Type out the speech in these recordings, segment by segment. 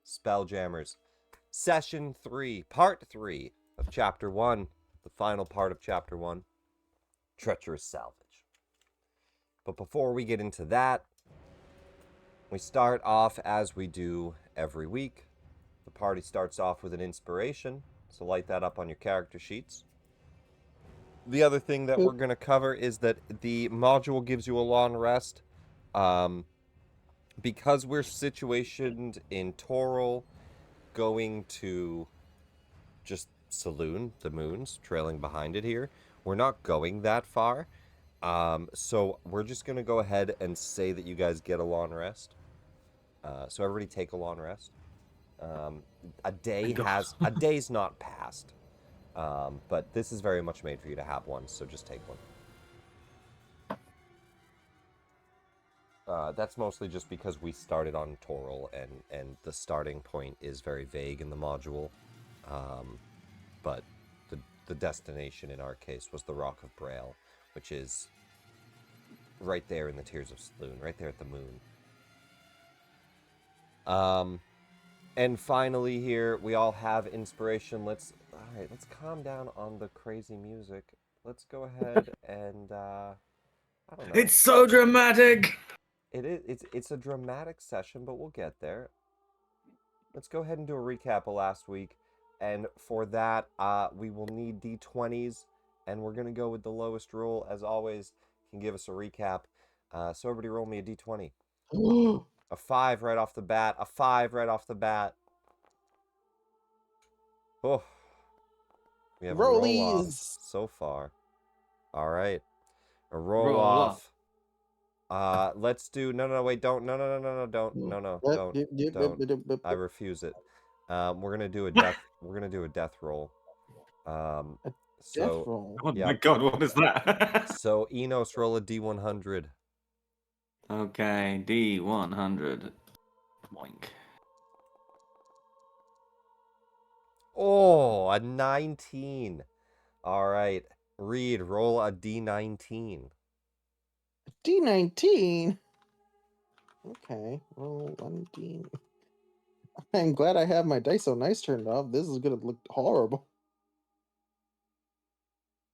Spelljammers, Session 3, Part 3 of Chapter 1, the final part of Chapter 1, Treacherous Salvage. But before we get into that, we start off as we do every week. The party starts off with an inspiration, so light that up on your character sheets. The other thing that we're going to cover is that the module gives you a long rest. Because we're situationed in Toril, going to just Saloon, the moons, trailing behind it here, we're not going that far. So we're just going to go ahead and say that you guys get a long rest. So everybody take a long rest. A day's not passed. But this is very much made for you to have one, so just take one. That's mostly just because we started on Toril, and the starting point is very vague in the module. But the destination in our case was the Rock of Braille, which is right there in the Tears of Saloon, right there at the moon. And finally here, we all have inspiration. Let's calm down on the crazy music. Let's go ahead and, I don't know. It's so dramatic! It's a dramatic session, but we'll get there. Let's go ahead and do a recap of last week. And for that, we will need D20s, and we're going to go with the lowest roll. As always, can give us a recap. So everybody roll me a D20. A 5 right off the bat. A 5 right off the bat. Oh. We have Rollies. a roll-off so far. All right. A roll-off. Let's do... No, wait, don't. No, don't. I refuse it. We're going to do a death... We're going to do a death roll. Death roll? Oh my god, what is that? So, Enos, roll a D100. Okay, D100. Boink. Oh, a 19. All right. Reed, roll a D19. D19? Okay, roll 1D. I'm glad I have my dice so nice turned off. This is gonna look horrible.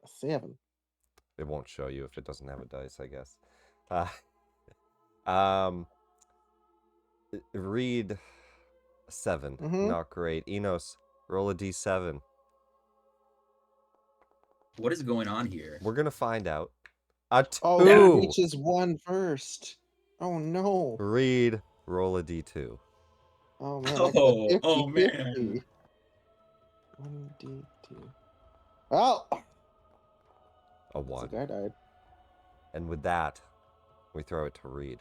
A 7. It won't show you if it doesn't have a dice, I guess. Reed, 7. Not great. Enos, roll a D7. What is going on here? We're gonna find out. A 2. Oh, it reaches 1 first. Oh no. Reed, roll a D2. Oh man. Oh man. 1D2. Oh. A 1. The guy died. And with that, we throw it to Reed.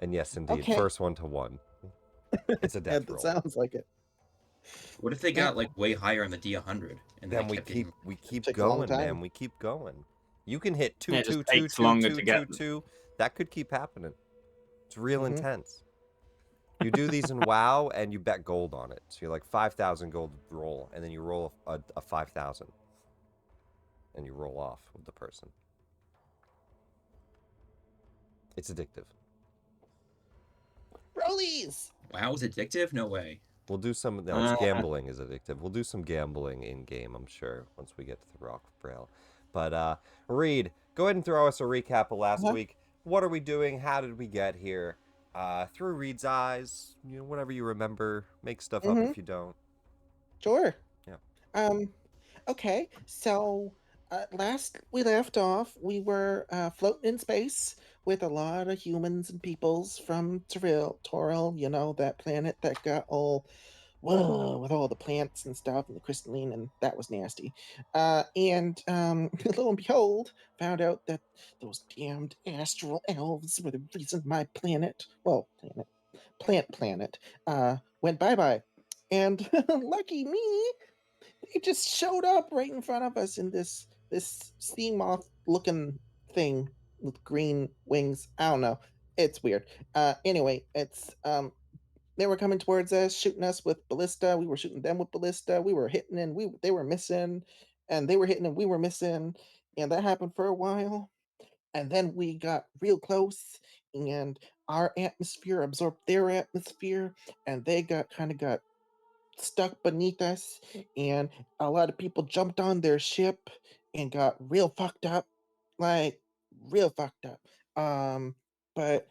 And yes, indeed, first one to 1. It's a death roll. It sounds like it. What if they got like way higher on the D100? And then we keep going, man. We keep going. You can hit 2, 2, 2, 2, 2, 2. That could keep happening. It's real intense. You do these in WoW, and you bet gold on it. So you're like 5,000 gold roll, and then you roll a 5,000. And you roll off with the person. It's addictive. Rollies! WoW is addictive? No way. We'll do some... No, it's gambling is addictive. We'll do some gambling in-game, I'm sure, once we get to the Rock of Braille. But, Reed, go ahead and throw us a recap of last week. What are we doing? How did we get here? Through Reed's eyes, you know, whatever you remember. Make stuff up if you don't. Sure. Yeah. Okay, so last we left off, we were floating in space with a lot of humans and peoples from Toril, you know, that planet that got all, whoa, with all the plants and stuff and the crystalline, and that was nasty. And lo and behold, found out that those damned astral elves were the reason my planet, plant planet, went bye-bye. And lucky me, they just showed up right in front of us in this sea moth looking thing with green wings. I don't know. It's weird. Anyway, it's they were coming towards us, shooting us with ballista. We were shooting them with ballista. We were hitting and they were missing, and they were hitting and we were missing, and that happened for a while. and then we got real close, and our atmosphere absorbed their atmosphere, and they got stuck beneath us, and a lot of people jumped on their ship and got real fucked up, like real fucked up. Um, but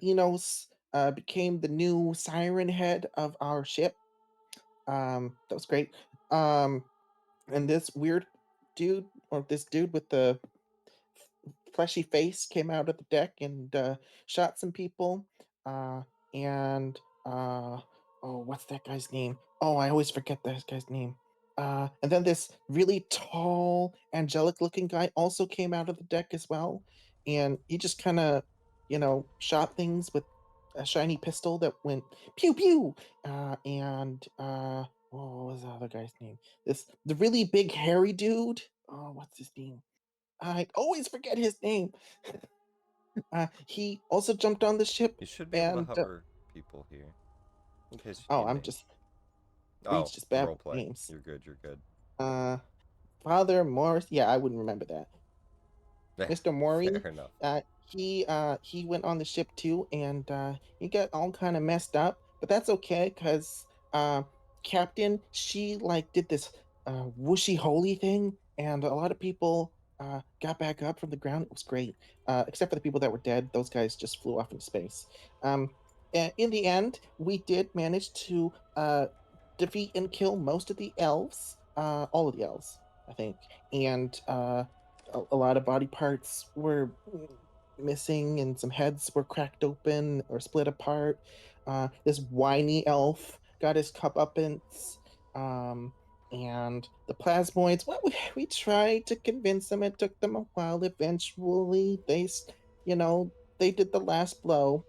Enos became the new siren head of our ship. That was great. Um, and this weird dude, or this dude with the fleshy face, came out of the deck and shot some people. Uh, and oh, what's that guy's name? Oh, I always forget that guy's name. And then this really tall, angelic-looking guy also came out of the deck as well, and he just kind of, shot things with a shiny pistol that went pew pew. What was the other guy's name? The really big hairy dude. Oh, what's his name? I always forget his name. He also jumped on the ship, You should be able to and hover people here. In case you oh, need I'm names. just Oh, he's just bad with roleplay. names. You're good, you're good. Uh, Father Morris. Yeah, I wouldn't remember that. Mr. Maury, Fair enough. he went on the ship too, and he got all kind of messed up. But that's okay, cause Captain, she like did this whooshy holy thing, and a lot of people got back up from the ground. It was great, except for the people that were dead. Those guys just flew off into space. In the end, we did manage to defeat and kill most of the elves, all of the elves, I think, and a lot of body parts were missing, and some heads were cracked open or split apart. This whiny elf got his comeuppance. And the plasmoids, well, we tried to convince them. It took them a while. Eventually, you know, they did the last blow.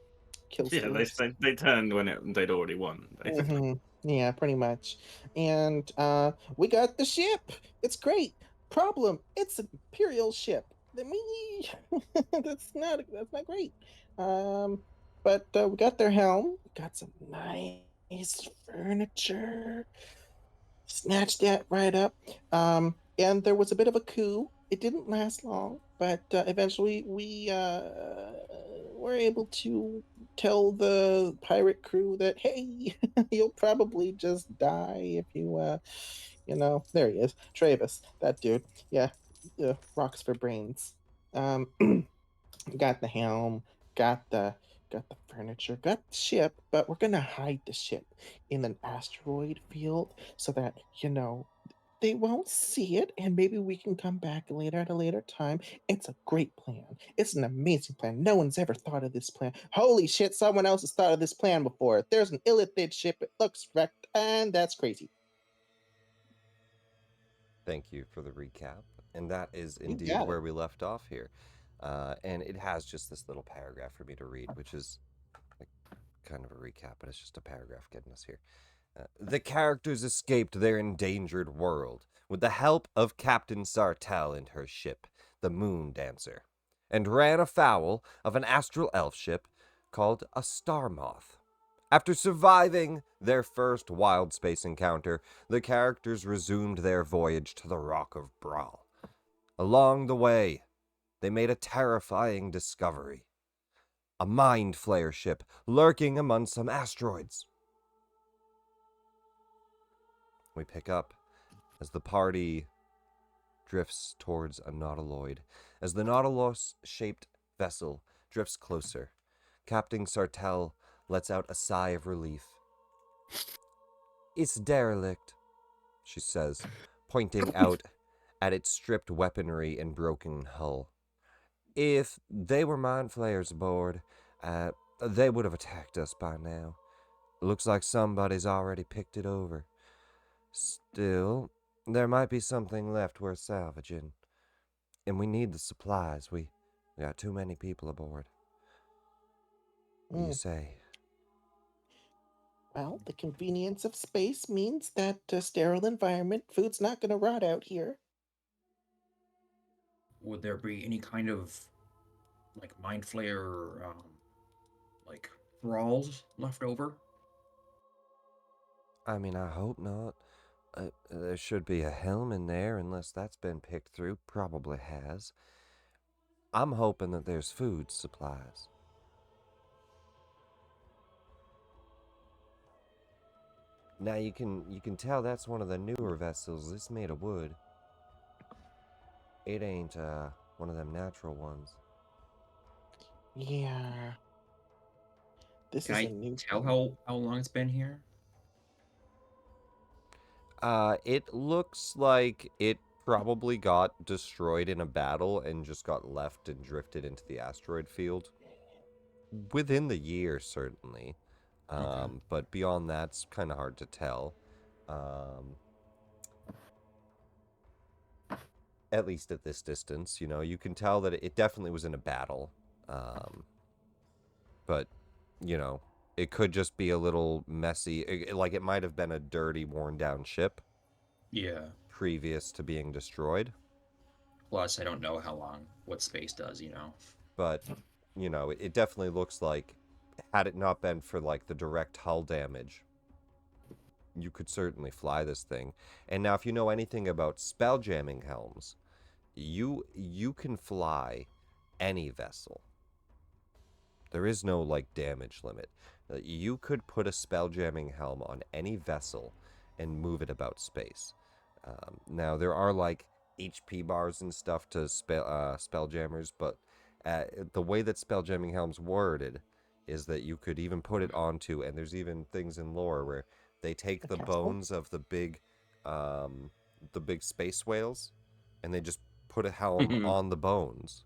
Kill Yeah, stealers. they turned when they'd already won, basically. Yeah, pretty much. And we got the ship. It's great. Problem, it's an imperial ship. I mean, that's not great. Um, but we got their helm. We got some nice furniture. Snatched that right up. And there was a bit of a coup. It didn't last long, but eventually we were able to tell the pirate crew that, hey, you'll probably just die if there he is, Travis, that dude. Yeah, rocks for brains. Um, got the helm, got the furniture, got the ship, but we're gonna hide the ship in an asteroid field so that they won't see it, and maybe we can come back later at a later time. It's a great plan. It's an amazing plan. No one's ever thought of this plan. Holy shit, someone else has thought of this plan before. There's an illithid ship, it looks wrecked, and that's crazy. Thank you for the recap. And that is You indeed got it. where we left off here. And it has just this little paragraph for me to read, which is like kind of a recap, but it's just a paragraph getting us here. The characters escaped their endangered world with the help of Captain Sartell and her ship, the Moon Dancer, and ran afoul of an astral elf ship called a Star Moth. After surviving their first wild space encounter, the characters resumed their voyage to the Rock of Brawl. Along the way, they made a terrifying discovery. A mind flayer ship lurking among some asteroids. We pick up as the party drifts towards a nautiloid. As the Nautilus-shaped vessel drifts closer, Captain Sartell lets out a sigh of relief. It's derelict, she says, pointing out at its stripped weaponry and broken hull. If they were mind flayers aboard, they would have attacked us by now. Looks like somebody's already picked it over. Still, there might be something left worth salvaging. And we need the supplies. We got too many people aboard. What do you Mm. say? Well, the convenience of space means that sterile environment, food's not going to rot out here. Would there be any kind of like mind flayer, like thralls left over? I mean, I hope not. There should be a helm in there, unless that's been picked through. Probably has. I'm hoping that there's food supplies. Now you can tell that's one of the newer vessels. It's made of wood. It ain't one of them natural ones. Yeah. This Can is I a new tell thing. how long it's been here? It looks like it probably got destroyed in a battle and just got left and drifted into the asteroid field. Within the year, certainly. Okay. But beyond that, it's kind of hard to tell. At least at this distance, you know, you can tell that it definitely was in a battle. But, you know, it could just be a little messy. Like, it might have been a dirty, worn-down ship Yeah. previous to being destroyed. Plus, I don't know how long what space does, you know. But, you know, it definitely looks like, had it not been for, like, the direct hull damage, you could certainly fly this thing. And now, if you know anything about spelljamming helms, you can fly any vessel. There is no, like, damage limit. You could put a spelljamming helm on any vessel and move it about space. Now, there are, like, HP bars and stuff to spelljammers, but the way that spelljamming helm's worded is that you could even put it onto, and there's even things in lore where they take A the castle? bones of the big space whales, and they just put a helm on the bones,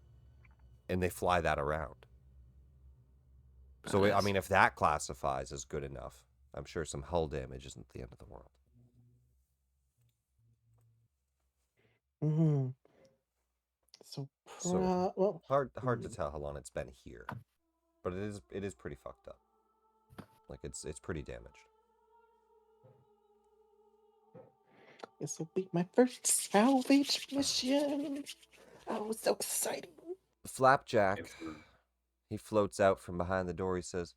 and they fly that around. So, I mean, if that classifies as good enough, I'm sure some hull damage isn't the end of the world. Mm-hmm. So, So, well, hard to tell how long it's been here, but it is pretty fucked up. Like, it's pretty damaged. this will be my first salvage mission. Oh, so exciting. Flapjack, If we're- he floats out from behind the door. He says,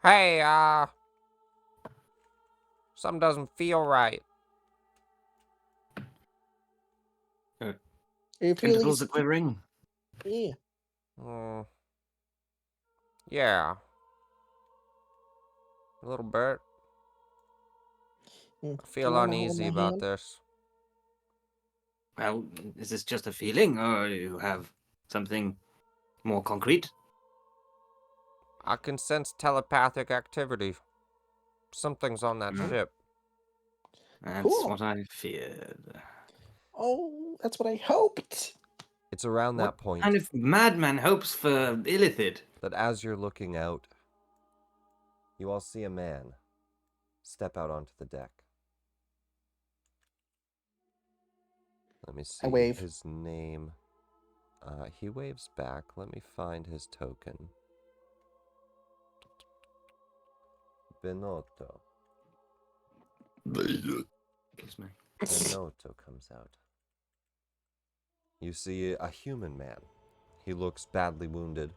Hey, something doesn't feel right. It Tentacles really, are quivering. yeah. Mm, yeah. A little bit. Do I you feel wanna hold uneasy my about hand? this. Well, is this just a feeling, or do you have something more concrete? I can sense telepathic activity. Something's on that Mhm. ship. That's Cool. what I feared. Oh, that's what I hoped. it's around that What point kind of madman hopes for Illithid? that as you're looking out, you all see a man step out onto the deck. Let me see I wave. his name. He waves back. Let me find his token. Benotto. Excuse me. Benotto comes out. You see a human man. He looks badly wounded.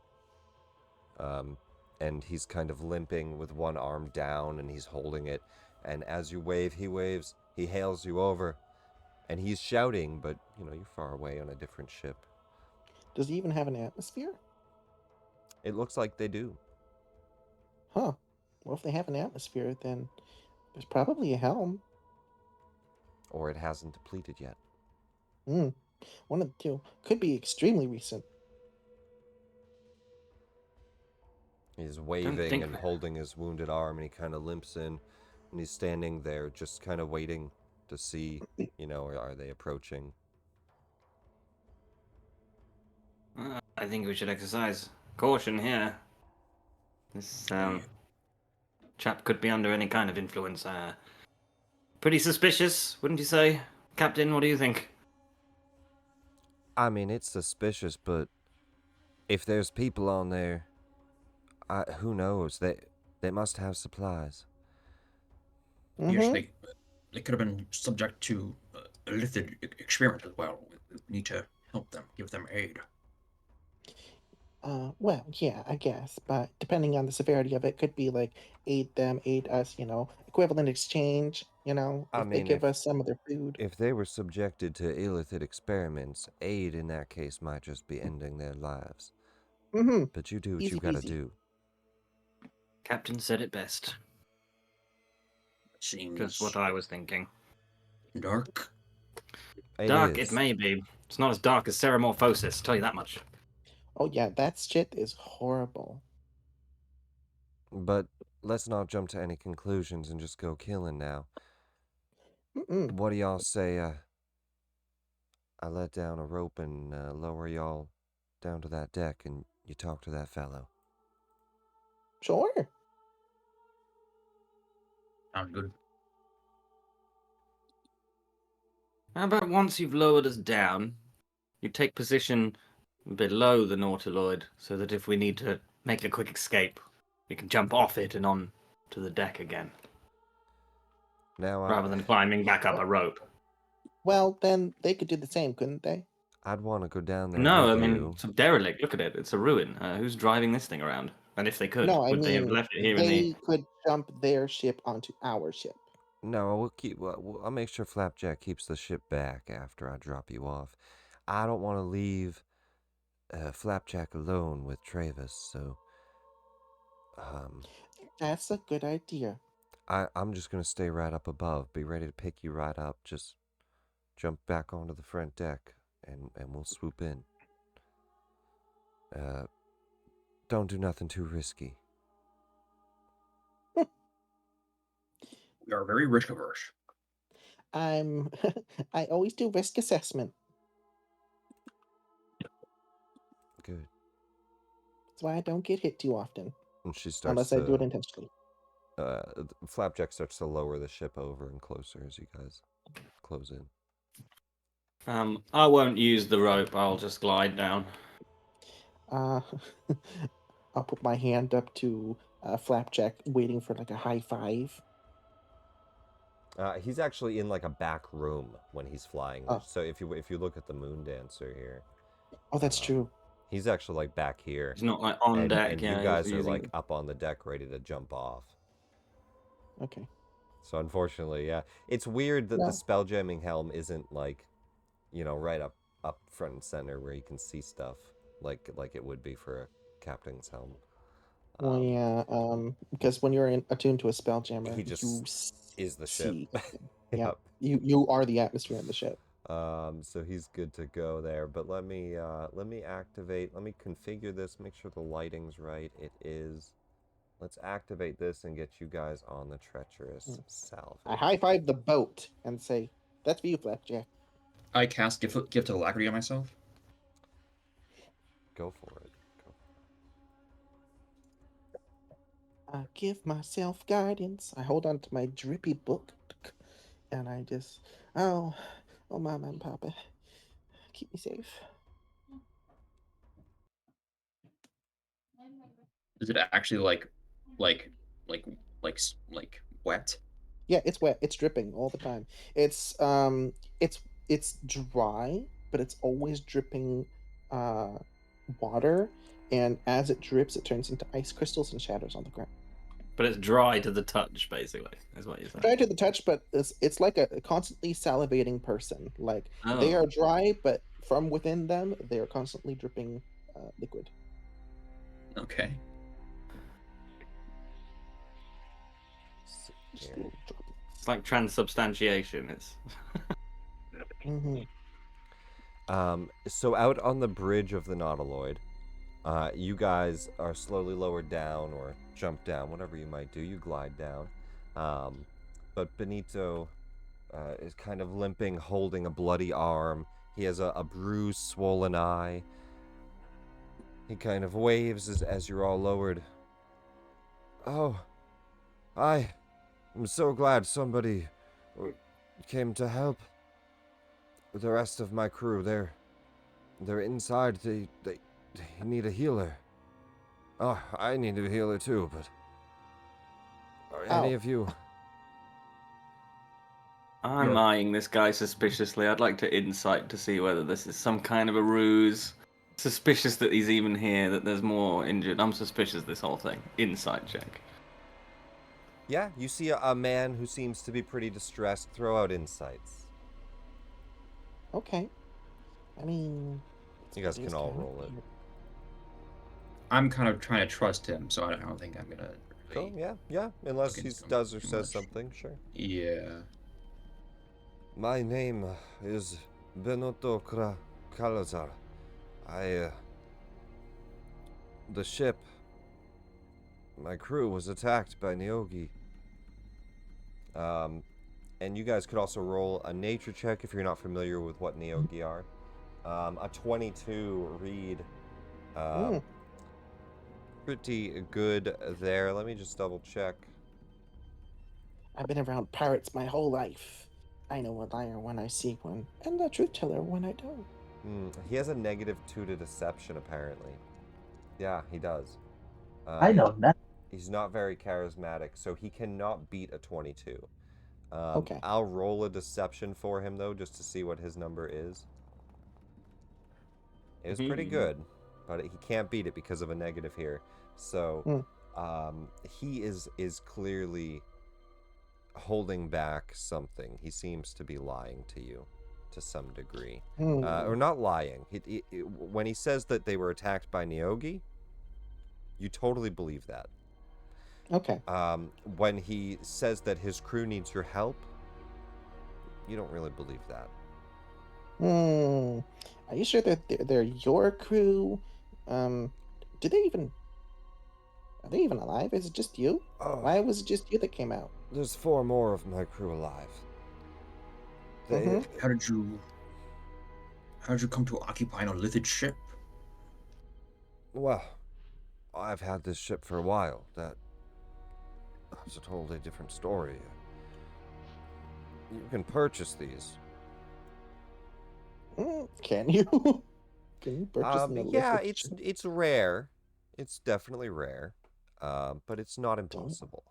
And he's kind of limping with one arm down, and he's holding it. And as you wave, he waves. He hails you over. And he's shouting, but, you know, you're far away on a different ship. Does he even have an atmosphere? It looks like they do. Huh. Well, if they have an atmosphere, then there's probably a helm. Or it hasn't depleted yet. Hmm. One of the two. Could be extremely recent. He's Don't waving think and holding his wounded arm, and he kind of limps in, and he's standing there just kind of waiting to see, you know, are they approaching? I think we should exercise caution here. This chap could be under any kind of influence. Pretty suspicious, wouldn't you say, Captain? What do you think? I mean, it's suspicious, but if there's people on there, who knows? They must have supplies. Mm-hmm. Yes, they could have been subject to a lithid experiment as well. We need to help them, give them aid. Well, yeah, I guess, but depending on the severity of it, could be like aid them, aid us, equivalent exchange, I if they mean, give us some of their food. if they were subjected to illicit experiments, aid in that case might just be ending their lives. Mm-hmm. But you do what you Easy gotta peasy. do. Captain said it best. Seems Just what I was thinking. dark. Dark, is. it may be. It's not as dark as Ceramorphosis, tell you that much. Oh yeah, that shit is horrible. But let's not jump to any conclusions and just go killing now. Mm-mm. What do y'all say, I let down a rope and lower y'all down to that deck and you talk to that fellow? Sure. Sounds good. How about once you've lowered us down, you take position below the Nautiloid so that if we need to make a quick escape, we can jump off it and on to the deck again, Now, rather than climbing back up a rope. Well, then they could do the same, couldn't they? I'd want to go down there No, with I mean, you. it's a derelict. Look at it. It's a ruin. Who's driving this thing around? And if they could, No, I would they have mean left it here in the... they could jump their ship onto our ship. No, we'll keep. I'll make sure Flapjack keeps the ship back after I drop you off. I don't want to leave Flapjack alone with Travis, so That's a good idea. I'm just gonna stay right up above, be ready to pick you right up. Just jump back onto the front deck, and we'll swoop in. Don't do nothing too risky. We are very risk averse. I'm I always do risk assessment. Good. That's why I don't get hit too often. And she starts Unless I do it intentionally. Flapjack starts to lower the ship over and closer as you guys close in. I won't use the rope. I'll just glide down. I'll put my hand up to Flapjack, waiting for like a high five. He's actually in like a back room when he's flying. Oh. So if you look at the Moon Dancer here, Oh, that's true. he's actually like back here, It's not like on deck. and yeah, you guys he's are using- like up on the deck ready to jump off. Okay. So unfortunately, yeah, it's weird that No. the spelljamming helm isn't like, right up front and center where you can see stuff like it would be for a captain's helm. Well, yeah. Because when you're attuned to a spelljammer, He just you is the ship. see everything. Yeah. Yep. You are the atmosphere of the ship. So he's good to go there. But let me activate. Let me configure this. Make sure the lighting's right. It is. Let's activate this and get you guys on the treacherous salvage. I high five the boat and say, "That's for you, Flapjack." I cast gift of alacrity on myself. Go for it. I give myself guidance. I hold on to my drippy book, and I just, oh, Mama and Papa, keep me safe. Is it actually like wet? Yeah, it's wet. It's dripping all the time. It's dry, but it's always dripping water, and as it drips, it turns into ice crystals and shatters on the ground. But it's dry to the touch, basically, is what you're saying. Dry to the touch, but it's like a constantly salivating person. Like they are dry, but from within them, they are constantly dripping liquid. Okay. Just little droplets. It's like transubstantiation. It's Mhm. So out on the bridge of the Nautiloid, you guys are slowly lowered down or jump down, whatever you might do. You glide down. But Benito is kind of limping, holding a bloody arm. He has a bruised, swollen eye. He kind of waves as you're all lowered. Oh, I'm so glad somebody came to help. The rest of my crew, they're inside. They need a healer. Oh, I need a healer too, but are any of you? I'm Yeah. eyeing this guy suspiciously. I'd like to insight to see whether this is some kind of a ruse suspicious that he's even here, that there's more injured. I'm suspicious of this whole thing. Insight check. Yeah, you see a man who seems to be pretty distressed. Throw out insights. Okay. I mean, it's You guys pretty can all scary roll it. here. I'm kind of trying to trust him, so I don't think I'm gonna Cool, really yeah. Unless look he into him does or too says much. something, sure. Yeah. My name is Benotto Calazar. The ship, my crew was attacked by Neogi. And you guys could also roll a nature check if you're not familiar with what Neogi are. A 22 read. Pretty good there. Let me just double check. I've been around pirates my whole life. I know a liar when I see one, and a truth teller when I don't. He has a -2 to deception, apparently. Yeah, he does. I know that. He's not very charismatic, so he cannot beat a 22. Okay. I'll roll a deception for him, though, just to see what his number is. It was pretty good, but he can't beat it because of a negative here. So, he is clearly holding back something. He seems to be lying to you to some degree. Or not lying. When he says that they were attacked by Neogi, you totally believe that. Okay. When he says that his crew needs your help, you don't really believe that. Are you sure that they're your crew? Do they even... Are they even alive? Is it just you? Oh, Why was it just you that came out? there's 4 more of my crew alive. They, Mhm. How did you come to occupy an Illithid ship? well, I've had this ship for a while. That's a totally different story. You can purchase these. Can you? Can you purchase an Yeah, illicit ship? it's rare. It's definitely rare. But it's not Damn. impossible.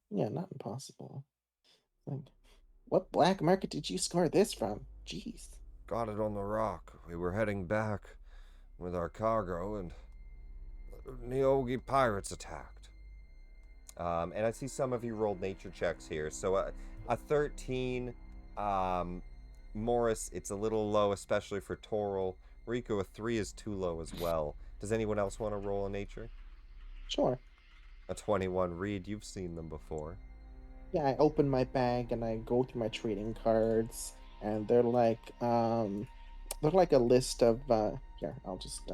Yeah, not impossible. Like, what black market did you score this from? Jeez. Got it on the rock. We were heading back with our cargo, and Neogi pirates attacked. And I see some of you rolled nature checks here. So a 13, Morris, it's a little low, especially for Toral. Rico, a 3 is too low as well. Does anyone else want to roll a nature? Sure. A 21. Reed, you've seen them before. Yeah, I open my bag and I go through my trading cards, and they're like a list of here, I'll just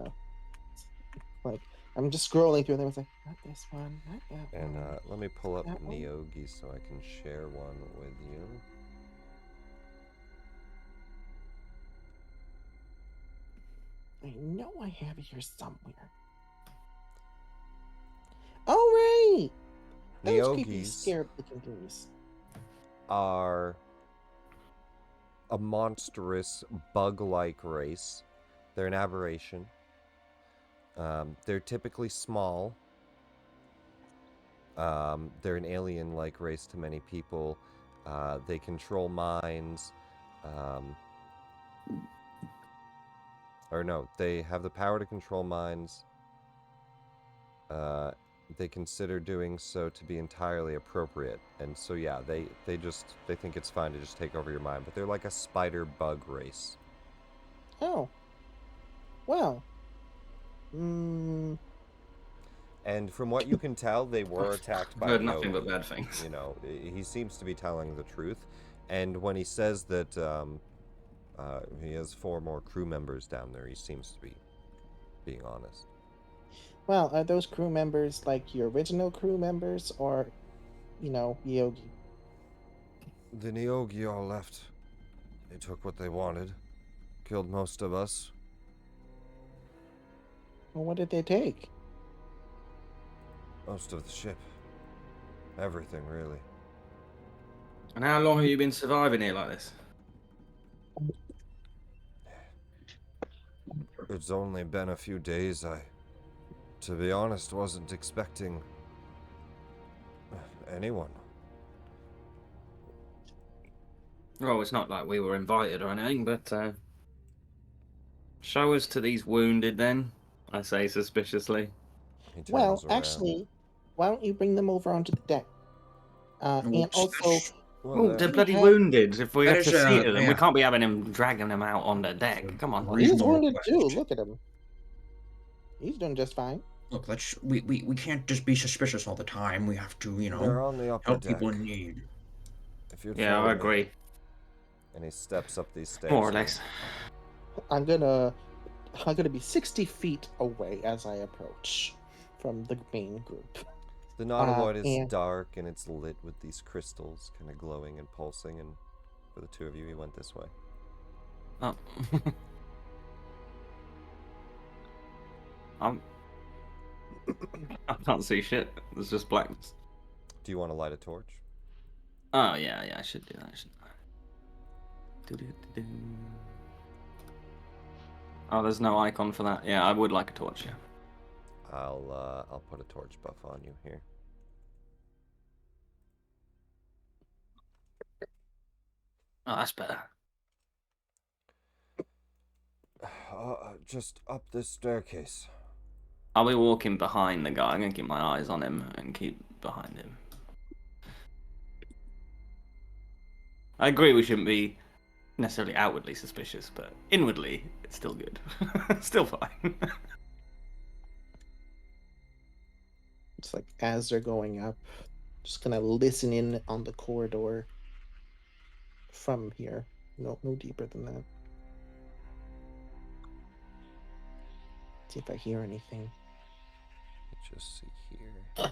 like I'm just scrolling through them. It's like, not this one, not that And one. let me pull up That one? Neogi so I can share one with you. I know I have it here somewhere. All right. Those creepy, Neogis scared-looking things. are a monstrous bug-like race. They're an aberration. They're typically small. They're an alien-like race to many people. They control minds. Or no, they have the power to control minds. They consider doing so to be entirely appropriate. And so yeah, they think it's fine to just take over your mind. But they're like a spider bug race. Oh. Well. Hmm. And from what you can tell, they were attacked by Heard nothing but Neogi. bad things. You know, he seems to be telling the truth. And when he says that he has 4 more crew members down there, he seems to be being honest. Well, are those crew members like your original crew members, or, Yogi? The Neogi all left. They took what they wanted. Killed most of us. Well, what did they take? Most of the ship. Everything, really. And how long have you been surviving here like this? It's only been a few days. To be honest, wasn't expecting anyone. Well, it's not like we were invited or anything, but Show us to these wounded, then. I say suspiciously. He turns Well, around. actually, why don't you bring them over onto the deck? And Well, also, Well, They're you bloody have- wounded. If we That have to is, see to them, we yeah. can't be having him dragging them out on the deck. Come on. he's Reasonable wounded request. too. Look at him. He's doing just fine. Look, we can't just be suspicious all the time. We have to, they're on the upper help deck. people in need. If you'd Yeah, follow I me. agree. And he steps up these stairs. More or here. less. I'm gonna be 60 feet away as I approach from the main group. The nautiloid is and- dark and it's lit with these crystals kind of glowing and pulsing, and for the two of you, he went this way. Oh. I can't see shit. There's just blackness. Do you want to light a torch? Oh, yeah, I should do that. Do-do-do-do. Oh, there's no icon for that. Yeah, I would like a torch, yeah. I'll put a torch buff on you here. Oh, that's better. Just up this staircase. I'll be walking behind the guy. I'm gonna keep my eyes on him and keep behind him. I agree we shouldn't be necessarily outwardly suspicious, but inwardly, it's still good. Still fine. It's like as they're going up, just gonna listen in on the corridor from here. No deeper than that. See if I hear anything. Let's just see here.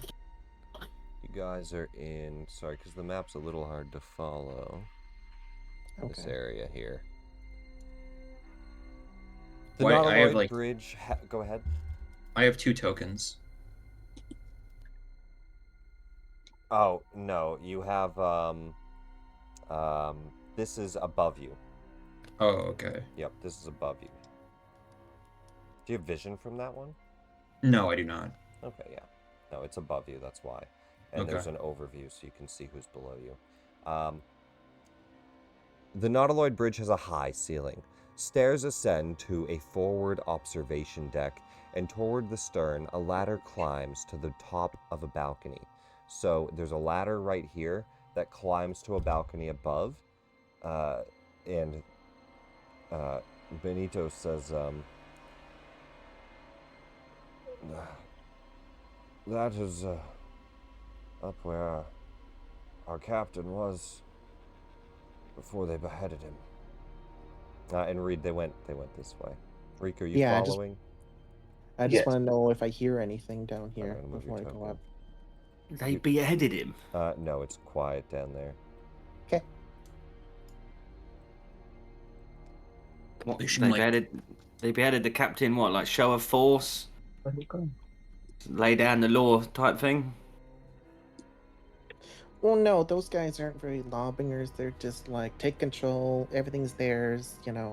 You guys are in. Sorry, because the map's a little hard to follow. This Okay. area here. The Wait, I have, nautiloid like- bridge. Go ahead. I have 2 tokens. Oh no, you have this is above you. Oh, okay. Yep, this is above you. Do you have vision from that one? No, I do not. Okay, yeah. No, it's above you, that's why. And there's Okay. an overview so you can see who's below you. The nautiloid bridge has a high ceiling. Stairs ascend to a forward observation deck, and toward the stern, a ladder climbs to the top of a balcony. So there's a ladder right here that climbs to a balcony above, and Benito says, that is up where our captain was before they beheaded him. And Reed, they went this way. Reek, are you Yeah, following? I just Yes. want to know if I hear anything down here gonna move your before I go token. up. They beheaded him. No, it's quiet down there. Okay. What, They they should, like- beheaded the captain, what, like show of force? Lay down the law type thing? Well, no, those guys aren't very lawbringers. They're just like, take control, everything's theirs, No.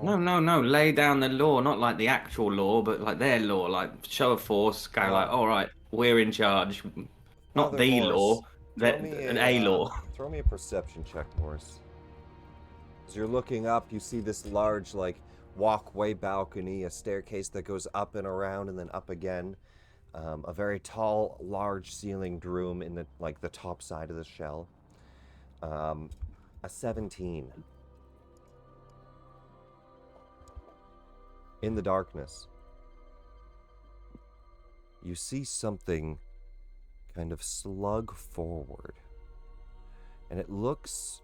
Lay down the law, not like the actual law, but like their law, like show of force. Go Oh. like, all right, we're in charge. Not Father the Morris, law, throw me a law. Throw me a perception check, Morris. As you're looking up, you see this large, like, walkway balcony, a staircase that goes up and around and then up again. A very tall, large ceilinged room in the top side of the shell. A 17. In the darkness, you see something kind of slug forward. And it looks,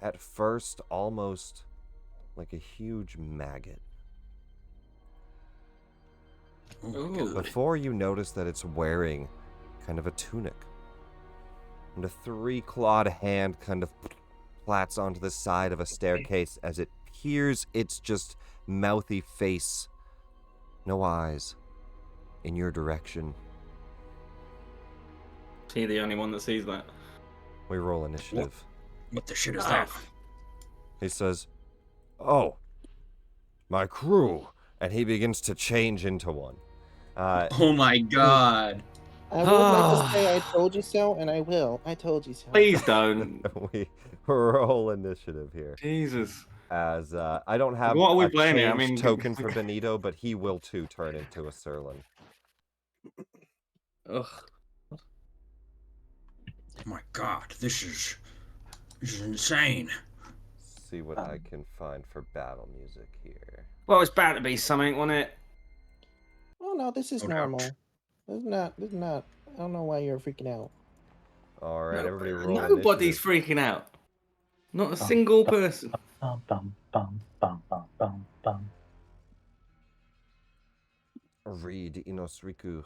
at first, almost like a huge maggot. Oh my Ooh. God. Before you notice that it's wearing kind of a tunic. And a 3-clawed hand kind of plats onto the side of a staircase as it peers its just mouthy face, no eyes, in your direction. Is he the only one that sees that? We roll initiative. What the shit is Ah. that? He says, "Oh, my crew." And he begins to change into one. Oh my God. I would like to say I told you so, and I will. I told you so. Please don't. We roll initiative here. Jesus. as I don't have What are we a playing here? I change mean, token for Benito, but he will too turn into a Surlin. Ugh. Oh my god, this is insane. See what I can find for battle music here. Well, it's bound to be something, wasn't it? Oh no, this is No doubt. normal. This is not. This is not. I don't know why you're freaking out. All right, No, everybody roll nobody's initiative. freaking out. Not a single person. Bum, bum, bum, bum, bum, bum, bum. Read Inosriku.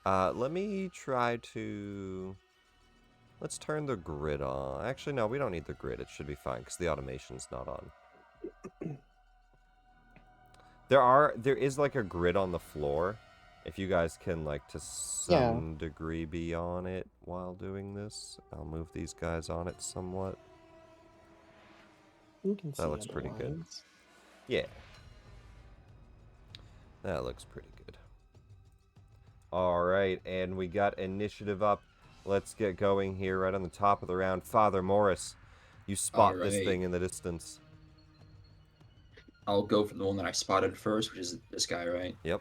Let me try to... Let's turn the grid on. Actually, no, we don't need the grid. It should be fine, because the automation's not on. There is, like, a grid on the floor. If you guys can, like, to some degree be on it while doing this. I'll move these guys on it somewhat. You can see That looks pretty good. lines. Yeah. That looks pretty good. Alright, and we got initiative up. Let's get going here right on the top of the round. Father Morris, you spot this Alright. thing in the distance. I'll go for the one that I spotted first, which is this guy, right? Yep.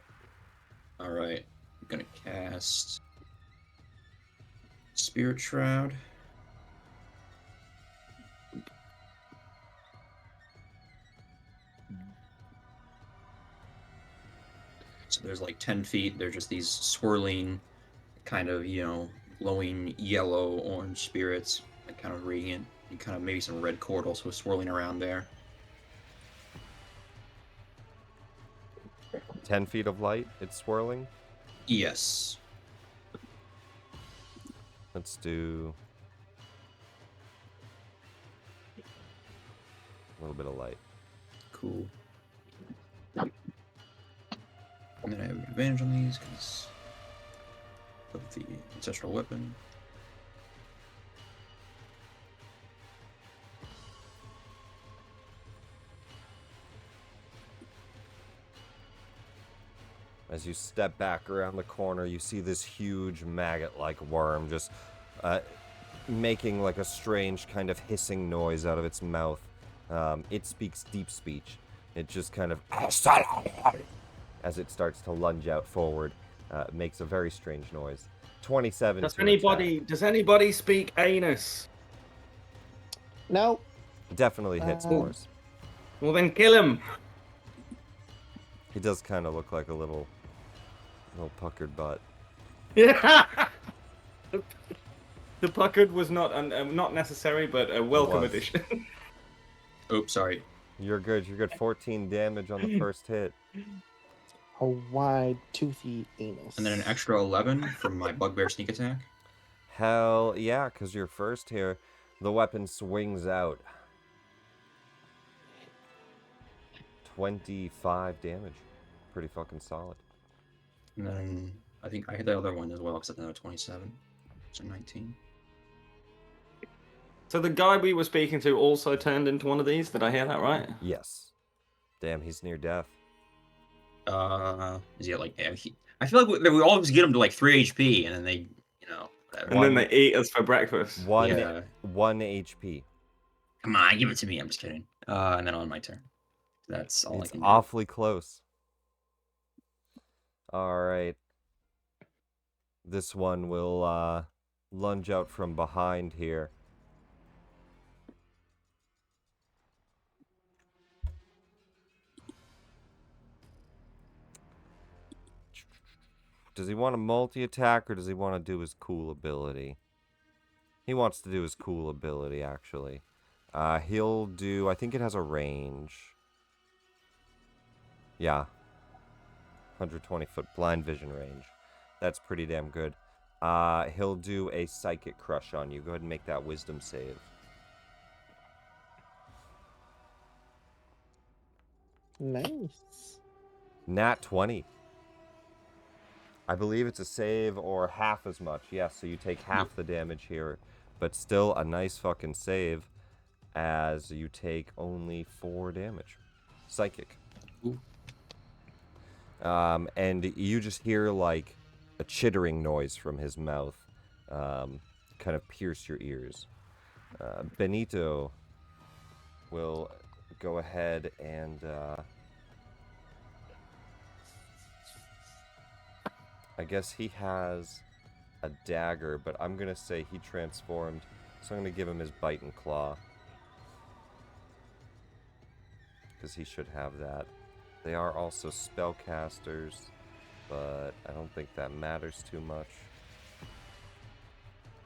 Alright. I'm gonna cast Spirit Shroud. So there's like 10 feet. They're just these swirling, kind of, glowing yellow, orange spirits, and kind of radiant. And kind of maybe some red cord also swirling around there. 10 feet of light, it's swirling. Yes. Let's do a little bit of light. Cool. And then I have advantage on these because of the ancestral weapon. As you step back around the corner, you see this huge maggot-like worm just making like a strange kind of hissing noise out of its mouth. It speaks deep speech. It just kind of, as it starts to lunge out forward, makes a very strange noise. 27. Does to attack. anybody speak anus? No. Definitely hits Morris. Well, then kill him. He does kind of look like a little puckered butt. Yeah. The puckered was not necessary, but a welcome was. addition. Oops, sorry. You're good. You're good. 14 damage on the first hit. A wide, toothy anus. And then an extra 11 from my bugbear sneak attack. Hell yeah, because you're first here. The weapon swings out. 25 damage. Pretty fucking solid. And then I think I hit the other one as well, except another 27. So 19. So the guy we were speaking to also turned into one of these. Did I hear that right? Yes. Damn, he's near death. Is he at, like, I feel like we always get him to like 3 HP, and then they, whatever. And then they eat us for breakfast. One Yeah. 1 HP. Come on, give it to me. I'm just kidding. And then on my turn. That's all I It's can do. awfully close. Alright. This one will lunge out from behind here. Does he want to multi-attack or does he want to do his cool ability? He wants to do his cool ability, actually. He'll do... I think it has a range. Yeah. 120-foot blind vision range. That's pretty damn good. He'll do a Psychic Crush on you. Go ahead and make that Wisdom save. Nice. Nat 20. I believe it's a save or half as much. Yes, so you take half the damage here. But still a nice fucking save as you take only 4 damage. Psychic. Ooh. And you just hear like a chittering noise from his mouth. kind of pierce your ears. Benito will go ahead and I guess he has a dagger, but I'm gonna say he transformed, so I'm gonna give him his bite and claw because he should have that. They are also spellcasters, but I don't think that matters too much.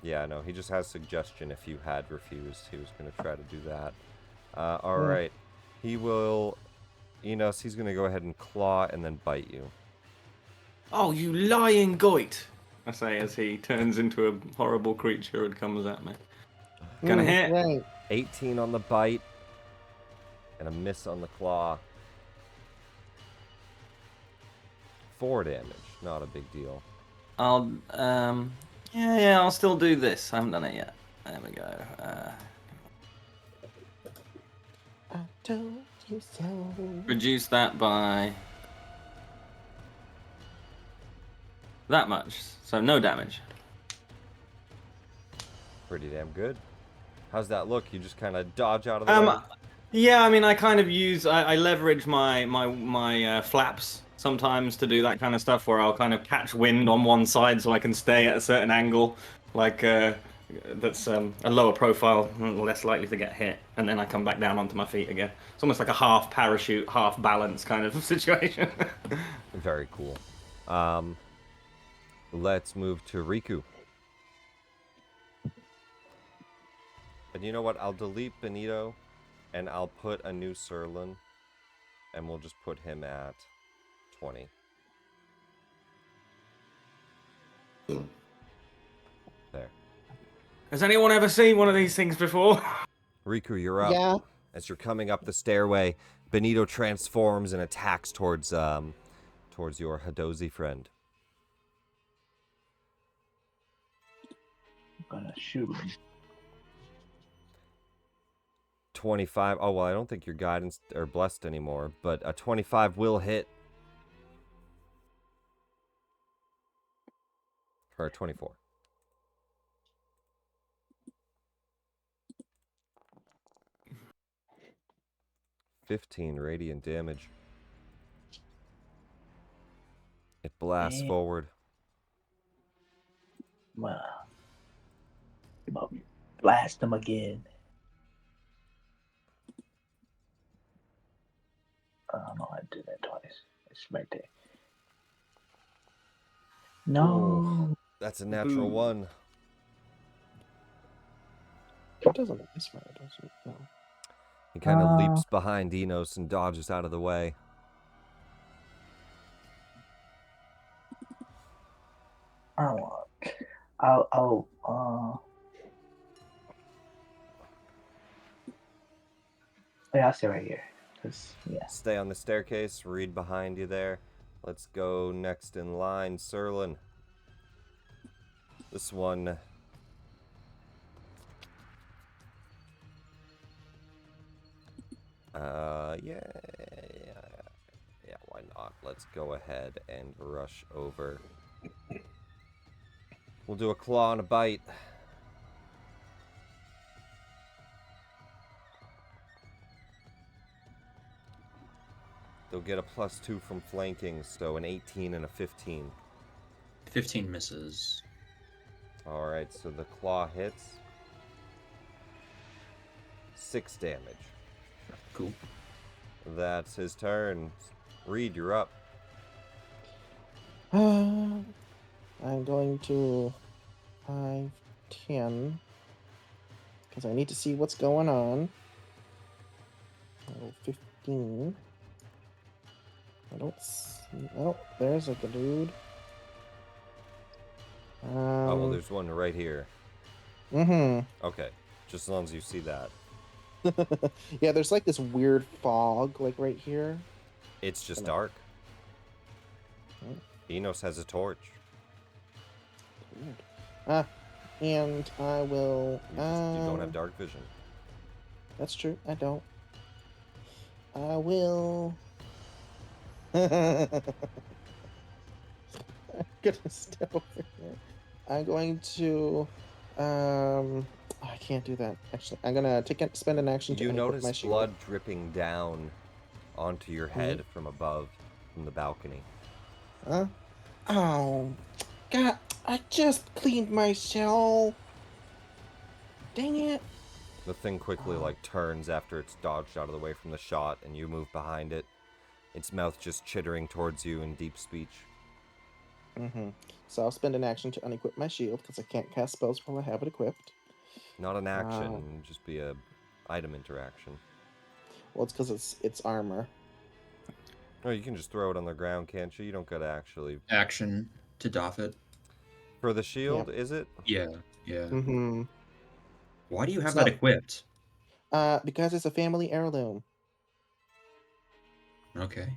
Yeah, no, he just has suggestion. If you had refused, he was going to try to do that. Alright. He will... Enos, he's going to go ahead and claw and then bite you. Oh, you lying goit! I say as he turns into a horrible creature and comes at me. Gonna hit. Right. 18 on the bite. And a miss on the claw. 4 damage. Not a big deal. I'll, yeah, I'll still do this. I haven't done it yet. There we go. I told you so. Reduce that by that much, so no damage. Pretty damn good. How's that look? You just kind of dodge out of the way? Yeah, I mean, I kind of use, I leverage my flaps sometimes to do that kind of stuff, where I'll kind of catch wind on one side so I can stay at a certain angle, like that's a lower profile, less likely to get hit, and then I come back down onto my feet again. It's almost like a half parachute, half balance kind of situation. Very cool. Let's move to Riku. And you know what? I'll delete Benito, and I'll put a new Serlin, and we'll just put him at 20. There. Has anyone ever seen one of these things before? Riku, you're up. Yeah. As you're coming up the stairway, Benito transforms and attacks towards your Hadozi friend. I'm gonna shoot him. 25. Oh, well, I don't think you're guidance or blessed anymore, but a 25 will hit. Or a 24. $15 radiant damage. It blasts Damn. forward. Well, blast him again. No, I did that twice. It's right there. No. That's a natural Boo. 1. It doesn't misfire, does it? No. He kind of leaps behind Enos and dodges out of the way. I don't want. Yeah, I'll stay right here. Yeah. Stay on the staircase. Reed behind you there. Let's go next in line. Serlin. This one... Yeah, why not? Let's go ahead and rush over. We'll do a claw and a bite. They'll get a +2 from flanking, so an 18 and a 15. 15 misses. Alright, so the claw hits. 6 damage. Cool. That's his turn. Reed, you're up. I'm going to 5, 10, because I need to see what's going on. Oh, 15. I don't see. Oh, there's like a dude. Oh, well, there's one right here. Mm-hmm. Okay, just as long as you see that. Yeah, there's like this weird fog, like right here. It's just dark. Hmm. Enos has a torch. Weird. And I will. You don't have dark vision. That's true. I don't. I will. I'm gonna step over here. I'm going to I can't do that. Actually, I'm gonna spend an action to You unequip notice my shield. blood dripping down onto your head Mhm. from above, from the balcony. Huh? Oh, God! I just cleaned my shell. Dang it! The thing quickly Oh. turns after it's dodged out of the way from the shot, and you move behind it. Its mouth just chittering towards you in deep speech. So I'll spend an action to unequip my shield because I can't cast spells while I have it equipped. Not an action, just be a item interaction. Well, it's because it's armor. Oh, you can just throw it on the ground, can't you? You don't gotta actually. Action to doff it. For the shield, is it? Yeah, yeah. Mm-hmm. Why do you have It's that not- equipped? Because it's a family heirloom, Okay.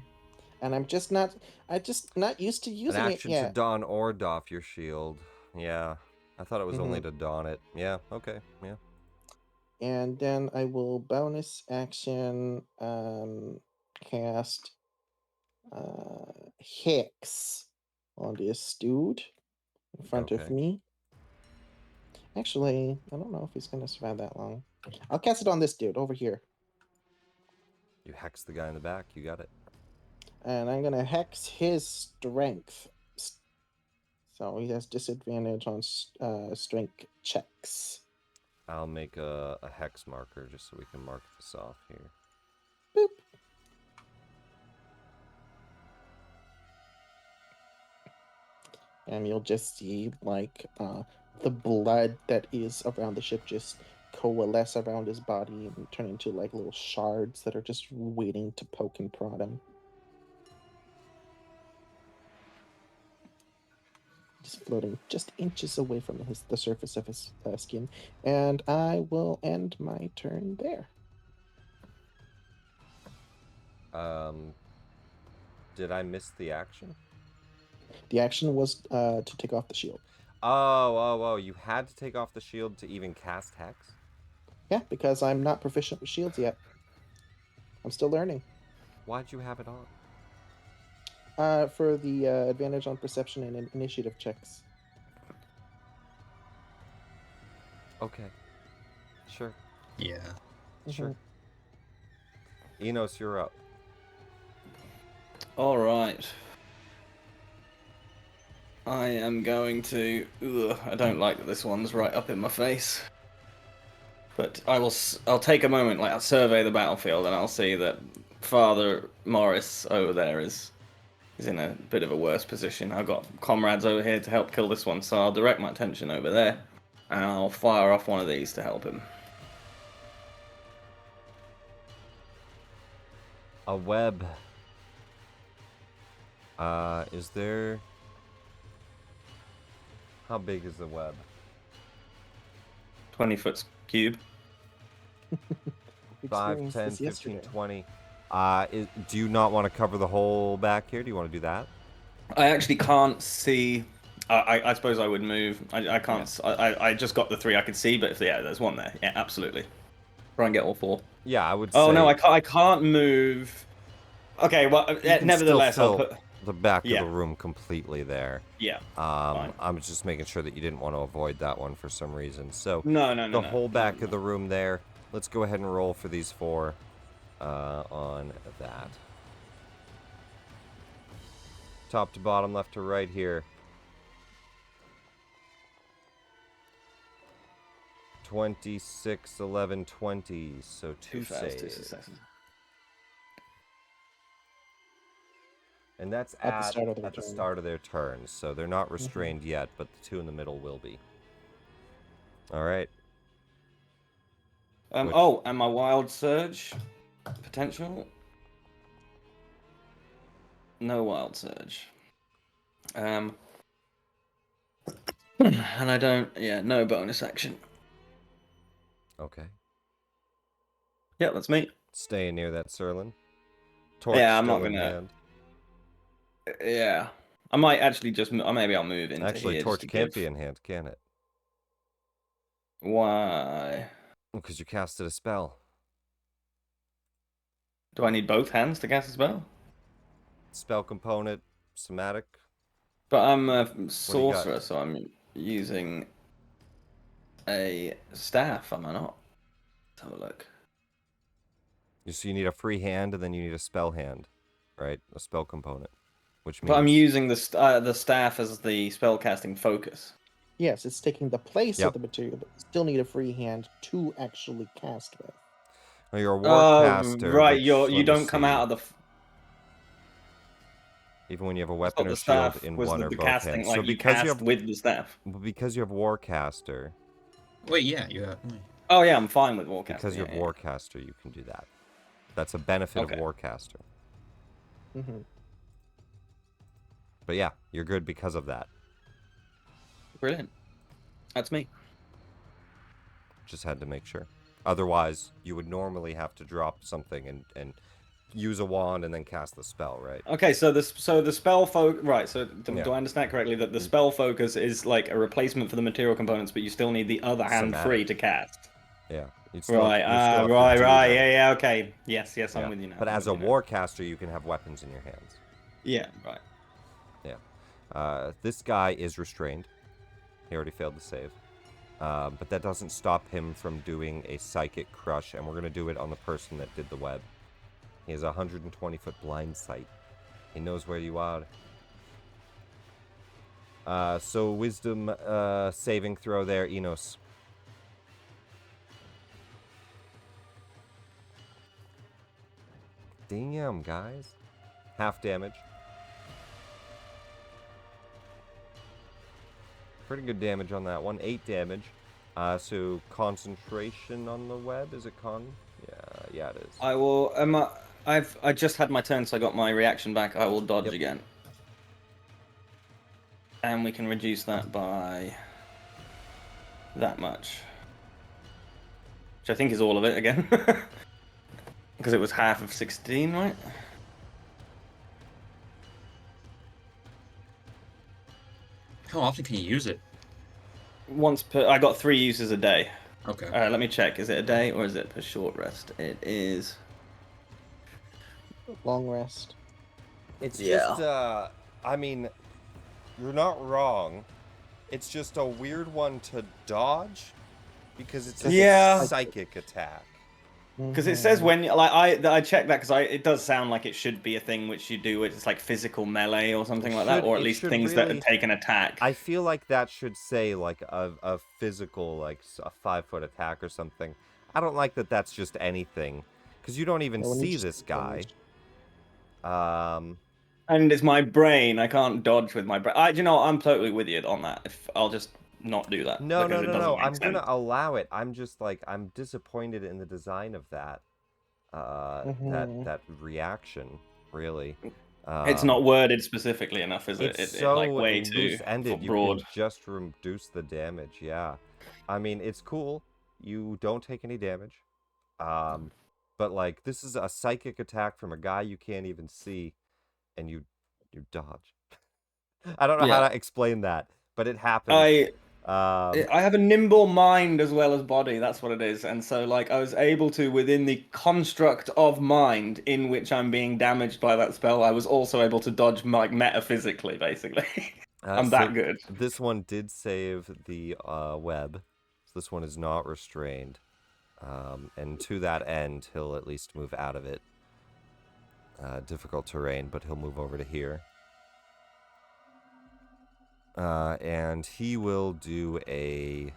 and I'm just not used to An using it action to yet. don or doff your shield. Yeah. I thought it was only Mhm. to don it. Yeah, okay, yeah. And then I will bonus action cast Hex on this dude in front of Okay. me. Actually, I don't know if he's gonna survive that long. I'll cast it on this dude over here. You hex the guy in the back, you got it. And I'm gonna hex his strength. So he has disadvantage on strength checks. I'll make a hex marker just so we can mark this off here. Boop. And you'll just see the blood that is around the ship just coalesce around his body and turn into little shards that are just waiting to poke and prod him. Just floating just inches away from the surface of his skin. And I will end my turn there. Did I miss the action? The action was to take off the shield. Oh, you had to take off the shield to even cast hex? Yeah, because I'm not proficient with shields yet. I'm still learning. Why'd you have it on? For the advantage on perception and initiative checks. Okay. Sure. Yeah. Sure. Enos, you're up. All right. I am going to. I don't like that this one's right up in my face. But I'll take a moment, I'll survey the battlefield, and I'll see that Father Morris over there is in a bit of a worse position. I've got comrades over here to help kill this one, so I'll direct my attention over there, and I'll fire off one of these to help him. A web. Is there... How big is the web? 20-foot cube. 5, Experienced 10, this 15, yesterday. 20. Do you not want to cover the whole back here? Do you want to do that? I actually can't see. I suppose I would move. I can't. Yeah. I just got the 3 I could see, but there's one there. Yeah, absolutely. Try and get all 4. Yeah, I would Oh say... no, I can't move. Okay, well, You can nevertheless, still I'll fill put the back Yeah. of the room completely there. Yeah. Fine. I'm just making sure that you didn't want to avoid that one for some reason. So No. the whole back of the room there. Let's go ahead and roll for these 4 on that. Top to bottom, left to right here. 26, 11, 20. So 2 saves. And that's At the start of their at the turn. start of their turn. So they're not restrained yet, but the 2 in the middle will be. All right. Oh, and my wild surge potential. No wild surge. And I don't. Yeah, no bonus action. Okay. Yeah, that's me. Staying near that Serlin. Torch Yeah, I'm still not in gonna- hand. Yeah, I might actually just. Maybe I'll move into Actually, here. torch just to can't give- be in hand, can it? Why? Because you casted a spell. Do I need both hands to cast a spell? Spell component, somatic. But I'm a you got? sorcerer, so I'm using a staff, am I not? Let's have a look. So you need a free hand, and then you need a spell hand, right? A spell component, which means. But I'm using the staff as the spellcasting focus. Yes, it's taking the place Yep. of the material, but you still need a free hand to actually cast with. Well, you're a warcaster. Right. which, You let me don't come see, out of the. even when you have a I weapon thought or the shield staff in was one the or both casting, hands. like So you because cast you have with the staff. warcaster, Wait, yeah, you have. Oh yeah, I'm fine with warcasting. because you have yeah. warcaster, you can do that. That's a benefit Okay. of warcaster. Mm-hmm. But yeah, you're good because of that. Brilliant. That's me. Just had to make sure. Otherwise, you would normally have to drop something and use a wand and then cast the spell, right? Okay, so the spell focus, right? So Yeah. do I understand correctly that the spell focus is like a replacement for the material components, but you still need the other hand Somatic. free to cast? Yeah. You'd Right. you'd have to Right. do Right. that. Yeah. Okay. Yes. Yeah. I'm with you now. But I'm as a with you now. warcaster, you can have weapons in your hands. Yeah. Right. This guy is restrained. He already failed the save. But that doesn't stop him from doing a psychic crush, and we're going to do it on the person that did the web. He has a 120-foot blind sight. He knows where you are. So wisdom saving throw there, Enos. Damn, guys. Half damage. Pretty good damage on that one. 8 damage. So concentration on the web. Is it con? Yeah, it is. I will. I just had my turn, so I got my reaction back. I will dodge Yep. again, and we can reduce that by that much, which I think is all of it again, because it was half of 16, right? How often can you use it? Once per. I got 3 uses a day. Okay. Let me check. Is it a day or is it per short rest? It is. Long rest. It's Yeah. just, I mean, you're not wrong. It's just a weird one to dodge because it's a Yeah. psychic attack. Because it says when, like, I checked that because it does sound like it should be a thing which you do. It's like physical melee or something like that, or at it least should things that really- take an attack. I feel like that should say like a physical, like a 5-foot attack or something. I don't like that. That's just anything because you don't even Yeah, when you see just this guy. damage. And it's my brain. I can't dodge with my brain. You know, I'm totally with you on that. If I'll just not do that. No. because it doesn't make I'm gonna sense. allow it. I'm just like I'm disappointed in the design of that. That reaction, really. It's not worded specifically enough, is it? It's It so like way too loose-ended. You broad. can just reduce the damage. Yeah, I mean it's cool. You don't take any damage. But like this is a psychic attack from a guy you can't even see, and you dodge. I don't know how Yeah. to explain that, but it happens. I have a nimble mind as well as body. That's what it is. And so, like, I was able to, within the construct of mind in which I'm being damaged by that spell, I was also able to dodge, like, metaphysically, basically. I'm so that good. This one did save the web. So this one is not restrained. And to that end, he'll at least move out of it. Difficult terrain, but he'll move over to here. And he will do a...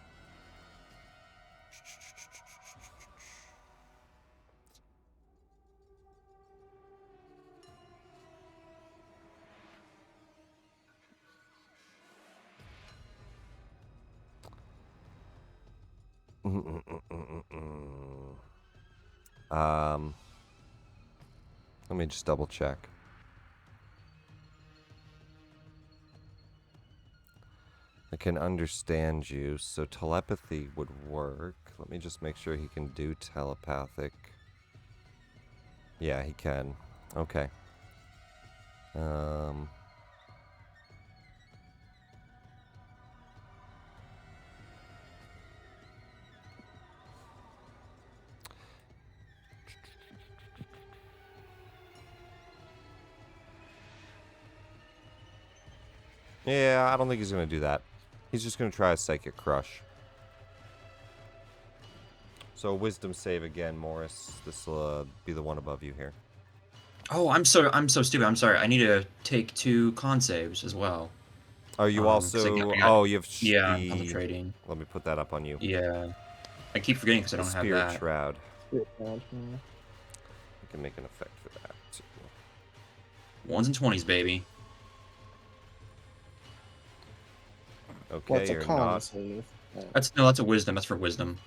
Let me just double check. I can understand you, so telepathy would work. Let me just make sure he can do telepathic. Yeah, he can. Okay. Yeah, I don't think he's going to do that. He's just going to try a Psychic Crush. So wisdom save again, Morris. This will be the one above you here. Oh, I'm so stupid. I'm sorry. I need to take 2 con saves as well. Are you 'Cause I also? got- Oh, you have yeah, I'm the. concentrating. Let me put that up on you. Yeah, I keep forgetting because I The don't have spirit that. shroud. Spirit Shroud, yeah. You can make an effect for that too. 1s and 20s, baby. Okay, What's a you're con not. save? That's a wisdom. That's for wisdom.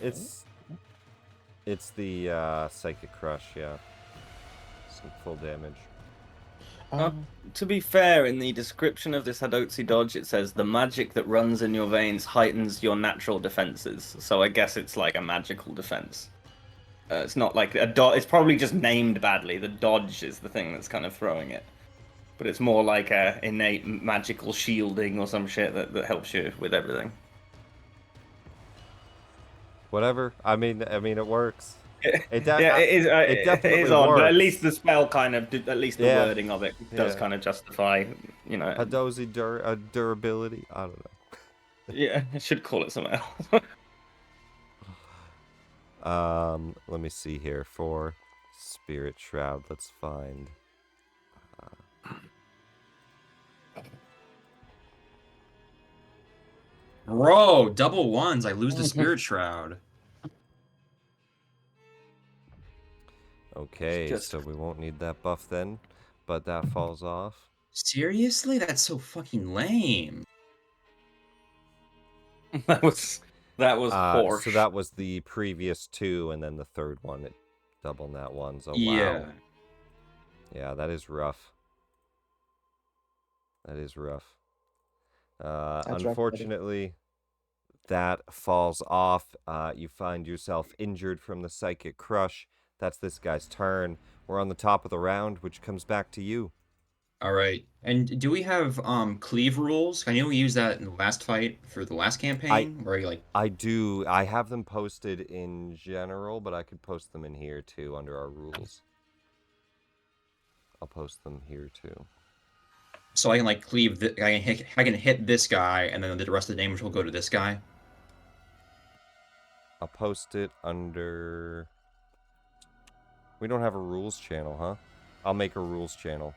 It's the psychic crush. Yeah. Some full damage. To be fair, in the description of this Hadotsi dodge, it says the magic that runs in your veins heightens your natural defenses. So I guess it's like a magical defense. It's not like a dodge. It's probably just named badly. The dodge is the thing that's kind of throwing it. But it's more like a innate magical shielding or some shit that helps you with everything. Whatever. I mean, it works. It Yeah, it is. it definitely it is odd, but at works. least the spell kind of, at least the Yeah. wording of it does Yeah. kind of justify, Hadozi durability. I don't know. Yeah, I should call it something else. Let me see here for Spirit Shroud. Let's find. Bro, double 1s. I lose the spirit shroud. Okay, Just- so we won't need that buff then, but that falls off. Seriously? That's so fucking lame. that was horse. So that was the previous 2, and then the third one, it double nat 1s. Oh, Yeah. wow. Yeah, that is rough. That is rough. rough, buddy. Unfortunately, that falls off. You find yourself injured from the psychic crush. That's this guy's turn. We're on the top of the round, which comes back to you. All right. And do we have cleave rules? I know we used that in the last fight for the last campaign, where you like. I do. I have them posted in general, but I could post them in here too under our rules. I'll post them here too. So I can like cleave. I can hit this guy, and then the rest of the damage will go to this guy. I'll post it under. We don't have a rules channel, huh? I'll make a rules channel.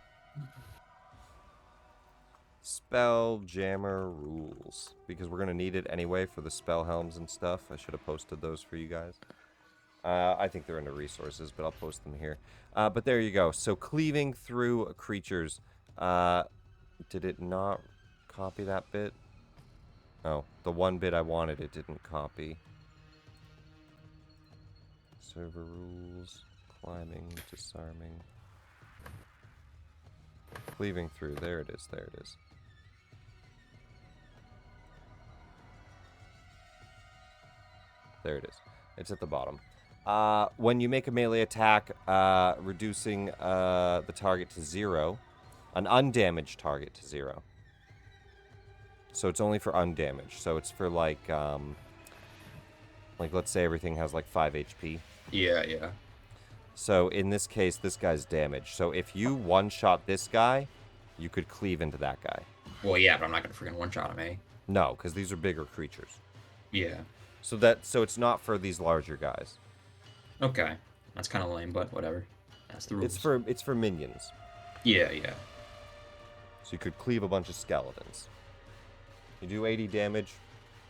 Spelljammer rules, because we're gonna need it anyway for the spell helms and stuff. I should have posted those for you guys. I think they're under resources, but I'll post them here. But there you go. So cleaving through creatures. Did it not copy that bit? Oh, the one bit I wanted it didn't copy. Server rules, climbing, disarming. Cleaving through. There it is. There it is. There it is. It's at the bottom. When you make a melee attack, reducing the target to 0, an undamaged target to 0. So it's only for undamaged. So it's for like let's say everything has like 5 HP. Yeah, yeah. So in this case, this guy's damaged. So if you one-shot this guy, you could cleave into that guy. Well, yeah, but I'm not gonna freaking one-shot him, eh? No, because these are bigger creatures. Yeah. So it's not for these larger guys. Okay. That's kind of lame, but whatever. That's the rules. It's for minions. Yeah, yeah. So you could cleave a bunch of skeletons. You do 80 damage,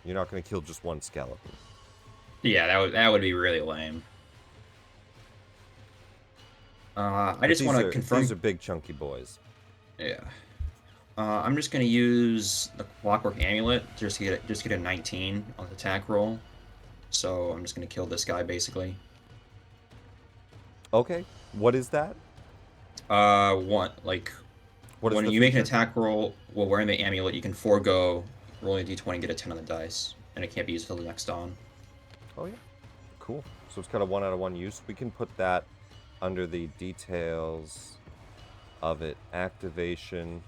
you're not going to kill just one skeleton. Yeah, that would be really lame. I just want to confirm. These are big chunky boys. Yeah. I'm just gonna use the Clockwork Amulet just to get a 19 on the attack roll. So I'm just gonna kill this guy basically. Okay. What is that? What What is when the you make an feature? attack roll while wearing the amulet, you can forego rolling a d20 and get a 10 on the dice, and it can't be used until the next dawn. Oh yeah. Cool. So it's kind of 1 out of 1 use. We can put that under the details of it. Activation.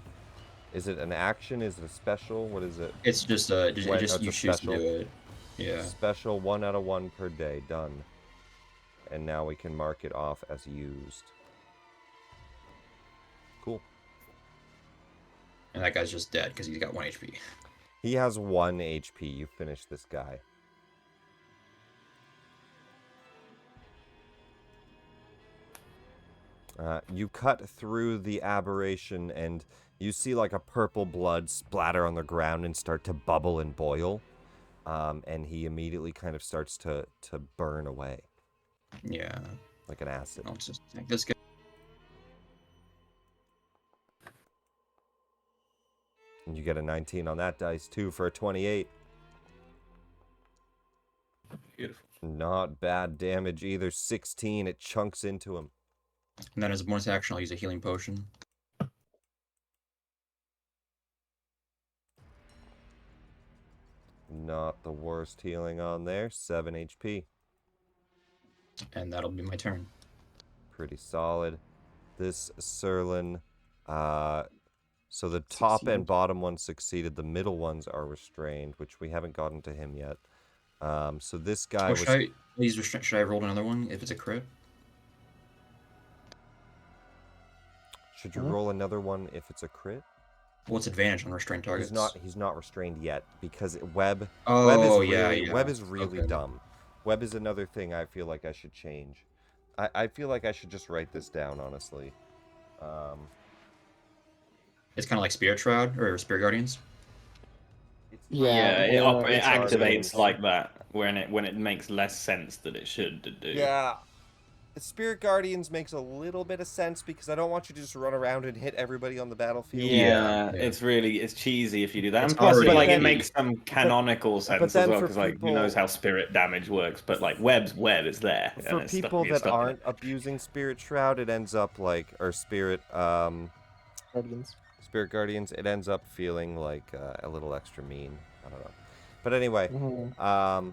Is it an action? Is it a special? What is it? It's just When- you it's a choose to special. do it. Yeah. Special 1 out of 1 per day. Done. And now we can mark it off as used. Cool. And that guy's just dead because he's got 1 HP. He has 1 HP. You finish this guy. You cut through the aberration, and you see like a purple blood splatter on the ground and start to bubble and boil. And he immediately kind of starts to burn away Yeah. like an acid. I'll just take this guy. And you get a 19 on that dice too for a 28. Beautiful. Not bad damage either. 16. It chunks into him. And then as a bonus action, I'll use a healing potion. Not the worst healing on there. 7 HP. And that'll be my turn. Pretty solid. This Surlin, so the top and Succeeded. bottom ones succeeded. The middle ones are restrained, which we haven't gotten to him yet. So this guy Oh, was... should I roll another one if it's a crit? Should you Huh? roll another one if it's a crit? What's advantage on restrained targets? He's not restrained yet because Web Oh, Web is yeah, really, yeah. Web is really Okay. dumb. Web is another thing I feel like I should change. I feel like I should just write this down, honestly. It's kind of like Spirit Shroud or Spirit Guardians. It's Yeah, it well, it it's activates Guardians. like that when it makes less sense that it should do. Yeah. Spirit Guardians makes a little bit of sense because I don't want you to just run around and hit everybody on the battlefield. Yeah, Yeah. it's cheesy if you do that, It's and plus, already like it cheesy. makes some canonical sense then as well for because like people- who knows how spirit damage works, but like web is there. and For it's stuck- people you're that stuck in it. aren't abusing Spirit Shroud, it ends up like, or Spirit Guardians. Spirit Guardians, it ends up feeling like a little extra mean. I don't know. But anyway, Mhm.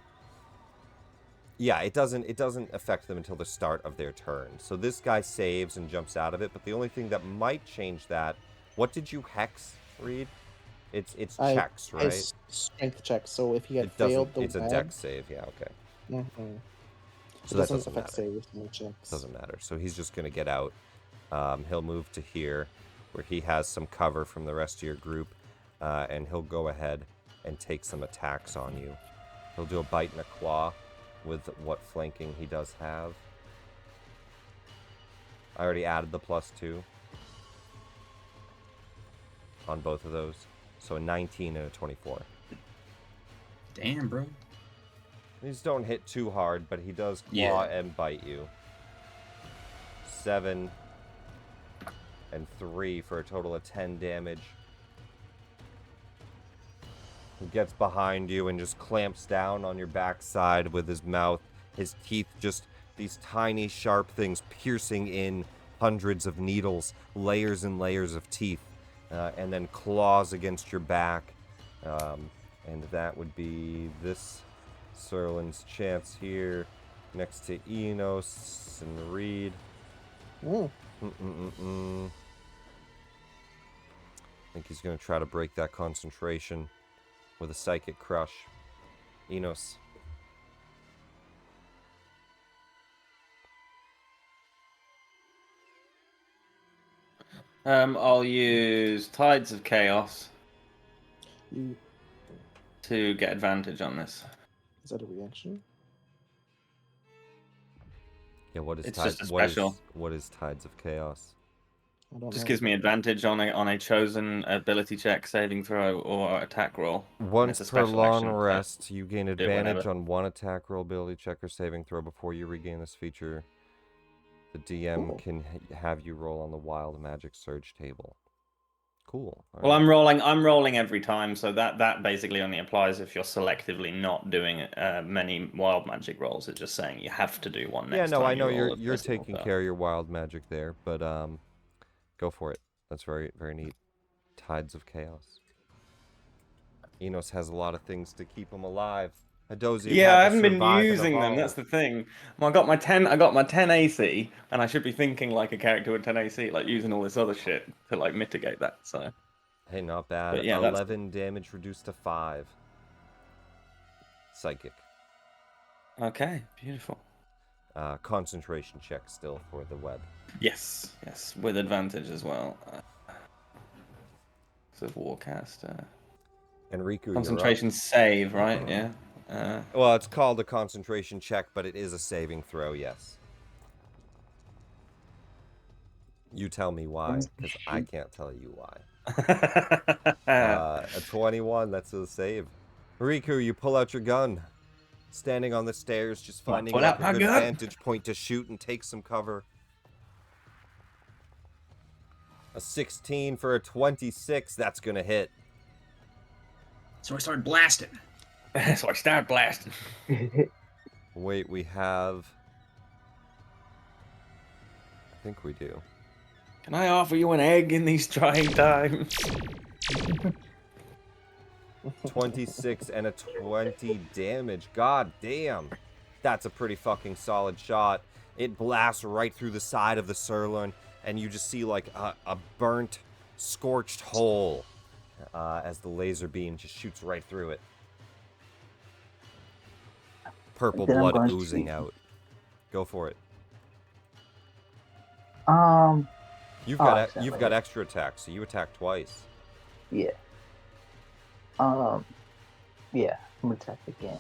yeah, it doesn't affect them until the start of their turn. So this guy saves and jumps out of it, but the only thing that might change that, what did you hex, Reed? It's checks, right? Strength checks. So if he had It doesn't. failed the It's a web, dex save. Yeah, okay. mhm, So it that doesn't doesn't affect matter. saves and checks. Doesn't matter. So he's just gonna get out. He'll move to here, where he has some cover from the rest of your group, and he'll go ahead and take some attacks on you. He'll do a bite and a claw with what flanking he does have. I already added the +2 on both of those. So a 19 and a 24. Damn, bro. These don't hit too hard, but he does claw Yeah. and bite you. 7 and 3 for a total of 10 damage. He gets behind you and just clamps down on your backside with his mouth. His teeth just these tiny sharp things piercing in hundreds of needles, layers and layers of teeth, and then claws against your back. And that would be this Serlin's chance here next to Enos and Reed. Mm. I think he's going to try to break that concentration with a Psychic Crush. Enos. I'll use Tides of Chaos You, to get advantage on this. is that a reaction? Yeah, what is It's Tides? just a special. What is Tides of Chaos? I don't Just know. gives me advantage on a chosen ability check, saving throw, or attack roll. Once it's a per special long action, so rest, you gain it advantage whenever. on one attack roll, ability check, or saving throw before you regain this feature. The DM Cool. can have you roll on the Wild Magic Surge table. Cool. All Well, right. I'm rolling every time, so that basically only applies if you're selectively not doing many wild magic rolls. It's just saying you have to do one next Yeah, no, time I know you roll you're a single taking die. care of your wild magic there, but go for it. That's very very neat. Tides of Chaos. Enos has a lot of things to keep him alive. Hadozi Yeah, had I to haven't been survive and using them. That's evolve. the thing. Well, I got my 10 AC, and I should be thinking like a character with 10 AC, like using all this other shit to like mitigate that. So Hey, not bad. But yeah, that's 11 damage reduced to 5. Psychic. okay, beautiful. Concentration check still for the web. Yes, with advantage as well. So Warcaster. Enrico, you're up. Concentration save, right? Yeah. Well, it's called a concentration check, but it is a saving throw, yes. You tell me why, Let's because I shoot. can't tell you why. A 21, that's a save. Riku, you pull out your gun. Standing on the stairs, just Well, finding pull like out a my good gun. vantage point to shoot and take some cover. A 16 for a 26, that's gonna hit. So I started blasting. So I start blasting. Wait, we have... I think we do. Can I offer you an egg in these trying times? 26 and a 20 damage. God damn. That's a pretty fucking solid shot. It blasts right through the side of the sirloin, and you just see like a burnt, scorched hole as the laser beam just shoots right through it. Purple Then I'm blood going oozing to- out. Go for it. You've Oh, got accidentally. extra attacks, so you attack twice. Yeah. Yeah. I'm gonna attack again.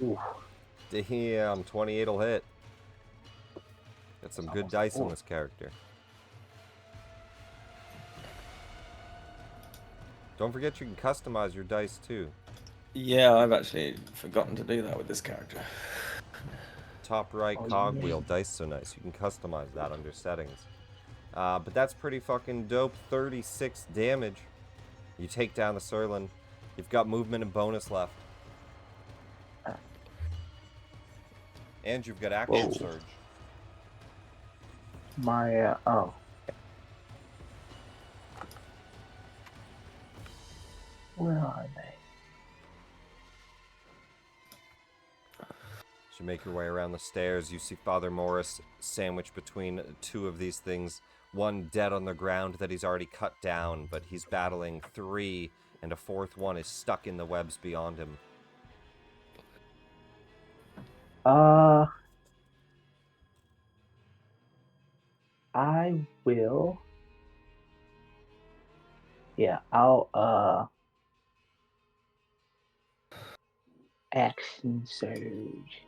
Oof. Damn, 28 will hit. Got some good Almost dice on four. this character. Don't forget you can customize your dice too. Yeah, I've actually forgotten to do that with this character. Top right Oh, cogwheel, yeah. dice so nice. You can customize that under settings. But that's pretty fucking dope. 36 damage. You take down the Sirlin. You've got movement and bonus left. And you've got action Whoa. surge. My where are they? As you make your way around the stairs, you see Father Morris sandwiched between two of these things. One dead on the ground that he's already cut down, but he's battling three, and a fourth one is stuck in the webs beyond him. I will. Yeah, I'll action surge.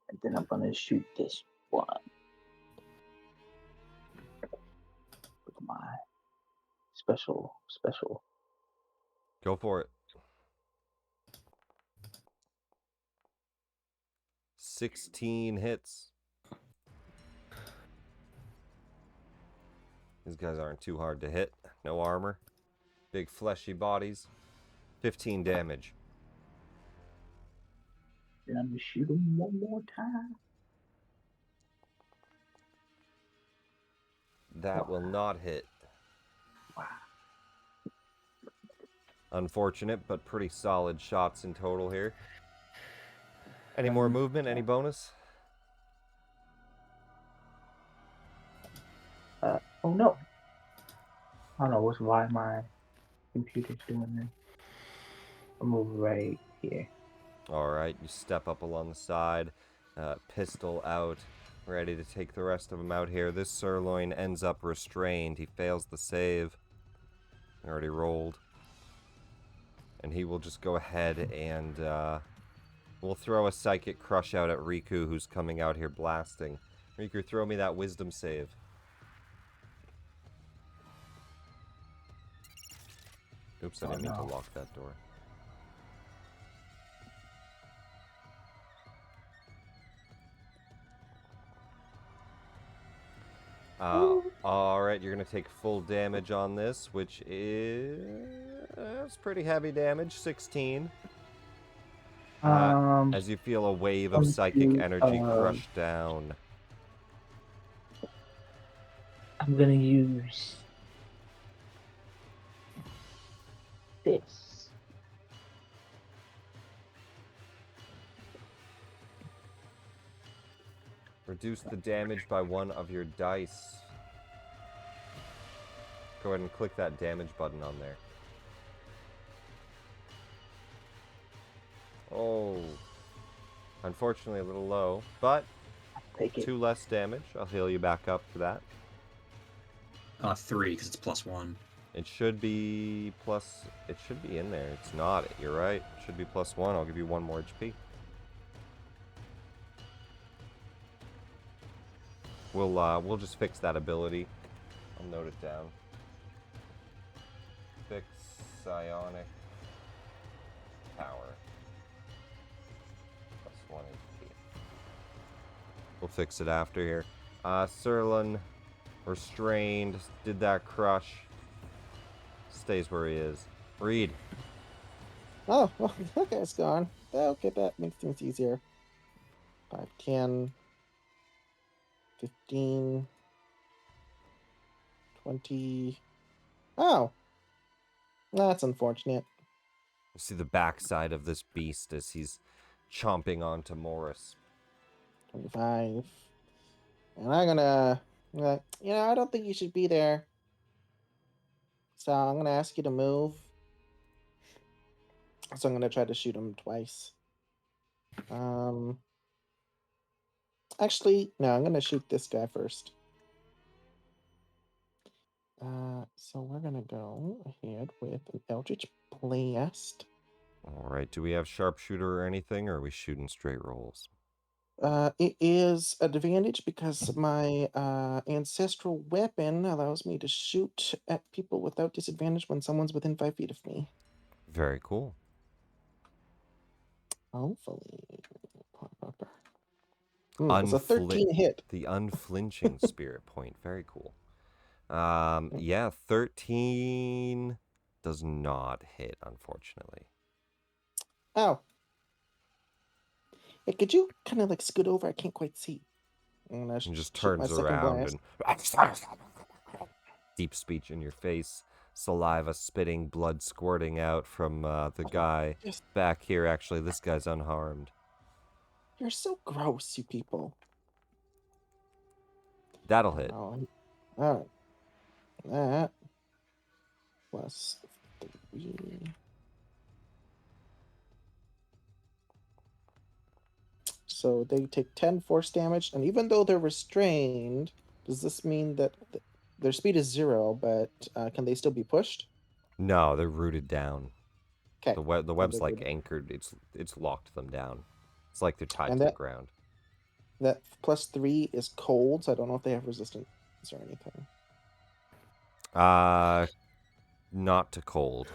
And then I'm gonna shoot this one with my special. Go for it. 16 hits. These guys aren't too hard to hit. No armor. Big fleshy bodies. 15 damage. Then I'm gonna shoot him one more time. That will not hit. Wow. Unfortunate, but pretty solid shots in total here. Any more movement? Any bonus? Oh no. I don't know why my computer's doing this. I'll move right here. Alright, you step up along the side. Pistol out. Ready to take the rest of them out here. This sirloin ends up restrained. He fails the save. Already rolled. And he will just go ahead and we'll throw a Psychic Crush out at Riku, who's coming out here blasting. Riku, throw me that wisdom save. Oops, I didn't mean to lock that door. Alright, you're going to take full damage on this, which is pretty heavy damage, 16. As you feel a wave of psychic energy crush down. I'm gonna use this. Reduce the damage by one of your dice. Go ahead and click that damage button on there. Oh. Unfortunately a little low, but Take it. 2 less damage. I'll heal you back up for that. 3, because it's +1. It should be plus... It should be in there. It's not. You're right. It should be +1. I'll give you 1 more HP. We'll just fix that ability. I'll note it down. Fix psionic power. +1 HP. We'll fix it after here. Serlin, restrained, did that crush. Stays where he is. Reed. Oh, well, that guy's gone. Okay, that makes things easier. 5, 10, 15, 20. Oh, that's unfortunate. You see the backside of this beast as he's chomping onto Morris. 25. And I'm gonna, I don't think you should be there. So I'm gonna ask you to move. So I'm gonna try to shoot him twice. Actually, no, I'm gonna shoot this guy first. So we're gonna go ahead with an Eldritch Blast. Alright, do we have sharpshooter or anything, or are we shooting straight rolls? It is advantage because my ancestral weapon allows me to shoot at people without disadvantage when someone's within 5 feet of me. Very cool. Hopefully. It's a 13 hit. The unflinching spirit point. Very cool. Yeah, 13 does not hit, unfortunately. Oh. Hey, could you kind of like scoot over? I can't quite see. And I And just shoot my turns second around blast. and deep speech in your face, saliva spitting, blood squirting out from the guy Yes. back here. Actually, this guy's unharmed. You're so gross, you people. That'll hit. Oh, all right. That plus 3. So they take 10 force damage, and even though they're restrained, does this mean that their speed is 0, but can they still be pushed? No, they're rooted down. Okay. The web's like anchored. It's locked them down. It's like they're tied And to the ground. That plus 3 is cold, so I don't know if they have resistance or anything. Not to cold,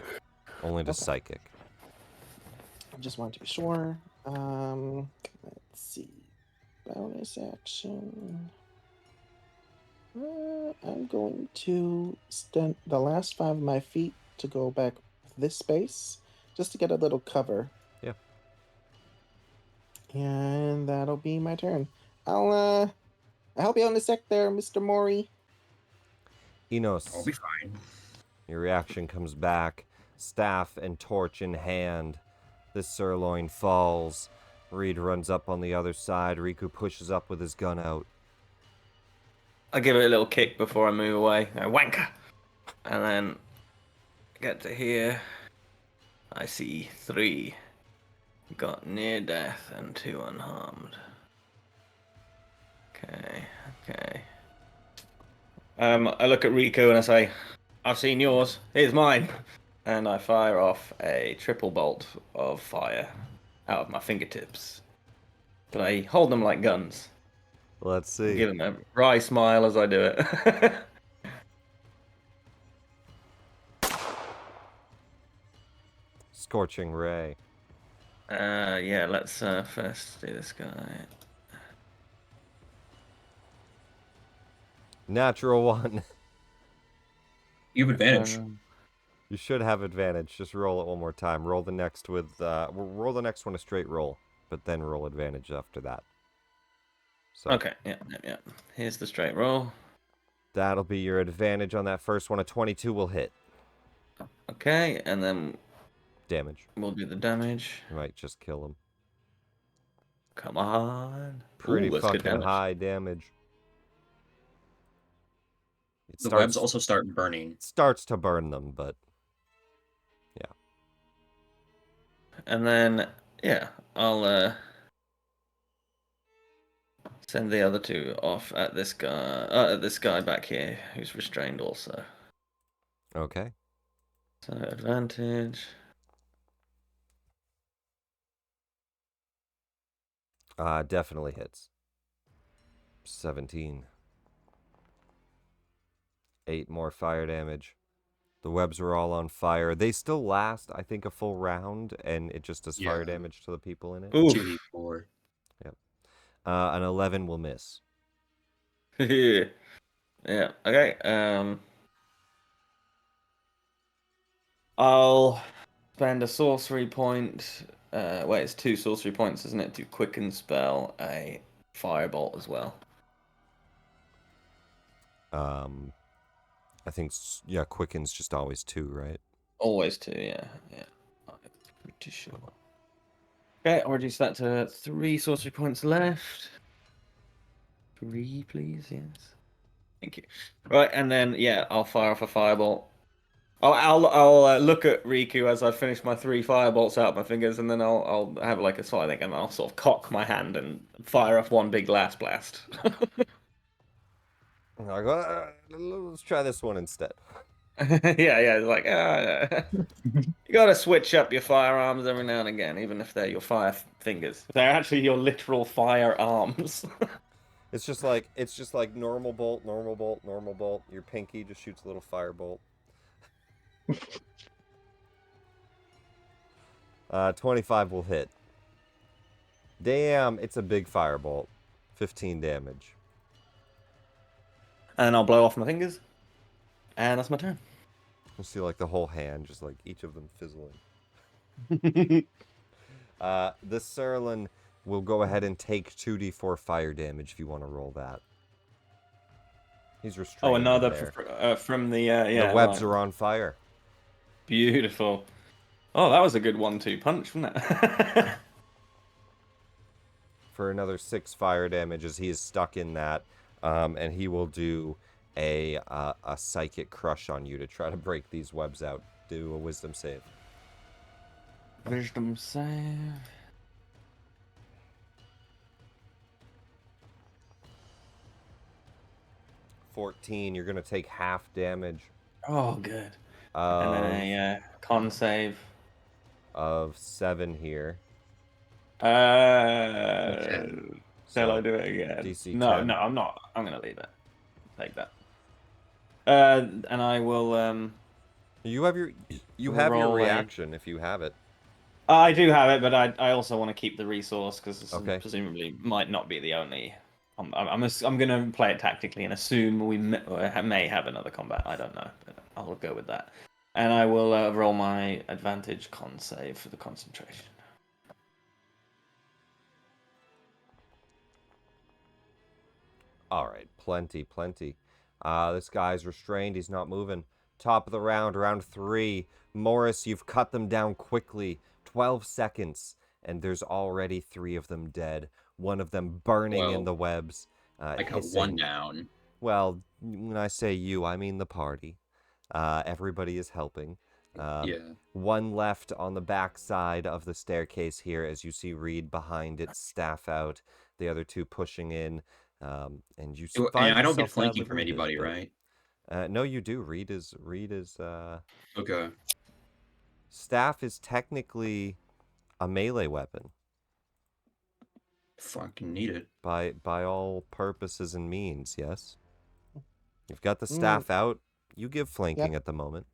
only to Okay. psychic. I just want to be sure. Let's see. Bonus action. I'm going to extend the last 5 of my feet to go back this space, just to get a little cover. Yeah. And that'll be my turn. I'll help you out in a sec there, Mr. Mori. Enos, I'll be fine. your reaction comes back, staff and torch in hand. This sirloin falls. Reed runs up on the other side. Riku pushes up with his gun out. I give it a little kick before I move away. I wanker! And then get to here. I see 3. Got near death and 2 unharmed. Okay. I look at Riku and I say, I've seen yours. Here's mine. And I fire off a triple bolt of fire out of my fingertips. But I hold them like guns. Let's I see. give them a wry smile as I do it. Scorching ray. Yeah, let's first do this guy. Natural 1. You have advantage. You should have advantage. Just roll it one more time. Roll the next with roll the next one a straight roll, but then roll advantage after that. So Okay, yeah. Here's the straight roll. that'll be your advantage on that first one. A 22 will hit. Okay, and then Damage. we'll do the damage. You might just kill him. Come on. Pretty Ooh, that's good fucking damage. high damage. It The webs also start burning. starts to burn them, but yeah. And then, yeah, I'll send the other 2 off at this guy back here who's restrained also. Okay. So advantage. Definitely hits. 17. 8 more fire damage. The webs are all on fire. They still last, I think, a full round, and it just does fire Yeah. damage to the people in it. Oof. 2d4. An 11 will miss. Yeah. Okay. I'll spend a sorcery point. Wait, it's 2 sorcery points, isn't it? To quicken spell a firebolt as well. I think, yeah, quicken's just always 2, right? Always 2, yeah. I'm pretty sure. Okay, I'll reduce that to 3 sorcery points left. 3, please, yes. Thank you. Right, and then, yeah, I'll fire off a firebolt. I'll look at Riku as I finish my 3 firebolts out of my fingers, and then I'll have like a side thing, and I'll sort of cock my hand and fire off one big last blast. I go, let's try this one instead. Yeah, it's like you gotta switch up your firearms every now and again, even if they're your fire fingers. They're actually your literal firearms. It's just like normal bolt, normal bolt, normal bolt. Your pinky just shoots a little firebolt. 25 will hit. Damn, it's a big firebolt. 15 damage. And I'll blow off my fingers. And that's my turn. You see like the whole hand, just like each of them fizzling. The Surlin will go ahead and take 2d4 fire damage if you want to roll that. He's restrained. Oh, another there. from the yeah. The webs right. are on fire. Beautiful. Oh, that was a good 1-2 punch, wasn't it? For another 6 fire damage as he is stuck in that, and he will do a psychic crush on you to try to break these webs out. Do a wisdom save. Wisdom save. $14. You're gonna take half damage. Oh, good. Of, And then a con save. of 7 here. Shall I do it again? DC No, 10. no, I'm not. I'm gonna leave it. Take that. And I will. You have your roll a- reaction if you have it. I do have it, but I also want to keep the resource because this Okay. presumably might not be the only. I'm gonna play it tactically and assume we may have another combat. I don't know, but I'll go with that. And I will roll my advantage con save for the concentration. All right, plenty. This guy's restrained. He's not moving. Top of the round, round 3. Morris, you've cut them down quickly. 12 seconds, and there's already 3 of them dead. One of them burning in Well, the webs. I cut hissing. one down. Well, when I say you, I mean the party. Everybody is helping. Yeah. One left on the back side of the staircase here, as you see Reed behind it, staff out. The other 2 pushing in. And you And find I don't get yourself flanking badly from wounded, anybody, but- right? No, you do. Reed is Okay. staff is technically a melee weapon Fucking need it. by all purposes and means. Yes, you've got the staff out. You give flanking at the moment.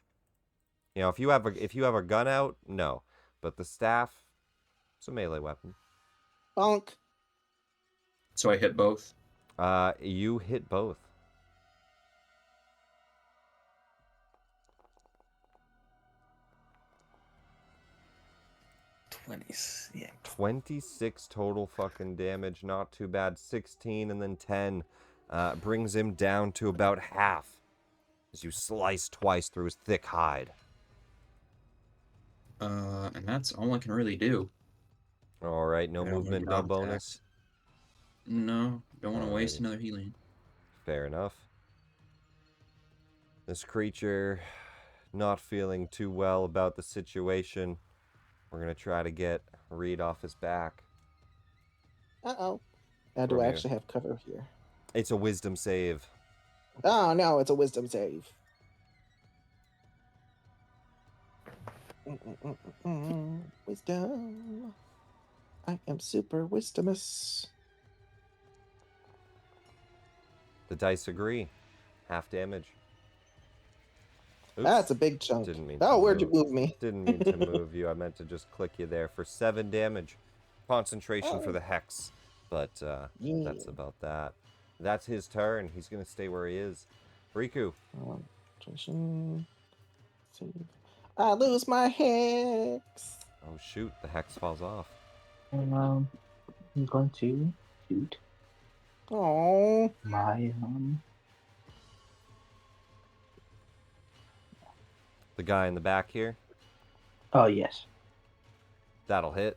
You know, if you have a gun out, no, but the staff, it's a melee weapon. Bonk. So I hit both. You hit both. Yeah. 26 total fucking damage, not too bad. 16 and then 10 brings him down to about half as you slice twice through his thick hide. And that's all I can really do. All right, no I don't wanna movement, get no out of bonus. attacks. No, don't want to waste Alrighty. another healing. Fair enough. This creature not feeling too well about the situation. We're going to try to get Reed off his back. Uh-oh. Now, do From I here. actually have cover here? It's a wisdom save. Oh, no, it's a wisdom save. Wisdom. I am super wisdomous. The dice agree. Half damage. That's a big chunk. Didn't mean Oh, to where'd you move. move me? Didn't mean to move you. I meant to just click you there for 7 damage. Concentration for Oh. the hex. But Yeah. that's about that. That's his turn. He's going to stay where he is. Riku. Concentration. Save. I lose my hex. Oh, shoot. The hex falls off. And I'm going to shoot Oh. my The guy in the back here. Oh yes. That'll hit.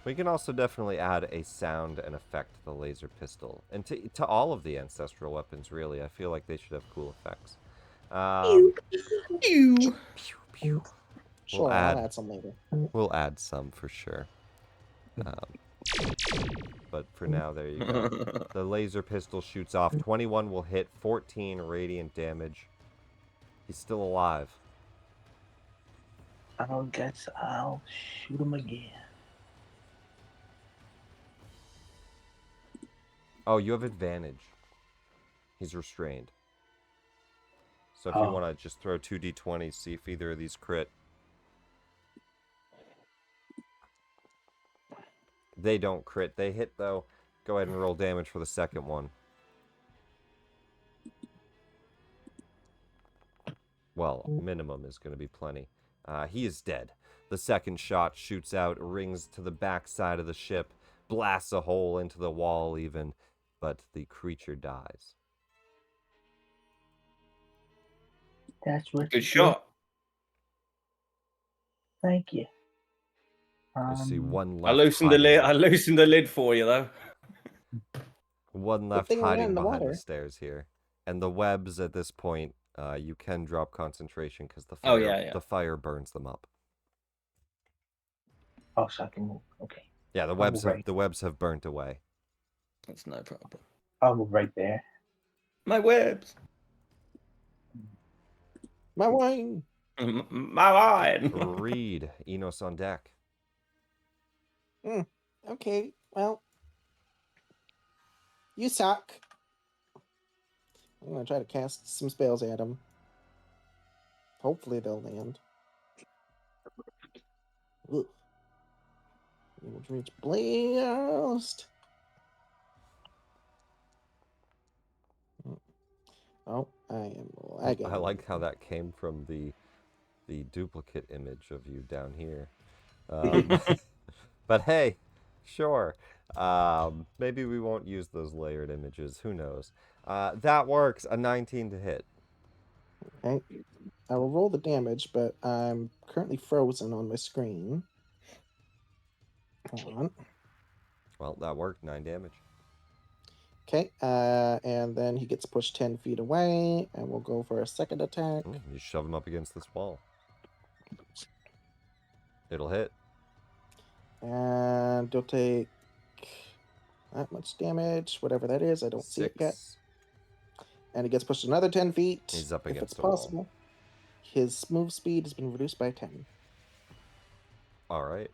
We can also definitely add a sound and effect to the laser pistol. And to all of the ancestral weapons, really. I feel like they should have cool effects. Pew. Pew. Sure, add- I'll add some later. We'll add some for sure. But for now, there you go. The laser pistol shoots off. 21 will hit, 14 radiant damage. He's still alive. I guess I'll shoot him again. Oh, you have advantage. He's restrained. So if you Oh. want to just throw 2d20s, see if either of these crit. They don't crit. They hit, though. Go ahead and roll damage for the second one. Well, minimum is going to be plenty. He is dead. The second shot shoots out, rings to the back side of the ship, blasts a hole into the wall even, but the creature dies. That's what. Good shot. Thank you. You see one I left loosened the lid. I hiding- loosened the lid for you though. One left thing we're not in hiding the behind the water. stairs here. And the webs at this point, you can drop concentration because the Oh, fire, yeah. the fire burns them up. Oh, so I can move. Okay. Yeah, the Oh, webs have right. the webs have burnt away. That's no problem. I'll move right there. My webs. My wine. My wine. Reed, Enos on deck. Okay, well, you suck. I'm gonna try to cast some spells at him. Hopefully they'll land. Ugh. Eldritch Blast. Oh, I am lagging. I like how that came from the duplicate image of you down here. But hey, sure. Maybe we won't use those layered images. Who knows? That works. A 19 to hit. Okay. I will roll the damage, but I'm currently frozen on my screen. Hold on. Well, that worked. 9 damage. Okay, and then he gets pushed 10 feet away, and we'll go for a second attack. You shove him up against this wall. It'll hit. And you'll take that much damage, whatever that is. I don't see it yet. 6. And he gets pushed another 10 feet. He's up if against it's the wall. possible. His move speed has been reduced by 10. All right.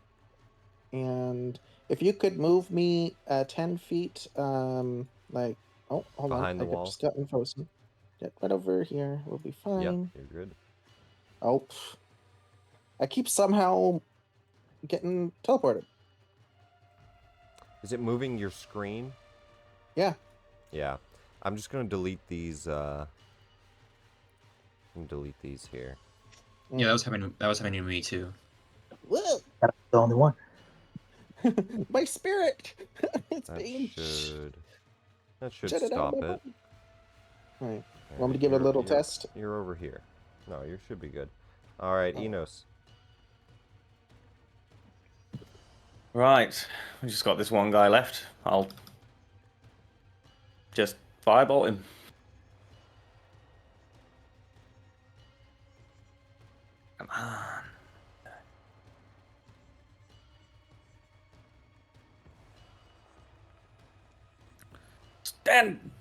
And if you could move me 10 feet, like, oh, hold Behind on. the I wall? just gotten frozen. Get right over here. We'll be fine. Yep, you're good. Oh, I keep somehow getting teleported. Is it moving your screen? Yeah. Yeah. I'm just gonna delete these. I'm gonna delete these here. Yeah, that was happening to me too. Whoa! That's the only one. My spirit! It's That being. should Shut it out, stop my it. button. All right. All Want me to right, give it a you're- little you're- test? You're over here. No, you should be good. All right, Oh. Enos. Right, we just got this one guy left. I'll just firebolt him. Come on.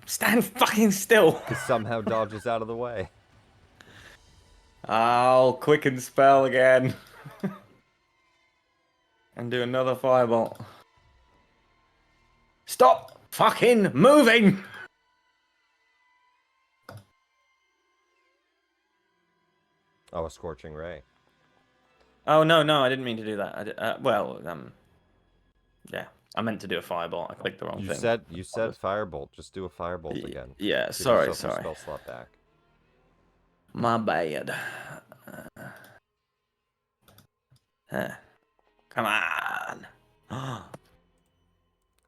Stand fucking still. He somehow dodges out of the way. I'll quicken spell again. And do another firebolt. Stop fucking moving! Oh, a scorching ray. Oh no, I didn't mean to do that. Yeah, I meant to do a fireball. I clicked the wrong You thing. said firebolt. Just do a firebolt again. Yeah, Give sorry. yourself your spell slot back. My bad. Huh. Come on.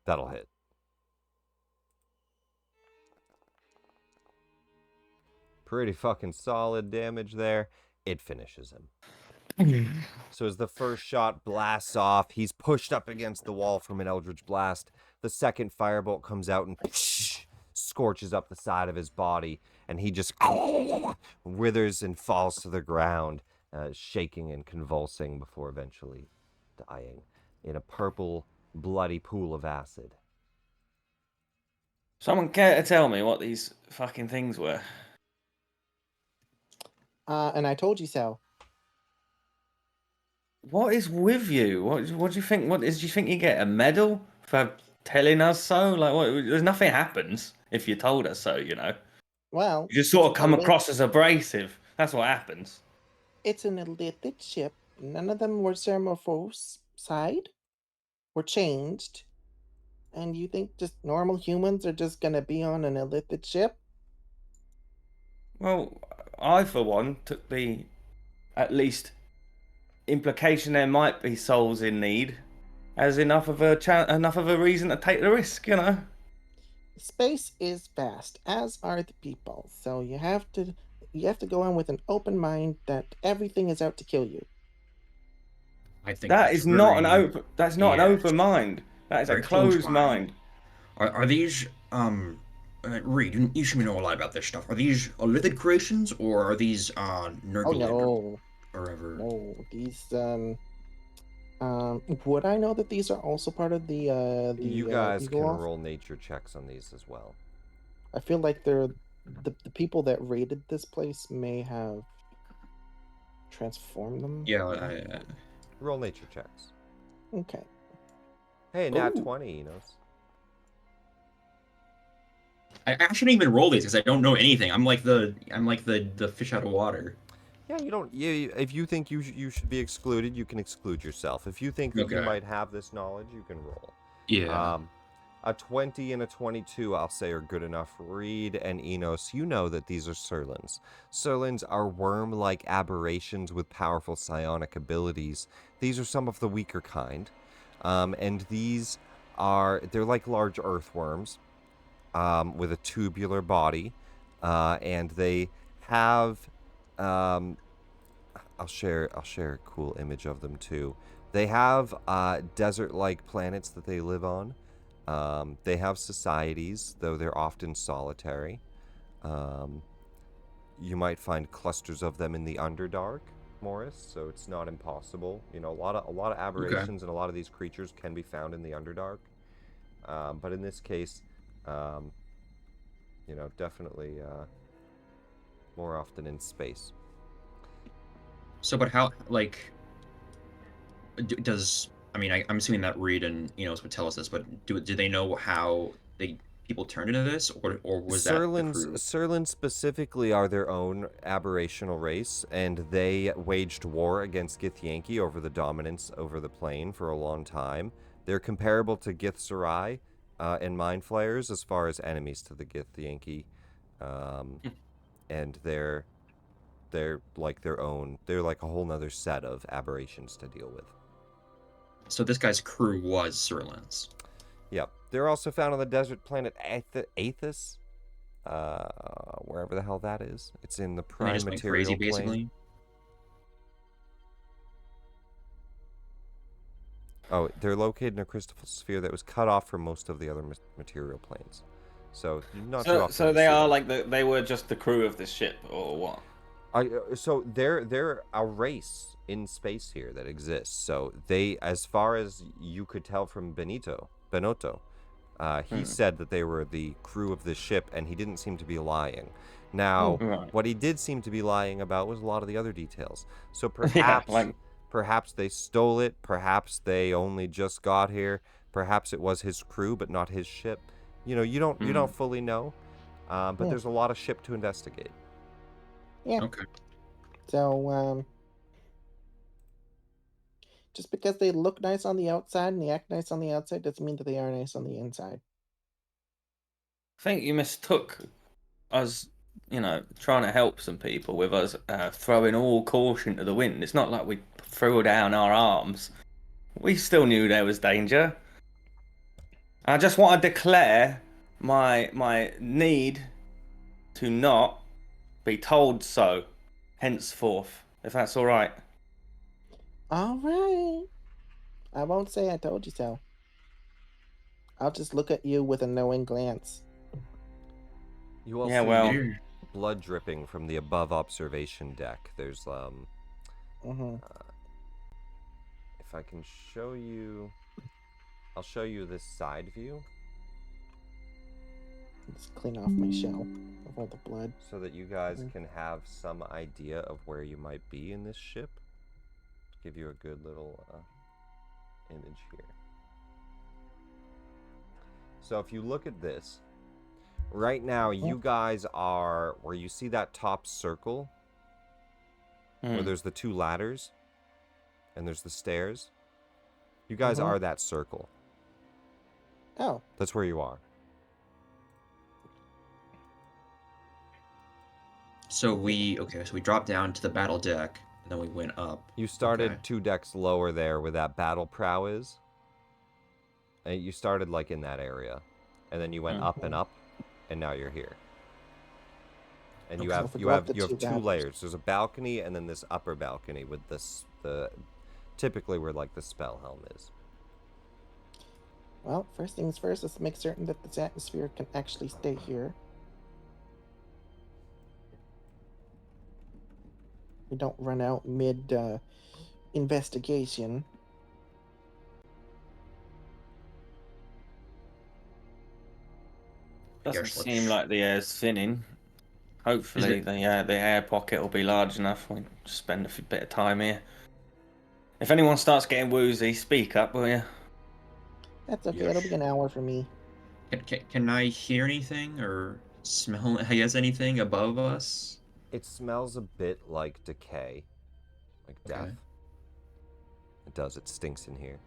That'll hit. Pretty fucking solid damage there. It finishes him. So as the first shot blasts off, he's pushed up against the wall from an Eldritch Blast. The second firebolt comes out and scorches up the side of his body, and he just withers and falls to the ground, shaking and convulsing before eventually dying in a purple, bloody pool of acid. Someone care to tell me what these fucking things were? And I told you so. What is with you? What do you think? Do you think you get a medal for telling us so? Like, what? There's nothing happens if you told us so. You know, Well, you just sort of come lit- across as abrasive. That's what happens. it's an elliptic ship. None of them were metamorphosed, were changed. And you think just normal humans are just gonna be on an elliptic ship? Well, I for one took the at least implication there might be souls in need as enough of a reason to take the risk. You know. Space is vast, as are the people. So you have to go in with an open mind that everything is out to kill you. I think That that's is not an very- open. That's not an yeah, open mind. That is a very closed closed mind. Are these Reed? You should know a lot about this stuff. Are these lithic creations or are these Oh Nergulid no, or ever? no, these would I know that these are also part of the You guys Eagle can Off? roll nature checks on these as well. I feel like they're the people that raided this place may have transformed them. Yeah, Roll nature checks. Okay. Hey, nat Ooh. 20, Enos. I shouldn't even roll these because I don't know anything. I'm like the fish out of water. Yeah, you don't. If you think you should be excluded, you can exclude yourself. If you think that you Okay. might have this knowledge, you can roll. Yeah. A 20 and a 22, I'll say, are good enough. Reed and Enos, you know that these are Surlins. Surlins are worm-like aberrations with powerful psionic abilities. These are some of the weaker kind. And these they're like large earthworms with a tubular body. And they have... I'll share a cool image of them, too. They have desert-like planets that they live on. They have societies, though they're often solitary. You might find clusters of them in the Underdark, Morris, so it's not impossible. You know, a lot of aberrations and a lot of these creatures can be found in the Underdark. But in this case, you know, definitely more often in space. So, but how, like, does... I mean, I'm assuming that Reed and Enos would tell us this, but do they know how people turned into this, or was that the crew? Surlins specifically are their own aberrational race, and they waged war against Githyanki over the dominance over the plane for a long time. They're comparable to Githzerai and Mind Flayers as far as enemies to the Githyanki, and they're like their own. They're like a whole nother set of aberrations to deal with. So this guy's crew was Surlins. Yep. They're also found on the desert planet Aethys, wherever the hell that is. It's in the And they prime just went material crazy, plane. basically. Oh, they're located in a crystal sphere that was cut off from most of the other material planes. So not too often. So to they see are them. they were just the crew of this ship, or what? So they're a race in space here that exists. So they, as far as you could tell from Benotto, he said that they were the crew of this ship, and he didn't seem to be lying. Now, Right. what he did seem to be lying about was a lot of the other details. So perhaps, perhaps they stole it. Perhaps they only just got here. Perhaps it was his crew, but not his ship. You know, you don't fully know. But there's a lot of ship to investigate. Yeah. Okay. So, just because they look nice on the outside and they act nice on the outside doesn't mean that they are nice on the inside. I think you mistook us, trying to help some people with us throwing all caution to the wind. It's not like we threw down our arms. We still knew there was danger. I just want to declare my need to not be told so henceforth, if that's all right. All right. I won't say I told you so. I'll just look at you with a knowing glance. You all Yeah, see well, blood dripping from the above observation deck. There's Mm-hmm. if I can show you, I'll show you this side view Let's clean off my shell of all the blood. so that you guys Mm. can have some idea of where you might be in this ship. Give you a good little image here. So if you look at this, right now you guys are where you see that top circle where there's the two ladders and there's the stairs. You guys are that circle. Oh, That's where you are. So we dropped down to the battle deck, and then we went up. You started Okay. 2 decks lower there where that battle prow is. And you started like in that area. And then you went up and up, and now you're here. And you Okay. have So you go up have the you have two two ladders. layers. There's a balcony and then this upper balcony with the typically where like the spell helm is. well, first things first, let's make certain that this atmosphere can actually stay here. We don't run out mid investigation. doesn't Yes, let's- seem like the air's thinning. Hopefully, the air pocket will be large enough. We just spend a bit of time here. If anyone starts getting woozy, speak up, will you? That's okay. Yes. It'll be an hour for me. Can I hear anything or smell, I guess, anything above us? It smells a bit like decay. Like death. Okay. It does, it stinks in here.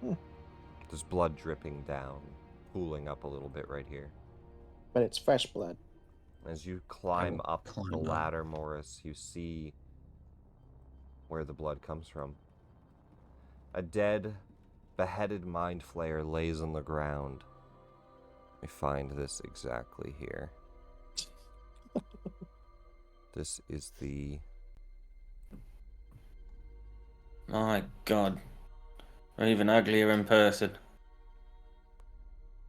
Hmm. There's blood dripping down, pooling up a little bit right here. But it's fresh blood. As you climb will up climb the up. ladder, Morris, you see where the blood comes from. A dead, beheaded mind flayer lays on the ground. Let me find this exactly here. This is the... My God, they're even uglier in person.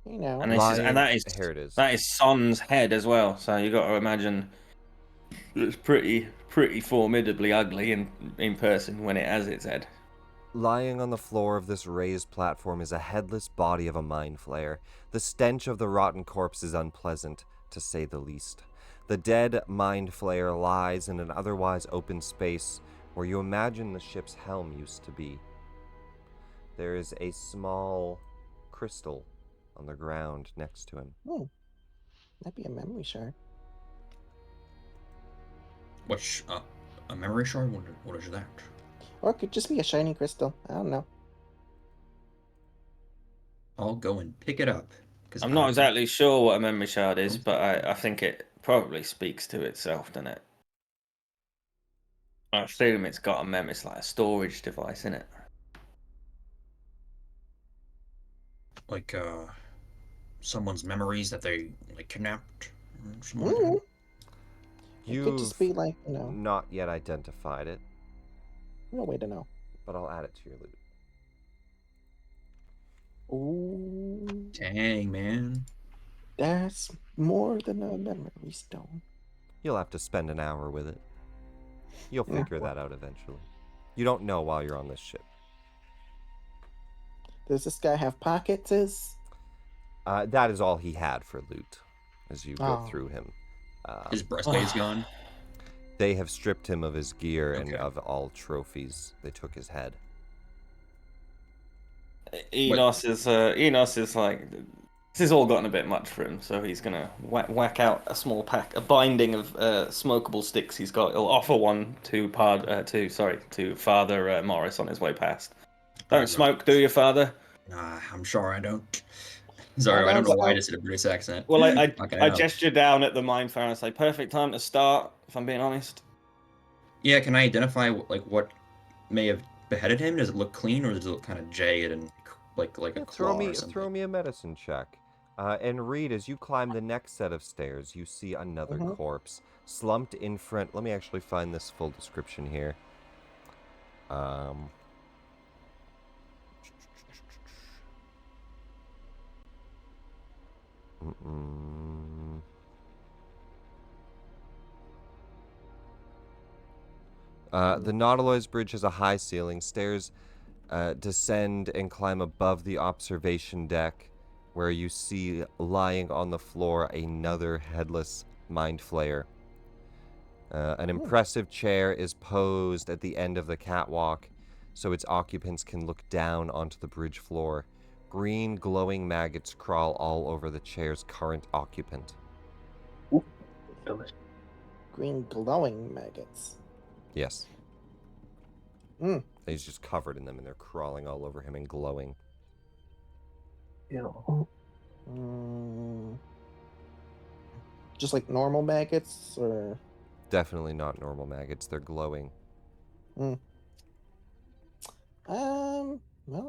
You know. And Here it is. that is Son's head as well. So you got to imagine it's pretty formidably ugly in person when it has its head. Lying on the floor of this raised platform is a headless body of a mind flayer. The stench of the rotten corpse is unpleasant, to say the least. The dead mind flayer lies in an otherwise open space where you imagine the ship's helm used to be. There is a small crystal on the ground next to him. Oh, might be a memory shard. What's a memory shard? What is that? Or it could just be a shiny crystal. I don't know. I'll go and pick it up. I'm not exactly sure what a memory shard is, but I think it probably speaks to itself, doesn't it? I assume it's got a memory, it's like a storage device, isn't it? Like someone's memories that they like kidnapped. Or something like Mm. that. It could just be like, not yet identified it, no way to know. but I'll add it to your loot. Ooh, Dang, man. that's more than a memory stone. You'll have to spend an hour with it. You'll Yeah. figure that out eventually. You don't know while you're on this ship. Does this guy have pockets? That is all he had for loot as you go Oh. through him. His breastplate's gone. They have stripped him of his gear and Okay. of all trophies. They took his head. Enos is like This has all gotten a bit much for him, so he's gonna whack out a small pack, a binding of smokable sticks he's got. He'll offer one to Father Morris on his way past. Don't smoke, do you, Father? Nah, I'm sure I don't. Sorry, I know, don't know why I so- just did a British accent. Well, Fucking I hell. gesture down at the mind flayer and I say, "Perfect time to start." If I'm being honest. Yeah, can I identify like what may have beheaded him? Does it look clean, or does it look kind of jagged and like a Yeah, claw or something? throw me a medicine check. And Reed, as you climb the next set of stairs, you see another corpse slumped in front. Let me actually find this full description here. The Nautiloid Bridge has a high ceiling. Stairs descend and climb above the observation deck, where you see lying on the floor another headless mind flayer. An impressive chair is posed at the end of the catwalk, so its occupants can look down onto the bridge floor. Green glowing maggots crawl all over the chair's current occupant. Ooh, delicious. Green glowing maggots. Yes. Mm. He's just covered in them, and they're crawling all over him and glowing. Ew. Just like normal maggots, or Definitely not normal maggots. They're glowing. well,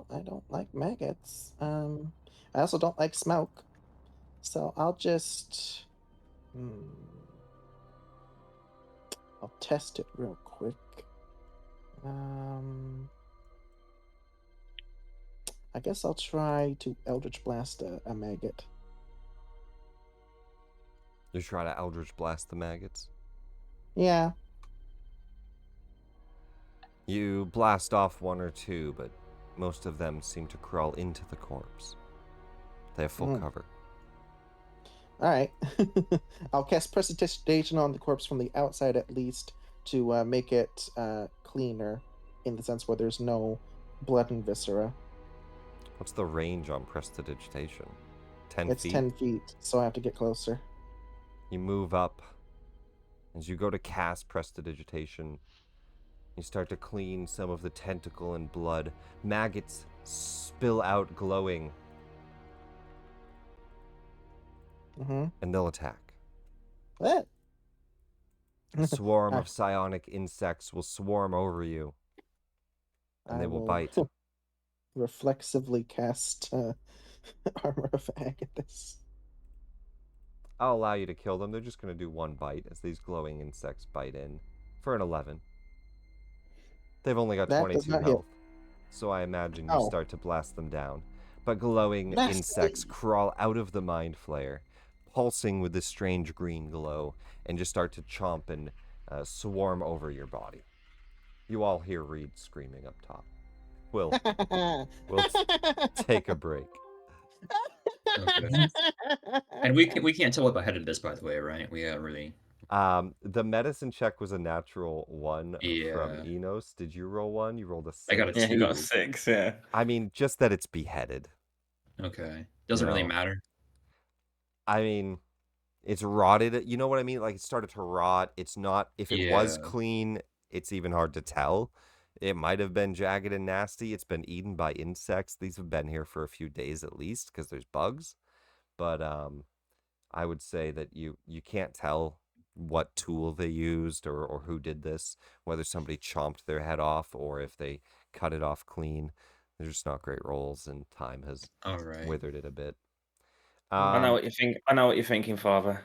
I don't like maggots. I also don't like smoke. So I'll just I'll test it real quick. I guess I'll try to Eldritch Blast a maggot. You try to Eldritch Blast the maggots. Yeah. You blast off one or two, but most of them seem to crawl into the corpse. They have full cover. All right. I'll cast Prestidigitation on the corpse from the outside at least to make it cleaner, in the sense where there's no blood and viscera. What's the range on Prestidigitation? 10 It's feet? 10 feet, so I have to get closer. You move up. As you go to cast Prestidigitation, you start to clean some of the tentacle and blood. Maggots spill out glowing, and they'll attack. What? A swarm of psionic insects will swarm over you, and they will bite. Reflexively cast Armor of Agathis. I'll allow you to kill them. They're just going to do one bite as these glowing insects bite in for an 11. They've only got That does 22 not hit. health, so I imagine you start to blast them down. But glowing Nasty. insects crawl out of the mind flayer, pulsing with this strange green glow, and just start to chomp and swarm over your body. You all hear Reed screaming up top. We'll take a break. Okay. And we can't tell what beheaded this, by the way, right? We really. The medicine check was a natural 1 from Yeah. Enos. Did you roll 1? You rolled a 6. I got a Yeah, he got a 2. 6. Yeah. I mean, just that it's beheaded. Okay. Doesn't really No. matter. I mean, it's rotted. You know what I mean? Like, it started to rot. It's not, if it was Yeah. clean, it's even hard to tell. It might have been jagged and nasty. It's been eaten by insects. These have been here for a few days at least because there's bugs. But I would say that you can't tell what tool they used or who did this, whether somebody chomped their head off or if they cut it off clean. They're just not great rolls, and time has All right. withered it a bit. I know what you think. I know what you're thinking, Father.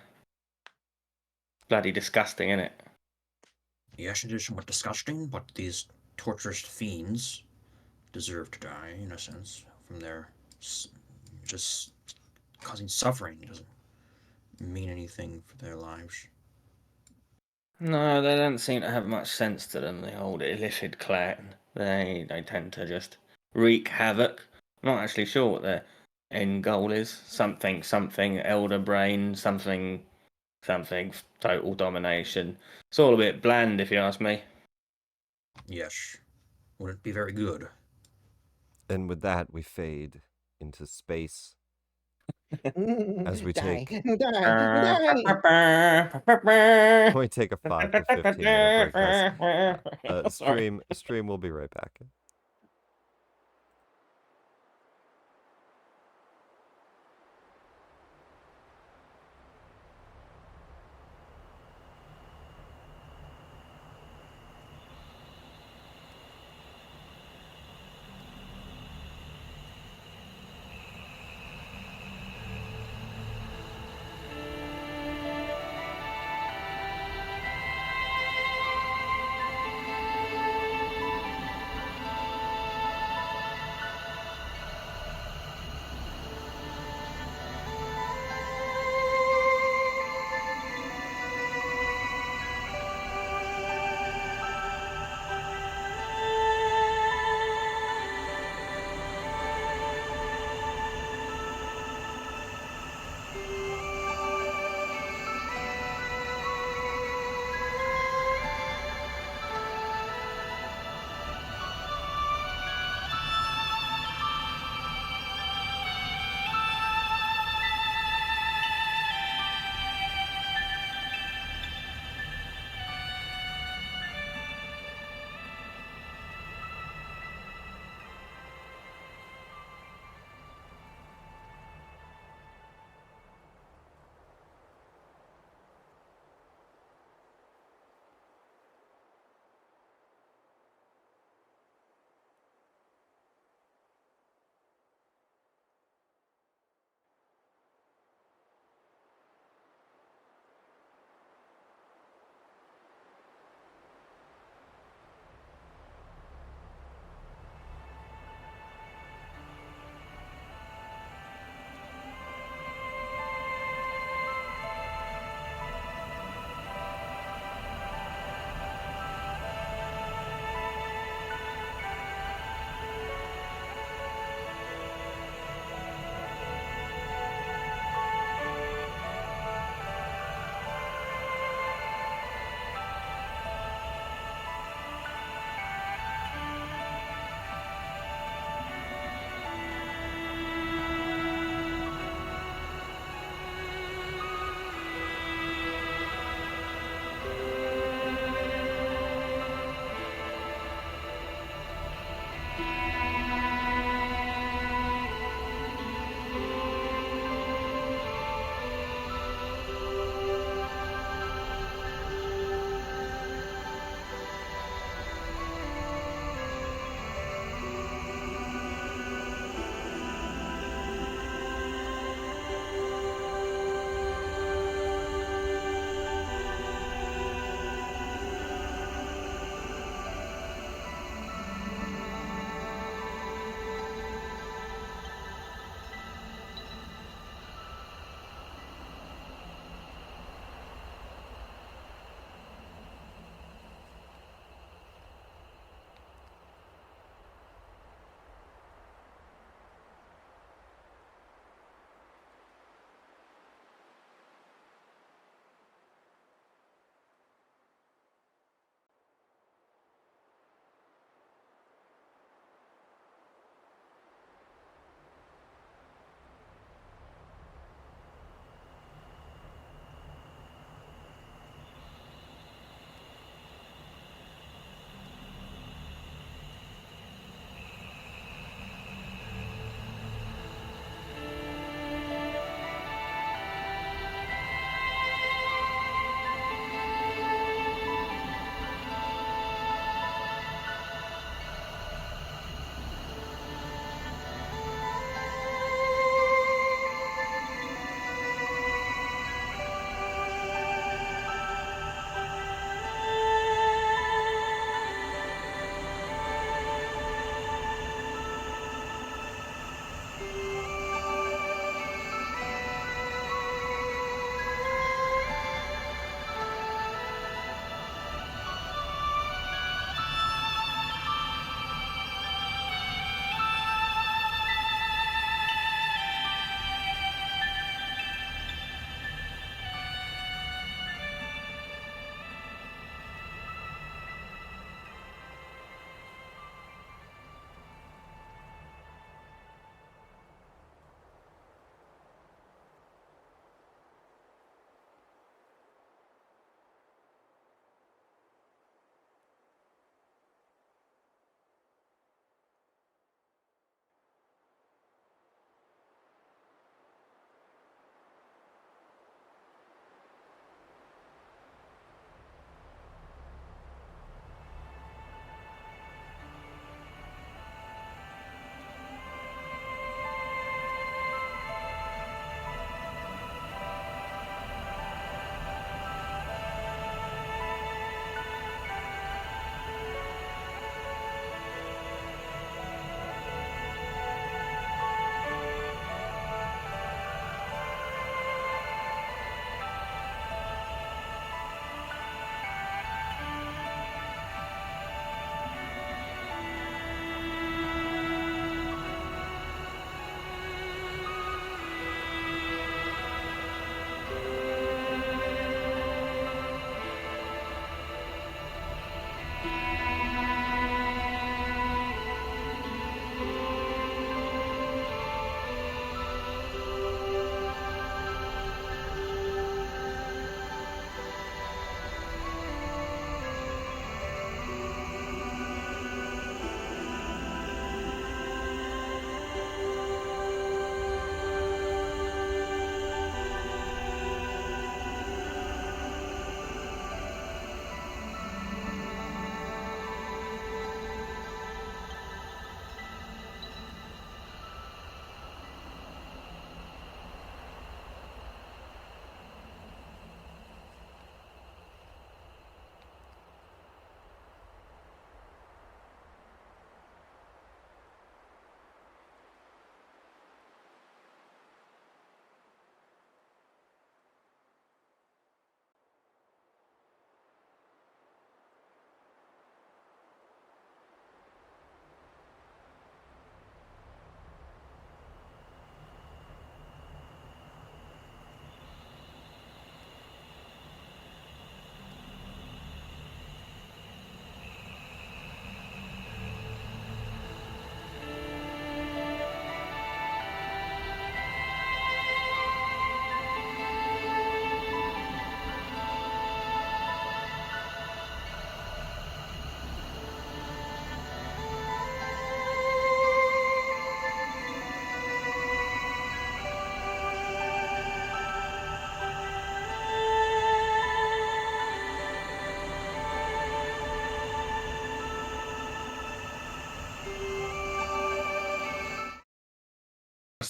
Bloody disgusting, isn't it? Yes, it is somewhat disgusting, but these torturous fiends deserve to die, in a sense, from their just causing suffering. It doesn't mean anything for their lives. No, they don't seem to have much sense to them. The old illithid clan. They tend to just wreak havoc. I'm not actually sure what their end goal is. Something elder brain. Something total domination. It's all a bit bland, if you ask me. Yes. Wouldn't be very good. And with that, we fade into space As we Die, take- die. We take a 5 to 15 minute break, guys. Stream will be right back.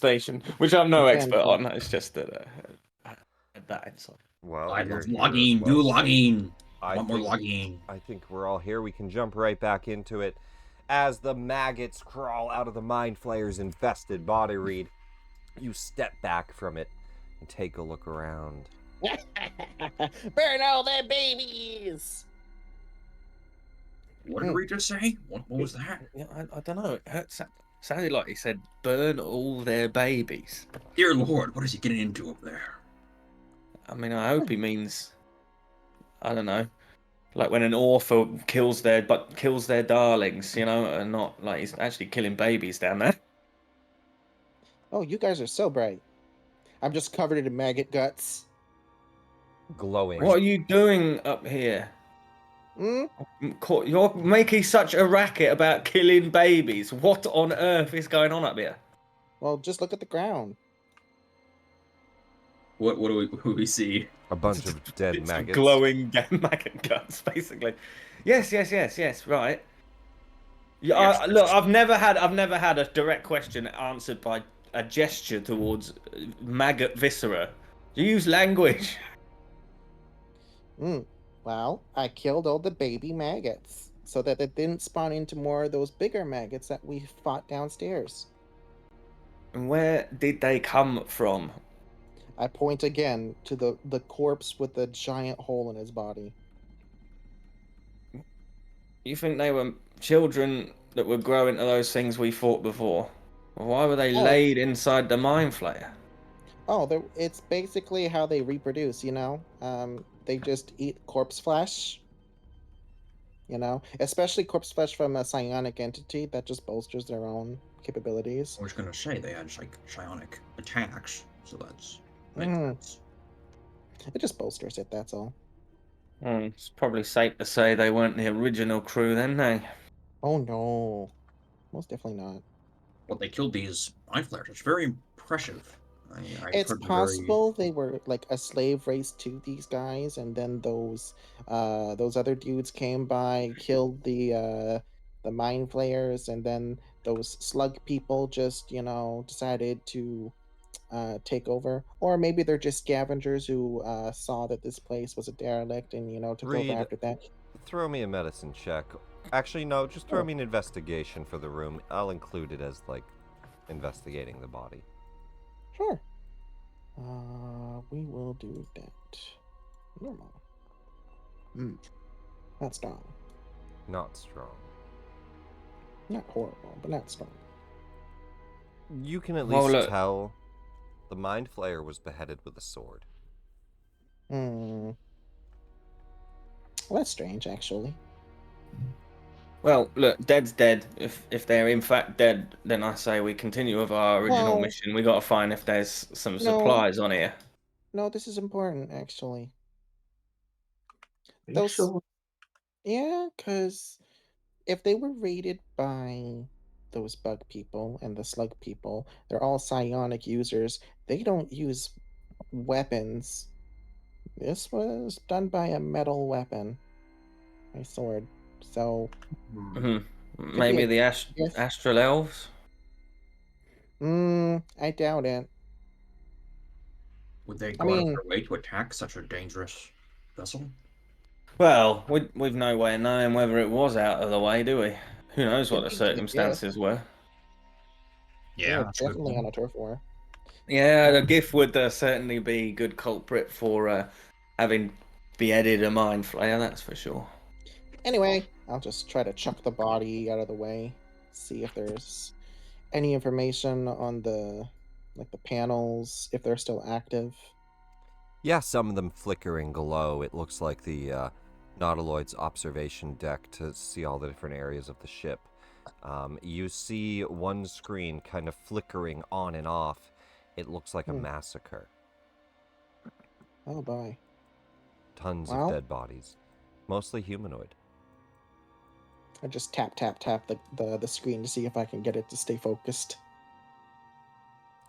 station, which I'm no Again, expert on. It's just that I had that insight. Well, I you're love here as logging. well, Do so logging. I I want more think logging. I think we're all here. We can jump right back into it. As the maggots crawl out of the Mind Flayer's infested body, Reed, you step back from it and take a look around. Burn all their babies! What did we just say? What was that? Yeah, I don't know. It sounded like he said burn all their babies. Dear Lord, what is he getting into up there? I mean, I hope he means, I don't know, like when an author kills their darlings, you know, and not like he's actually killing babies down there. Oh, you guys are so bright. I'm just covered in maggot guts. Glowing. What are you doing up here? Hmm? You're making such a racket about killing babies. What on earth is going on up here? Well, just look at the ground. What do we see? A bunch of dead It's maggots. glowing maggot guts, basically. Yes, right. Yeah, Yes. look, I've never had a direct question answered by a gesture towards maggot viscera. You use language. Well, I killed all the baby maggots so that it didn't spawn into more of those bigger maggots that we fought downstairs. And where did they come from? I point again to the corpse with the giant hole in his body. You think they were children that were growing to those things we fought before? Why were they laid inside the Mind Flayer? Oh, it's basically how they reproduce, you know? They just eat corpse flesh. You know? Especially corpse flesh from a psionic entity that just bolsters their own capabilities. I was gonna say they had like psionic attacks, so that's makes Mhm. sense. It just bolsters it, that's all. It's probably safe to say they weren't the original crew then, eh? Oh no. Most definitely not. Well, they killed these mind flayers. It's very impressive. I've It's heard possible they were like a slave race to these guys, and then those other dudes came by, killed the mind flayers, and then those slug people just, you know, decided to take over. Or maybe they're just scavengers who saw that this place was a derelict and, you know, took over Reed, after that. throw me a medicine check. Actually, no, just throw Oh. me an investigation for the room. I'll include it as, like, investigating the body. Sure. We will do that. Normal. Not strong. Not strong. Not horrible, but not strong. You can at Well, least look. tell the Mind Flayer was beheaded with a sword. Well, that's strange, actually. Well, look, dead's dead. If they're in fact dead, then I say we continue with our original Well, mission. We got to find if there's some no. supplies on here. No, this is important, actually. Are you Those, sure? yeah, because if they were raided by those bug people and the slug people, they're all psionic users. They don't use weapons. This was done by a metal weapon, my sword. So Hmm. be Maybe a the gift. astral elves. I doubt it. Would they I go out of mean, their way to attack such a dangerous vessel? Well, we've no way of knowing whether it was out of the way, do we? Who knows what it'd the be the gift. circumstances were? They were definitely on a turf war. Yeah, the gift would certainly be a good culprit for having beheaded a mind flayer, that's for sure. Anyway, I'll just try to chuck the body out of the way, see if there's any information on the panels, if they're still active. Yeah, some of them flicker and glow. It looks like the Nautiloid's observation deck to see all the different areas of the ship. You see one screen kind of flickering on and off. It looks like a massacre. Oh boy. Tons Well, of dead bodies. Mostly humanoid. I just tap the screen to see if I can get it to stay focused.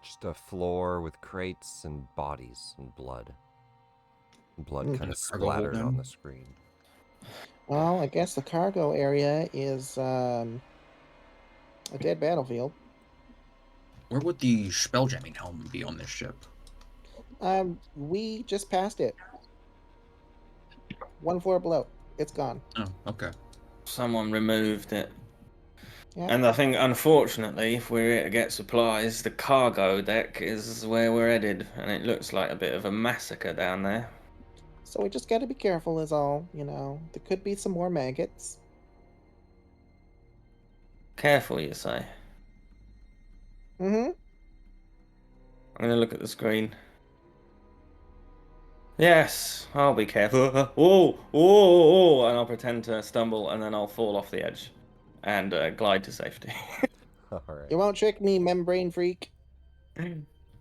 Just a floor with crates and bodies and blood. Blood kind of Cargo hold splattered on down? the screen. Well, I guess the cargo area is a dead battlefield. Where would the spelljamming helm be on this ship? We just passed it. One floor below. It's gone. Oh, okay. Someone removed it. Yeah. And I think, unfortunately, if we're here to get supplies, the cargo deck is where we're headed, and it looks like a bit of a massacre down there. So we just gotta be careful is all, There could be some more maggots. Careful, you say. Mm-hmm. I'm gonna look at the screen. Yes, I'll be careful. Whoa, whoa, whoa, and I'll pretend to stumble, and then I'll fall off the edge and glide to safety. All right. You won't trick me, membrane freak.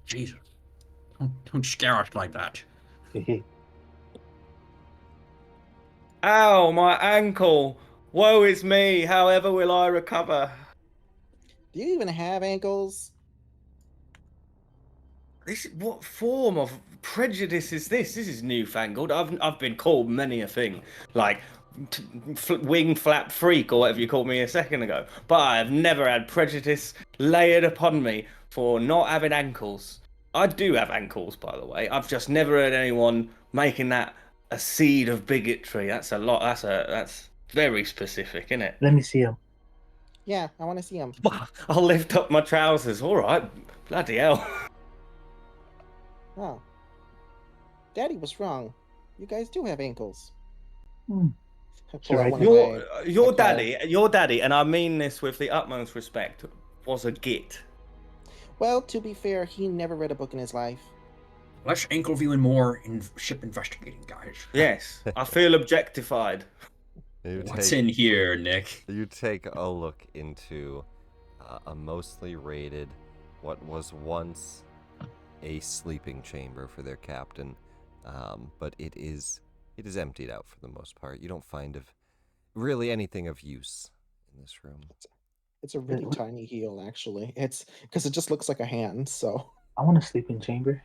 Jesus. Don't scare us like that. Ow, my ankle! Woe is me, however will I recover? Do you even have ankles? What form of prejudice is this? This is newfangled. I've been called many a thing, like wing flap freak or whatever you called me a second ago. But I have never had prejudice layered upon me for not having ankles. I do have ankles, by the way. I've just never heard anyone making that a seed of bigotry. That's a lot. That's very specific, isn't it? Let me see him. Yeah, I want to see them. I'll lift up my trousers. All right, bloody hell. Oh. Daddy was wrong. You guys do have ankles. Hmm. I pull Sure, out I one do. of Your my daddy, and I mean this with the utmost respect, was a git. Well, to be fair, he never read a book in his life. Less ankle viewing, more in ship investigating, guys. Yes, I feel objectified. What's in here, Nick? You take a look into a mostly raided, what was once a sleeping chamber for their captain, but it is emptied out for the most part. You don't find of really anything of use in this room. It's a really tiny heel, actually. It's because it just looks like a hand. So I want a sleeping chamber.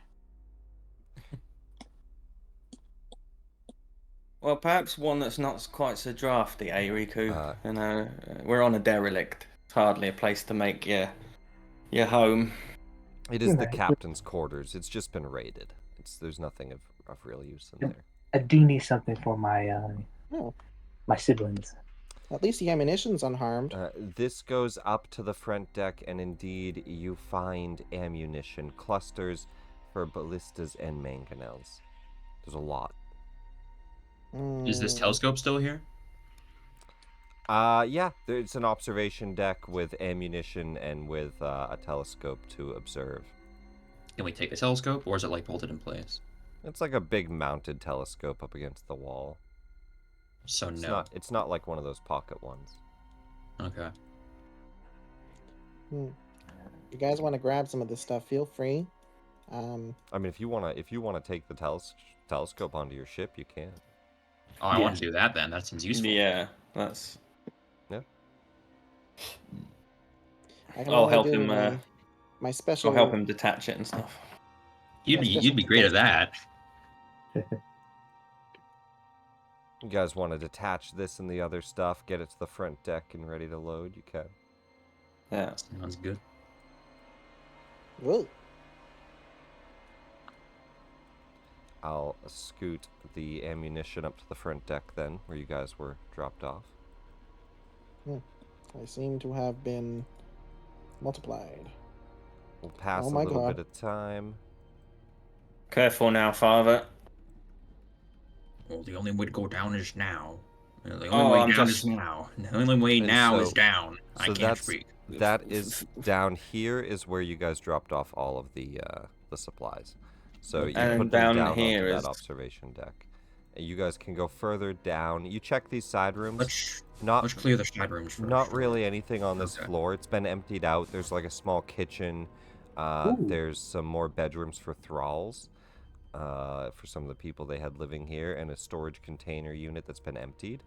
Well, perhaps one that's not quite so drafty, eh, Riku? We're on a derelict. It's hardly a place to make your home. It is the captain's quarters. It's just been raided. There's nothing of real use in there. I do need something for my oh, my siblings. at least the ammunition's unharmed. This goes up to the front deck, and indeed you find ammunition clusters for ballistas and mangonels. There's a lot. Is this telescope still here? Yeah, it's an observation deck with ammunition and with a telescope to observe. Can we take the telescope, or is it like bolted in place? It's like a big mounted telescope up against the wall. So It's not like one of those pocket ones. Okay. You guys want to grab some of this stuff? Feel free. I mean, if you wanna take the telescope onto your ship, you can. Oh, I want to do that then. That seems useful. Yeah, that's. Yeah. I'll help him. My special. I'll help him detach it and stuff. You'd be great at that. You guys want to detach this and the other stuff, get it to the front deck and ready to load, you can. Yeah. Sounds good. Whoa. I'll scoot the ammunition up to the front deck then, where you guys were dropped off. I seem to have been multiplied. We'll pass Oh a my little God. bit of time. Careful now, Father. Well, the only way to go down is now. The only Oh, way I'm down just- is now. The only way And now so- is down. I so can't speak. That is down here is where you guys dropped off all of the supplies. So you And put them down down here onto is- that observation deck. And you guys can go further down. You check these side rooms. Let's Not clear the side rooms first. Not really anything on this Okay. floor. It's been emptied out. There's like a small kitchen. There's some more bedrooms for thralls, for some of the people they had living here, and a storage container unit that's been emptied.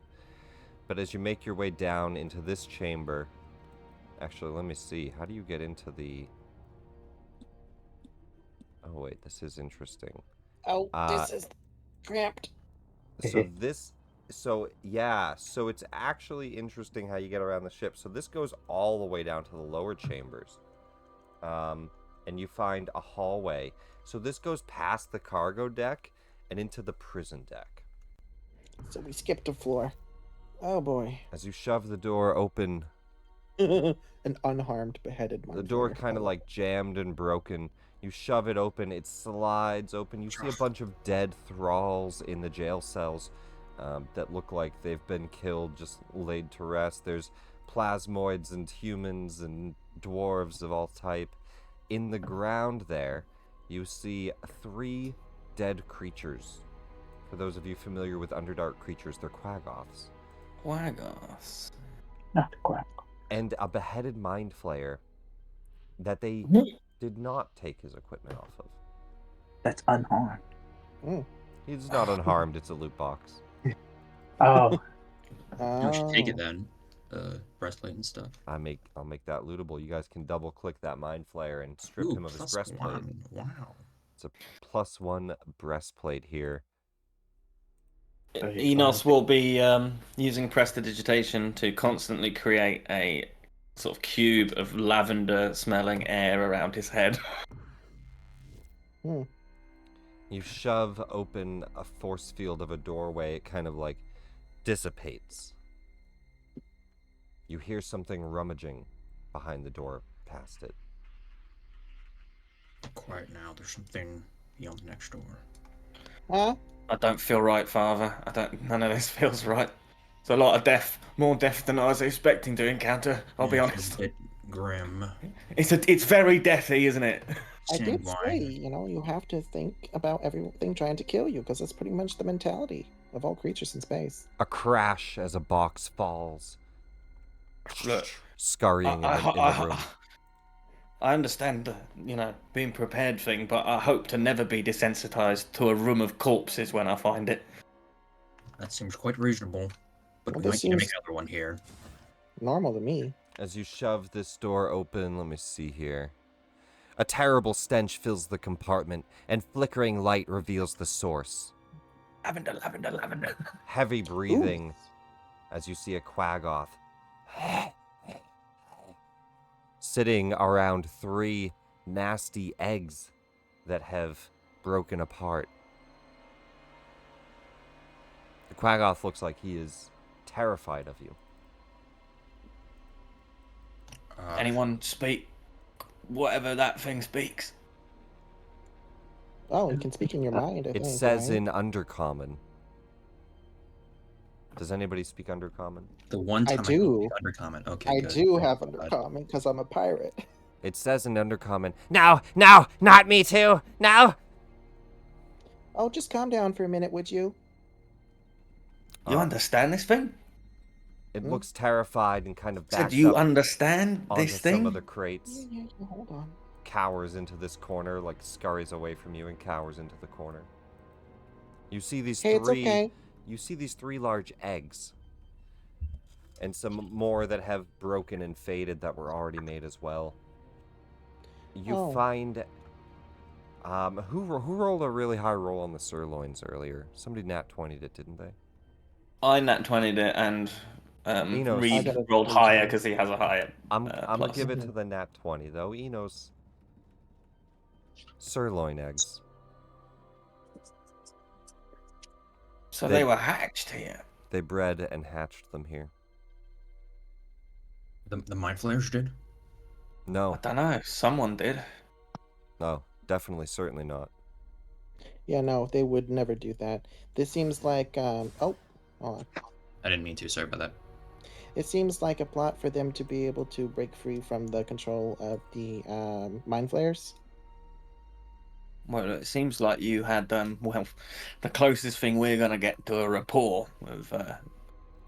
But as you make your way down into this chamber, actually, let me see. How do you get into the... Oh, wait, this is interesting. Oh, this is cramped. So it's actually interesting how you get around the ship. So this goes all the way down to the lower chambers. and you find a hallway. So this goes past the cargo deck and into the prison deck. So we skipped a floor. Oh boy. As you shove the door open, An unharmed, beheaded the mind door flayer. kind of like jammed and broken. You shove it open, it slides open. You see a bunch of dead thralls in the jail cells that look like they've been killed, just laid to rest. There's plasmoids and humans and dwarves of all type. In the ground there, you see 3 dead creatures. For those of you familiar with Underdark creatures, they're quaggoths. Quaggoths. Not quack. And a beheaded mind flayer that they did not take his equipment off of. That's unharmed. He's not unharmed, it's a loot box. Oh, You should take Oh. it then. Breastplate and stuff. I'll make that lootable. You guys can double click that mind flayer and strip Ooh, him of his plus breastplate. 1. Wow. It's a +1 breastplate here. Enos will be using prestidigitation to constantly create a sort of cube of lavender-smelling air around his head. You shove open a force field of a doorway, it kind of like dissipates. You hear something rummaging behind the door past it. Quiet now. There's something beyond the next door. Huh? I don't feel right, Father. None of this feels right. It's a lot of death, more death than I was expecting to encounter. I'll be Yeah, honest. it's a bit grim. It's very deathy, isn't it? I did say, Sanguine. you have to think about everything trying to kill you, because that's pretty much the mentality of all creatures in space. A crash as a box falls, Look, scurrying in the room. I understand the, being prepared thing, but I hope to never be desensitized to a room of corpses when I find it. That seems quite reasonable. But Well, we this might need to make seems- another one here. Normal to me. As you shove this door open, let me see here. A terrible stench fills the compartment, and flickering light reveals the source. Lavender, lavender, lavender. Heavy breathing as you see a quaggoth sitting around 3 nasty eggs that have broken apart. The quaggoth looks like he is terrified of you. Anyone speak whatever that thing speaks? Oh, you can speak in your mind, I It think. says right? in Undercommon. Does anybody speak Undercommon? The one I time do. Undercommon. Okay, I good. do Thank have God. Undercommon, because I'm a pirate. It says in Undercommon, no, not me too, no! Oh, just calm down for a minute, would you? You understand this thing? It looks terrified and kind of Said backs you up understand onto this some thing? of the crates, Yeah, hold on. cowers into this corner, like scurries away from you and cowers into the corner. You see these Hey, it's three. okay. You see these 3 large eggs, and some more that have broken and faded that were already made as well. You Oh. find. Who rolled a really high roll on the sirloins earlier? Somebody nat 20'd it, didn't they? I nat 20'd it, and Enos. Reed I got a rolled 22. higher because he has a higher. I'm gonna plus. give it to the nat 20 though. Enos. Sirloin eggs. So They- they were hatched here. They bred and hatched them here. The mind flayers did? I No, don't know. Someone did. no, definitely, certainly not. Yeah, no, they would never do that. This seems like, oh, hold on. I didn't mean to. Sorry about that. It seems like a plot for them to be able to break free from the control of the mind flayers. Well, it seems like you had the closest thing we're gonna get to a rapport with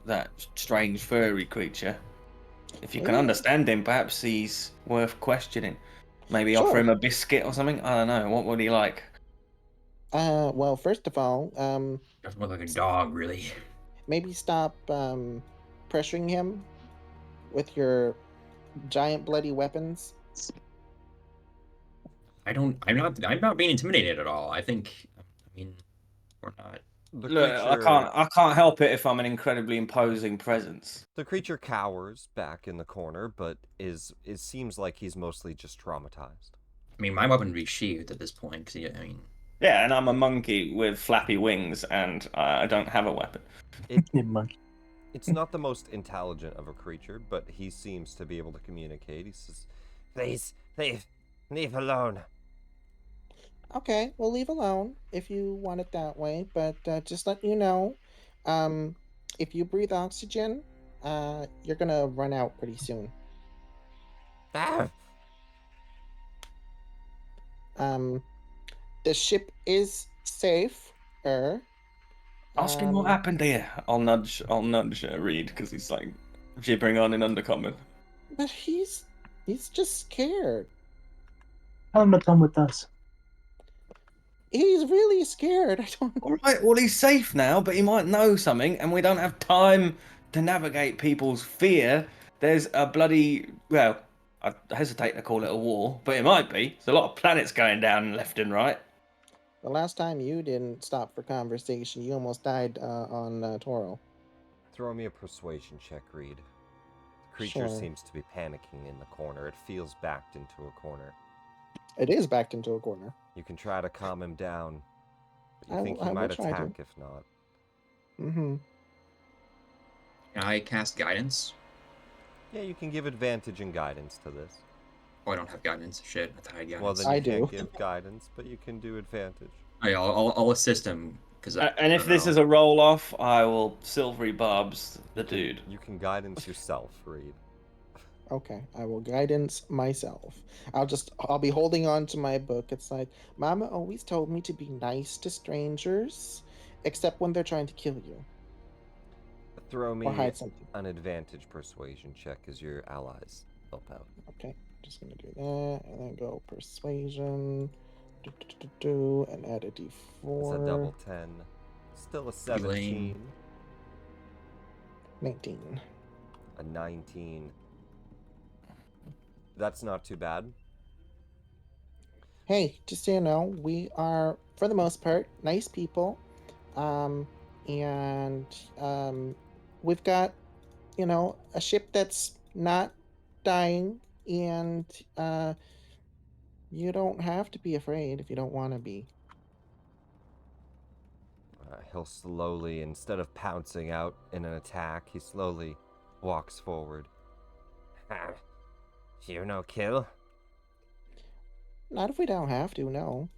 that strange furry creature. If you can Yeah. understand him, perhaps he's worth questioning. Maybe Sure. offer him a biscuit or something. I don't know. What would he like? Well, first of all, Doesn't look like a dog, really. maybe stop pressuring him with your giant bloody weapons. I'm not being intimidated at all. I mean, we're not The Look, I can't help it if I'm an incredibly imposing presence. The creature cowers back in the corner, but it seems like he's mostly just traumatized. I mean, my weapon would be sheathed at this point, because, I mean... Yeah, and I'm a monkey with flappy wings, and I don't have a weapon. Monkey. It's not the most intelligent of a creature, but he seems to be able to communicate. He says, Please, leave alone. Okay, we'll leave alone if you want it that way. But just let you know, um, if you breathe oxygen, you're gonna run out pretty soon. Ah, The ship is safe. Ask him what happened here. I'll nudge Reed, because he's like gibbering on in Undercommon. But he's just scared. Tell him to come with us. He's really scared. I don't. All right, well, he's safe now, but he might know something, and we don't have time to navigate people's fear. There's a bloody, well, I hesitate to call it a war, but it might be. There's a lot of planets going down left and right. The last time you didn't stop for conversation, you almost died on Toro. throw me a persuasion check, Reed. The creature Sure. seems to be panicking in the corner. It feels backed into a corner. It is backed into a corner. You can try to calm him down, but you I think will- he I will might try to. attack if not. Mm-hmm. Can I cast guidance? Yeah, you can give advantage and guidance to this. Oh, I don't have guidance. Shit, I thought I had guidance. Well, then I you do. can't give guidance, but you can do advantage. Oh, yeah, I'll assist him, because And if this is a roll off, I will silvery barbs the dude. You can guidance yourself, Reed. Okay, I will guidance myself. I'll be holding on to my book. It's like, Mama always told me to be nice to strangers, except when they're trying to kill you Throw me or hide something. an advantage persuasion check as your allies help out. Okay, just gonna do that, and then go persuasion, and add a It's d4. a double 10. Still a 17. 19. A 19. That's not too bad. Hey, just so you know, we are, for the most part, nice people. And we've got, a ship that's not dying, and you don't have to be afraid if you don't want to be. He'll slowly, instead of pouncing out in an attack, he slowly walks forward. You no kill? Not if we don't have to, no.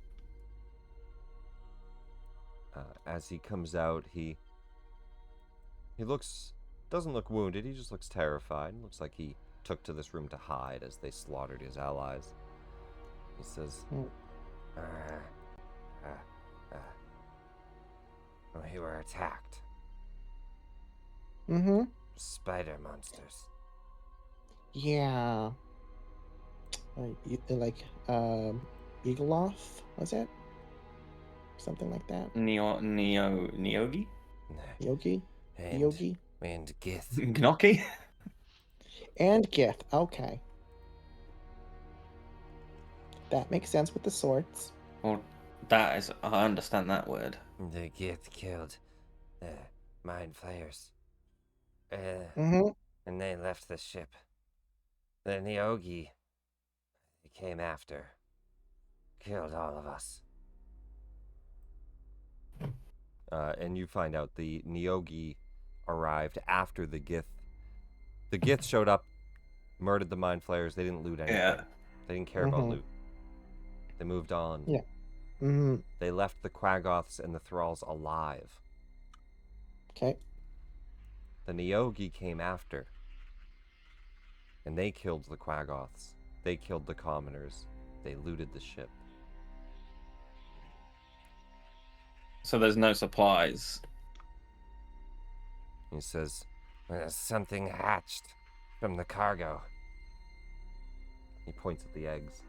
As he comes out, he doesn't look wounded, he just looks terrified. Looks like he took to this room to hide as they slaughtered his allies. He says, We were attacked. Mm-hmm. Spider monsters. Yeah. Eagleoth, was it? Something like that. Neogi? Yogi? And, Yogi? and Gith. Gnocchi? And Gith. Okay. That makes sense with the swords. Well, that is, I understand that word. The Gith killed the mind flayers. Mm-hmm. And they left the ship. The Neogi came after. Killed all of us. and you find out the Neogi arrived after the Gith. The Gith showed up, murdered the Mind Flayers. They didn't loot anything. Yeah. They didn't care about loot. They moved on. Yeah. Mm-hmm. They left the Quaggoths and the Thralls alive. Okay. The Neogi came after. And they killed the Quaggoths. They killed the commoners. They looted the ship. So there's no supplies. He says, Something hatched from the cargo. he points at the eggs.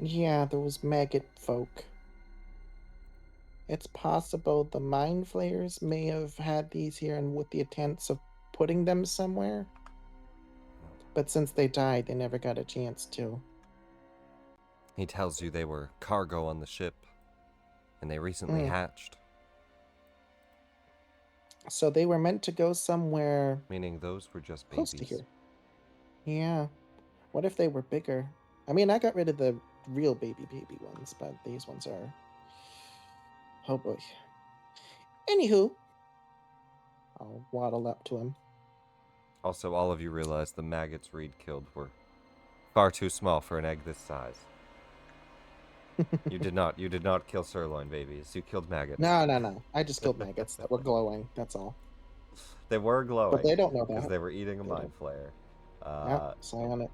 Yeah, those maggot folk. It's possible the mind flayers may have had these here and with the intents of putting them somewhere. But since they died, they never got a chance to. He tells you they were cargo on the ship. And they recently hatched. So they were meant to go somewhere Meaning those were just close to babies. here. Yeah. What if they were bigger? I mean, I got rid of the real baby ones, but these ones are. Oh boy. Anywho, I'll waddle up to him. Also, all of you realize the maggots Reed killed were far too small for an egg this size. You did not kill sirloin babies. You killed maggots. No. I just killed maggots that were glowing. That's all. They were glowing. But they don't know because that. they were eating a They mind don't. flayer. Yep, psionic.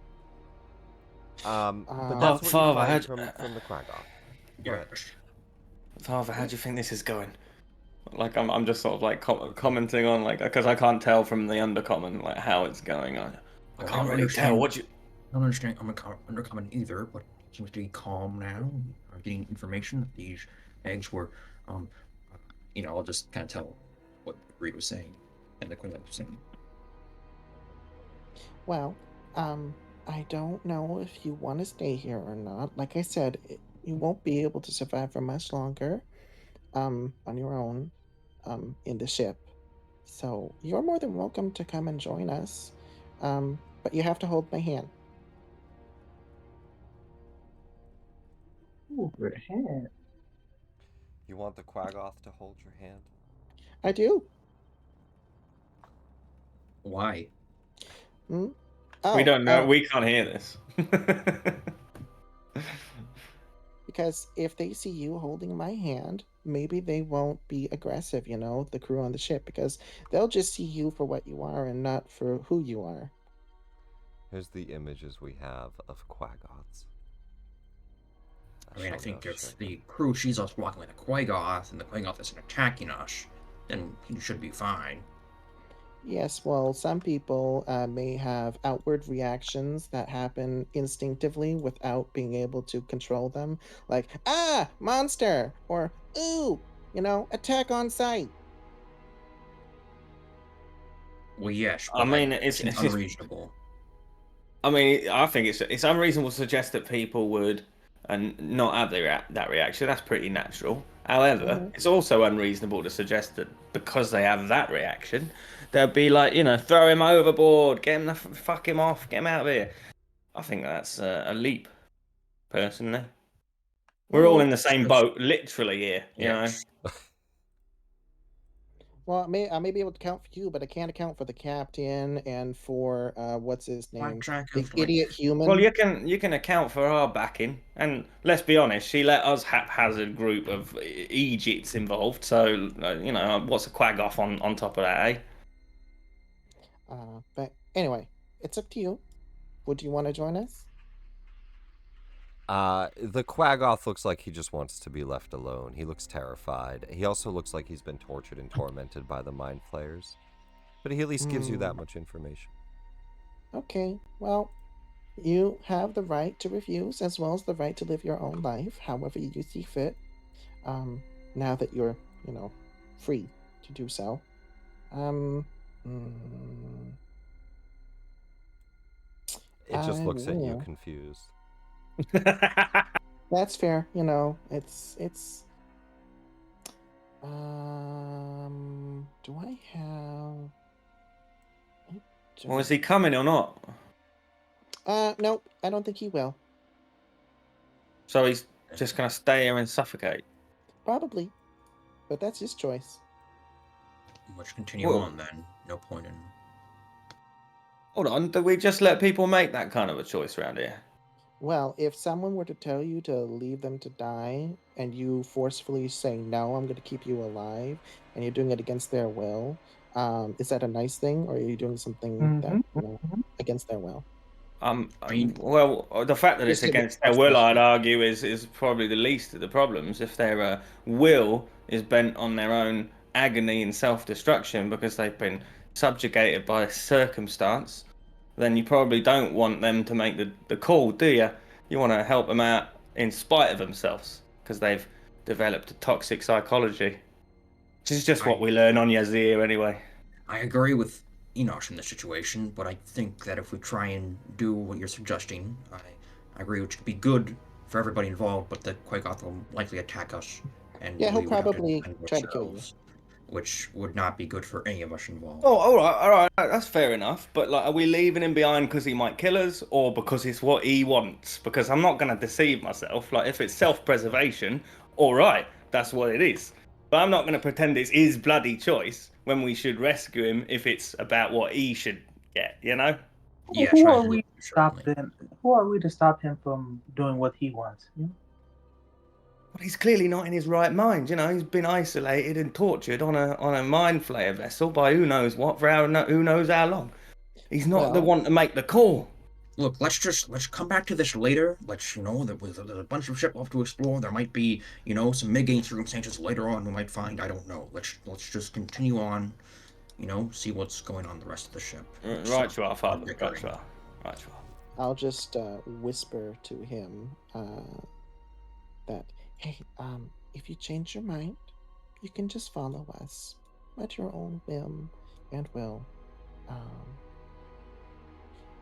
But that's what Father, you how'd- find from the Quaggoth. Go ahead. Yes. Father, how do you think this is going? Like, I'm just sort of like commenting on, like, because I can't tell from the undercommon, like, how it's going. I Well, can't really tell. What you. I don't understand undercommon either, but it seems to be calm now. I'm getting information that these eggs were, I'll just kind of tell what Reed was saying and the Queen was saying. Well, I don't know if you want to stay here or not. Like I said, you won't be able to survive for much longer, on your own, in the ship. So you're more than welcome to come and join us. But you have to hold my hand. Overhead. You want the Quaggoth to hold your hand? I do. Why? Hmm? We don't know. Oh, We can't hear this. because if they see you holding my hand, maybe they won't be aggressive, the crew on the ship, because they'll just see you for what you are and not for who you are. Here's the images we have of Quaggoths. I mean, I shall think now if show the you. crew sees us walking with a Quaggoth and the Quaggoth isn't attacking us, then he should be fine. Yes, well, some people may have outward reactions that happen instinctively without being able to control them, like, monster, or, ooh, attack on sight. Well, yes, I but mean, it seems unreasonable. I mean, I think it's unreasonable to suggest that people would and not have that reaction. That's pretty natural. However, Mhm. it's also unreasonable to suggest that because they have that reaction, they'll be like, throw him overboard, get him fuck him off, get him out of here. I think that's a leap, personally. We're all in the same boat, literally here. Yes. Well, I may be able to count for you, but I can't account for the captain and for, what's his name? track The of, like- idiot human. Well, you can account for our backing, and let's be honest, she let us haphazard group of Egypts involved. So what's a Quaggoth on top of that, eh? But anyway, it's up to you. Would you want to join us? The Quaggoth looks like he just wants to be left alone. He looks terrified. He also looks like he's been tortured and tormented by the mind flayers. But he at least gives you that much information. Okay, well, you have the right to refuse as well as the right to live your own life however you see fit. Now that you're, free to do so. Mm, It just I looks at you will. confused. That's fair, it's do I have Well, is he coming or not? nope, I don't think he will. So he's just gonna stay here and suffocate. Probably. But that's his choice. Let's continue Whoa. on then. No point in. Hold on, do we just let people make that kind of a choice around here? Well, if someone were to tell you to leave them to die and you forcefully say, no, I'm going to keep you alive, and you're doing it against their will, is that a nice thing, or are you doing something that, against their will? Well, the fact that it's Just give it against their will, I'd argue, is probably the least of the problems. If their will is bent on their own agony and self-destruction because they've been subjugated by circumstance, then you probably don't want them to make the call, do you? You want to help them out in spite of themselves because they've developed a toxic psychology. Which is just what we learn on Yazir anyway. I agree with Enosh in this situation, but I think that if we try and do what you're suggesting, I agree which could be good for everybody involved, but the Quaggoth will likely attack us, and Yeah, he'll we would have to probably defend try to kill you. ourselves. which would not be good for any of us involved. Oh, all right, that's fair enough. But like, are we leaving him behind because he might kill us, or because it's what he wants? Because I'm not gonna deceive myself. Like, if it's self-preservation, all right, that's what it is. But I'm not gonna pretend it's his bloody choice when we should rescue him if it's about what he should get. You know? Yeah, Who try are to we look to stop certainly. them? Who are we to stop him from doing what he wants? You know? Well, he's clearly not in his right mind. You know, he's been isolated and tortured on a mind flayer vessel by who knows what for who knows how long. He's not the Well- one to make the call. Look, let's come back to this later. Let's there's a bunch of shit left to explore. There might be some mitigating circumstances later on we might find. I don't know. Let's just continue on. See what's going on the rest of the ship. Right you are, Father. Right, Right you are. Right you are. I'll just whisper to him that, hey, if you change your mind, you can just follow us at your own whim and will.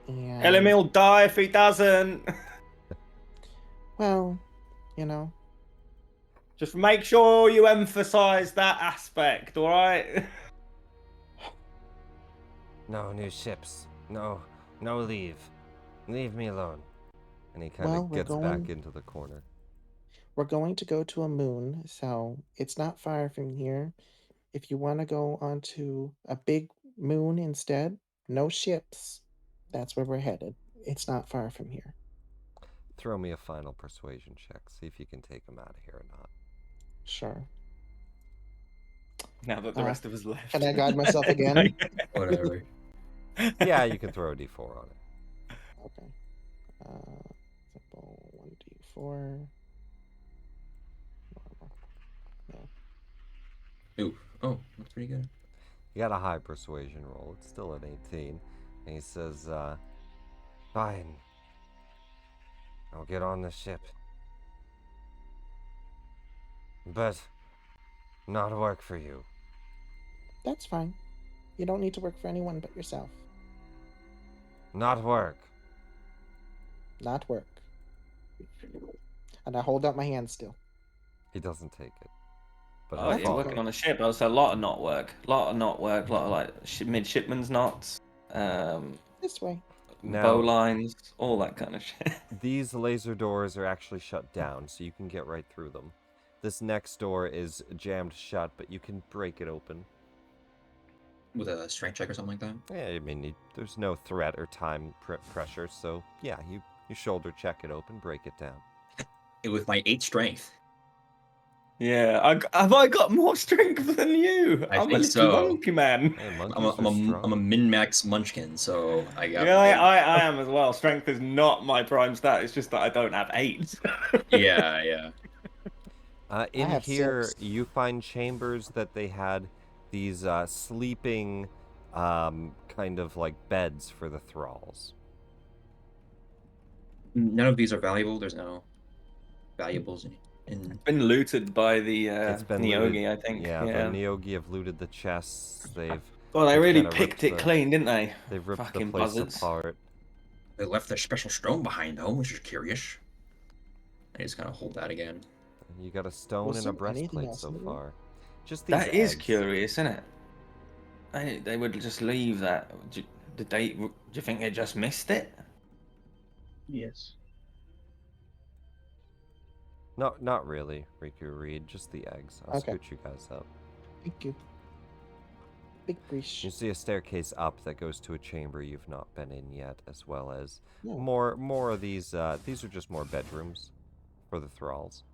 And Elamil will die if he doesn't. well, you know, Just make sure you emphasize that aspect, all right? No new ships. No leave. Leave me alone. And he kind Well, of we're gets back going- into the corner. we're going to go to a moon, so it's not far from here. If you want to go onto a big moon instead, no ships. That's where we're headed. It's not far from here. Throw me a final persuasion check. See if you can take him out of here or not. Sure. Now that the rest of us left. Can I guide myself again? Whatever. Yeah, you can throw a d4 on it. Okay. Simple 1d4. Normal. Ooh. Oh, that's pretty good. You got a high persuasion roll. It's still an 18. And he says, Fine. I'll get on the ship. But not work for you. That's fine. You don't need to work for anyone but yourself. Not work. Not work. And I hold out my hand still. he doesn't take it. But Oh, he'll you're follow. working on a ship. I was a lot of not work. A lot of like midshipman's knots, This way. Now- bow lines, all that kind of shit. These laser doors are actually shut down, so you can get right through them. This next door is jammed shut, but you can break it open. With a strength check or something like that. Yeah, I mean, there's no threat or time pressure, so yeah, you shoulder check it open, break it down. With my 8 strength. Yeah, have I got more strength than you? I I'm a think little so. monkey man. Hey, I'm monkeys a, are I'm a, strong. I'm a min-max munchkin, so I got. Yeah, I am as well. Strength is not my prime stat. It's just that I don't have 8. Yeah. In have here, 6. you find chambers that they had these sleeping, kind of like beds for the thralls. None of these are valuable. There's no valuables in. Been looted by the It's been Neogi, looted. I think. Yeah, the Neogi have looted the chests. They've Well, they they've really kinda picked ripped it the- clean, didn't they? They've ripped Fucking the place buzzards. apart. They left their special stone behind, though, which is curious. I just kind of hold that again. You got a stone Was and a there anything breastplate else so in the room? far. Just these That is eggs. curious, isn't it? They would just leave that. Do you think they just missed it? Yes. No, not really, Riku Reed. Just the eggs. I'll Okay. scoot you guys up. Thank you. Big breach. You see a staircase up that goes to a chamber you've not been in yet, as well as Yeah. more of these. These are just more bedrooms for the thralls.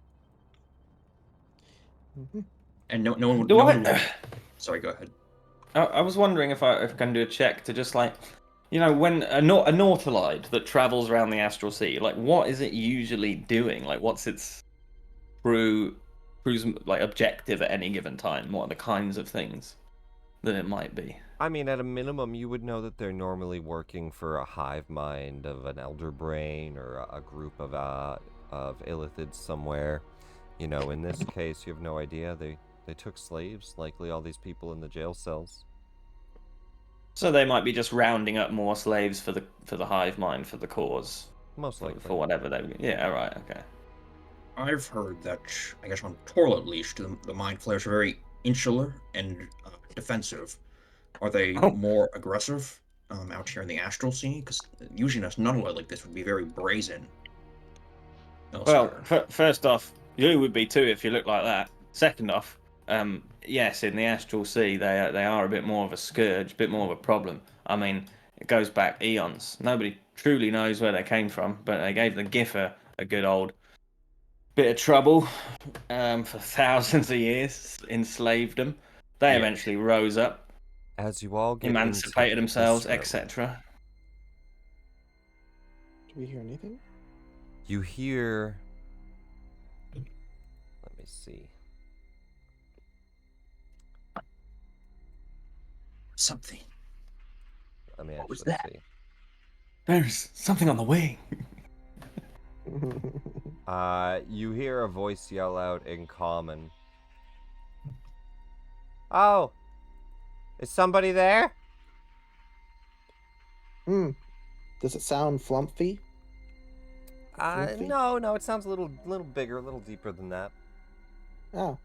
Mhm. And no one. Do no I? one Sorry, go ahead. I was wondering if I can do a check to just like, when a Nautilide that travels around the astral sea, like what is it usually doing? Like what's its cruise like objective at any given time? What are the kinds of things that it might be? I mean, at a minimum, you would know that they're normally working for a hive mind of an elder brain or a group of illithids somewhere. In this case, you have no idea. They took slaves, likely all these people in the jail cells. So they might be just rounding up more slaves for the hive mind for the cause, Most likely. for whatever they. Yeah, right, okay. I've heard that, I guess on Torl at least, the mind flayers are very insular and defensive. Are they Oh. more aggressive out here in the astral sea? Because usually a Nuttler like this would be very brazen. Well, elsewhere. first off, you would be too if you look like that. Second off, yes, in the astral sea, they are a bit more of a scourge, a bit more of a problem. I mean, it goes back eons. Nobody truly knows where they came from, but they gave the Giffer a good old bit of trouble for thousands of years, enslaved them. They Yeah. eventually rose up, As you all get emancipated into themselves, this room, etc. Do we hear anything? you hear. Let me see. Something. Let me What was actually that? see. There's something on the wing. You hear a voice yell out in common. Oh, is somebody there? Does it sound flumpy? Fluffy? No, it sounds a little bigger, a little deeper than that. Oh.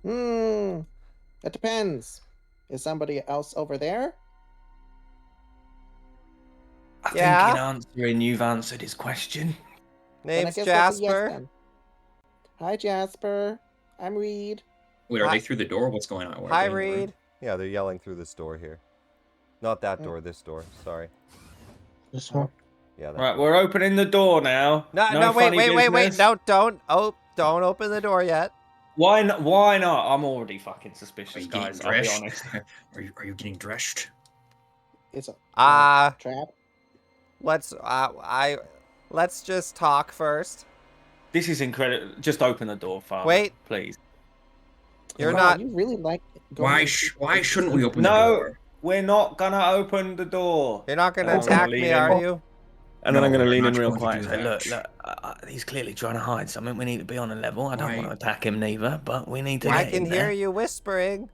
It depends. Is somebody else over there? I Yeah? think in answering, you've answered his question. Then I Name's guess that's a yes Jasper. then. Hi, Jasper. I'm Reed. Wait, are Hi- they through the door? What's going on? Where are Hi, they in the room? Reed. Yeah, they're yelling through this door here. Not that Oh. door, this door. Sorry. This Oh. one? Yeah, that Right, door. we're opening the door now. No, wait. funny business. No, don't. Oh, don't open the door yet. Why not? Why not? I'm already fucking Are suspicious, you getting guys. I'll be dressed? honest. Are you getting dressed? It's a trap. Let's just talk first. This is incredible. Just open the door, Father. Wait. Please. You're Wow, not. You really like going Why? into Why places shouldn't like we open the No, door? we're not gonna open the door. You're not gonna I'm attack lean me, in. are you? And then I'm No, going to we're lean in not real going to quiet do and say, that. look, he's clearly trying to hide something. We need to be on a level. I don't Why- want to attack him neither, but we need to I get can in hear there. you whispering.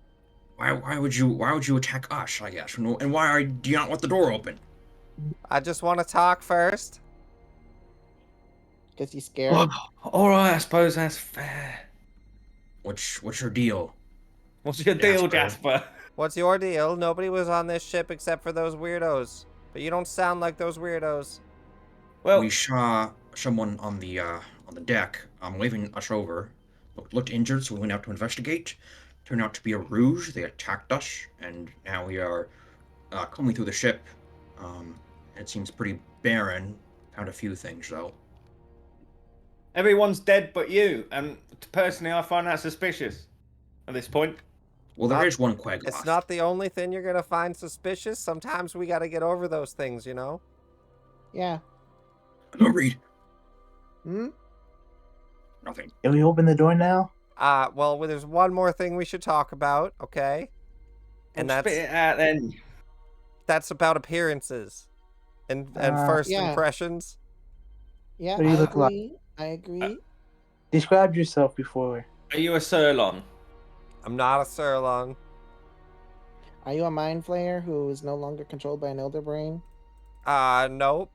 Why would you attack us? I guess. And why do you not want the door open? I just want to talk first. because he's scared. All right, I suppose that's fair. What's your deal? What's your deal, Jasper. Jasper? What's your deal? Nobody was on this ship except for those weirdos. But you don't sound like those weirdos. Well, We saw someone on the deck, waving us over. Looked injured, so we went out to investigate. Turned out to be a ruse. They attacked us, and now we are combing through the ship. It seems pretty barren. Found a few things though. everyone's dead but you. And personally, I find that suspicious at this point. Well, there is one quag It's left. not the only thing you're gonna find suspicious. Sometimes we gotta get over those things, you know? Yeah. Read. Nothing. Can we open the door now? Well, there's one more thing we should talk about, okay? And Well, spit it out then. that's about appearances and first Yeah. impressions. Yeah, What do you I look like? agree. I agree. Describe yourself before. Are you a Sirlon? I'm not a Sirlon. Are you a mind flayer who is no longer controlled by an elder brain? Nope.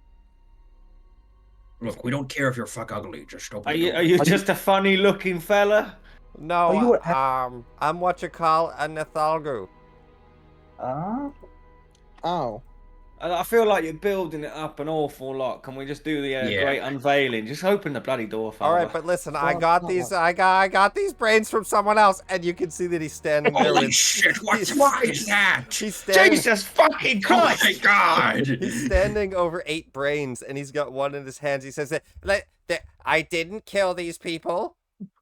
Look, we don't care if you're fuck ugly. Just open Are the you door. are you just a funny looking fella? No, Oh, you were I'm what you call a Nethalgru. Oh. I feel like you're building it up an awful lot. Can we just do the Yeah. great unveiling? Just open the bloody door, Father. All right, but listen, I Well, got no, these. no. I got these brains from someone else, and you can see that he's standing there Holy with. shit! Why is that? He's standing. Jesus fucking Oh Christ! my god! He's standing over 8 brains, and he's got one in his hands. He says that I didn't kill these people.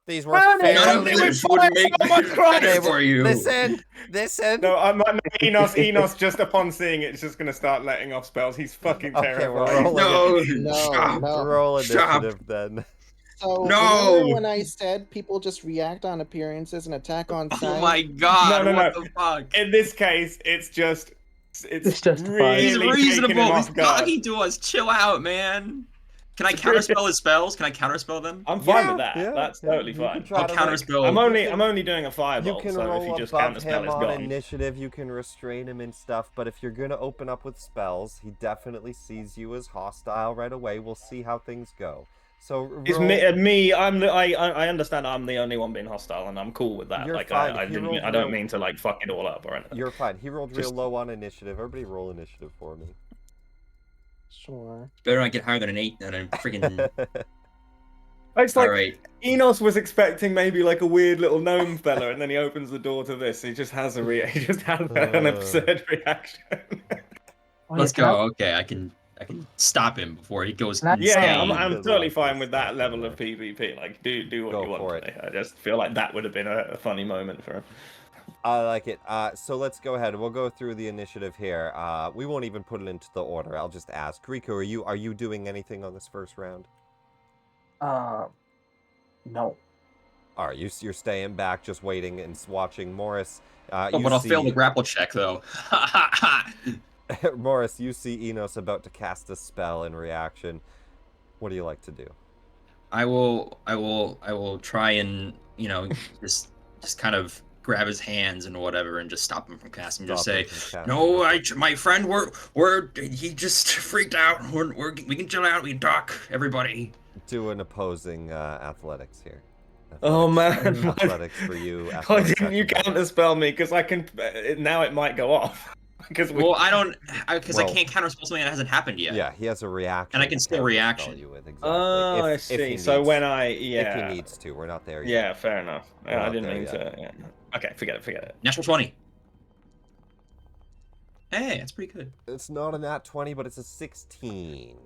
These were Well, fairly. None of this would make Oh my this Christ! better for you. Listen. No, Enos, just upon seeing it, is just going to start letting off spells. He's fucking Okay, we're terrified. rolling. No, Stop. no. Roll Stop. initiative then. So No! remember when I said people just react on appearances and attack on sight? Oh my god, No, what no. the fuck? In this case, it's It's justified. really He's taking him reasonable. He's off guard. talking to us. Chill out, man. Can I counterspell his spells? Can I counterspell them? I'm fine Yeah, with that. yeah, That's yeah. totally You fine. can try I'll to counterspell. I'm only doing a You fireball, can so if roll you just above counterspell, him it's on gone. initiative. You can restrain him and stuff. But if you're gonna open up with spells, he definitely sees you as hostile right away. We'll see how things go. So It's roll, me. I understand I'm the only one being hostile, and I'm cool with that. You're like fine. I He didn't. rolled I don't real- mean to like fuck it all up or anything. You're fine. He rolled real Just- low on initiative. Everybody roll initiative for me. Sure. Better not get higher than an 8 than a freaking. It's like Alright. Enos was expecting maybe like a weird little gnome fella, and then he opens the door to this. He just has he just has an absurd reaction. Oh, Let's yeah, can I- go. Okay, I can stop him before he goes Can I- Yeah, insane. I'm Because totally of fine this with that stuff level in of PvP. Like, do what Go you want for today. I just feel like that would have been a funny moment for him. I like it. So let's go ahead. We'll go through the initiative here. We won't even put it into the order. I'll just ask. Rico, are you doing anything on this first round? No. All right, you're staying back, just waiting and watching. Morris, Oh, you but I'll fail the see grapple check though. Morris, you see Enos about to cast a spell in reaction. What do you like to do? I will try and just kind of grab his hands and whatever and just stop him from casting. Just Stop say, him from casting. no, Okay. my friend, he just freaked out. We can chill out. We can talk. Everybody. Do an opposing athletics here. Oh Athletics- man, athletics for you. Why athletics didn't you acrobatics. counterspell me? Because I can. Now it might go off. Because Well, I don't because I Well- can't counterspell something that hasn't happened yet. Yeah, he has a reaction. And I can to still counterspell reaction. you with, exactly. Oh, I if see. he So needs- when if yeah, he needs to, we're not there yet. yeah, fair enough. We're I not didn't there mean yet. to. Yeah. Okay, forget it. Natural 20. Hey, that's pretty good. It's not a nat 20, but it's a 16.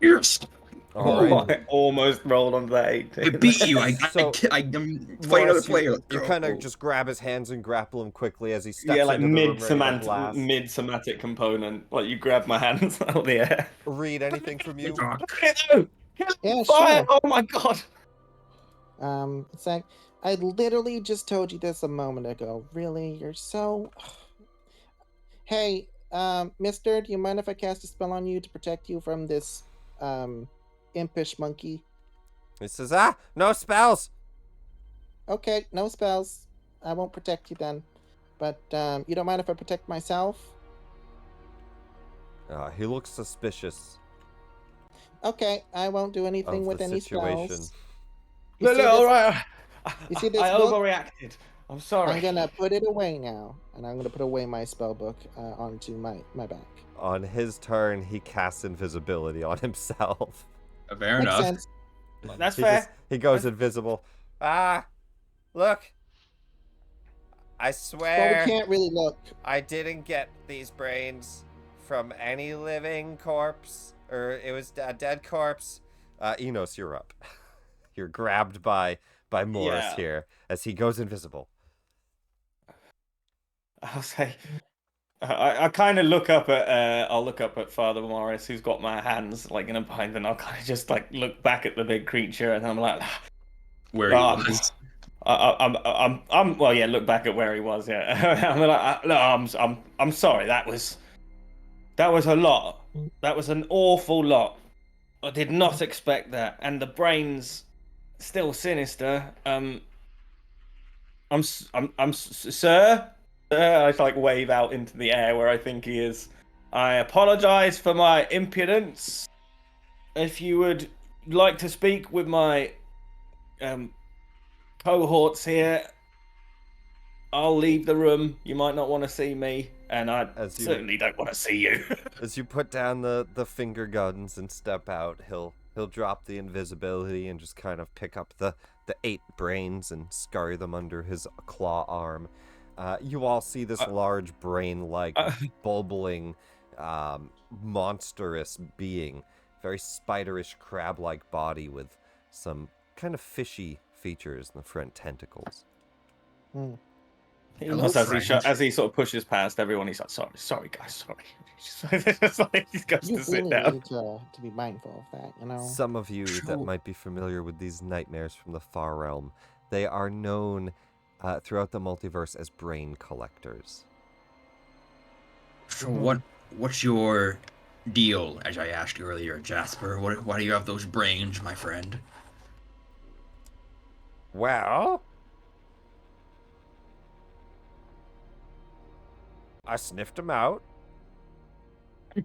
Yes. All right. I almost rolled onto that 18. I beat you. I'm So, fighting another Morris, player. you kind of just grab his hands and grapple him quickly as he steps Yeah, like into the room ready to blast. mid somatic component. Like you grab my hands out of the air. Read anything from you? Yeah, Fire! sure. Oh my god! It's like I literally just told you this a moment ago. Really, you're so. Hey, Mister, do you mind if I cast a spell on you to protect you from this, impish monkey? He says, no spells. Okay, no spells. I won't protect you then. But you don't mind if I protect myself? He looks suspicious Okay, I won't do of anything with the any situation. spells. No, You see no, all this- right. You see this I book? overreacted. I'm sorry. I'm gonna put it away now, and I'm gonna put away my spell book onto my back. On his turn, he casts invisibility on himself. Fair Makes enough. sense. That's He fair. he goes invisible. Look. I Well, swear we can't really look. I didn't get these brains from any living corpse, or it was a dead corpse. Enos, you're up. You're grabbed by Morris Yeah. here as he goes invisible. I'll say. I kind of look up at. I'll look up at Father Morris, who's got my hands like in a bind, and I'll kind of just like look back at the big creature, and I'm like, Where he Oh, was. I'm well, yeah. Look back at where he was. Yeah, I'm like, no, I'm sorry. That was a lot. That was an awful lot. I did not expect that, and the brain's still sinister. Sir. I like wave out into the air where I think he is. I apologize for my impudence. If you would like to speak with my cohorts here, I'll leave the room. You might not want to see me, and I As you- certainly don't want to see you. As you put down the finger guns and step out, he'll drop the invisibility and just kind of pick up the 8 brains and scurry them under his claw arm. You all see this large brain-like, bubbling, monstrous being, very spiderish, crab-like body with some kind of fishy features in the front tentacles. He almost, as he sort of pushes past everyone, he's like, sorry guys, sorry. Just like, he goes You to sit really down. need to be mindful of that, you know. Some of you that might be familiar with these nightmares from the far realm, they are known throughout the multiverse as brain collectors. So what's your deal, as I asked you earlier, Jasper? Why do you have those brains, my friend? Well, I sniffed them out.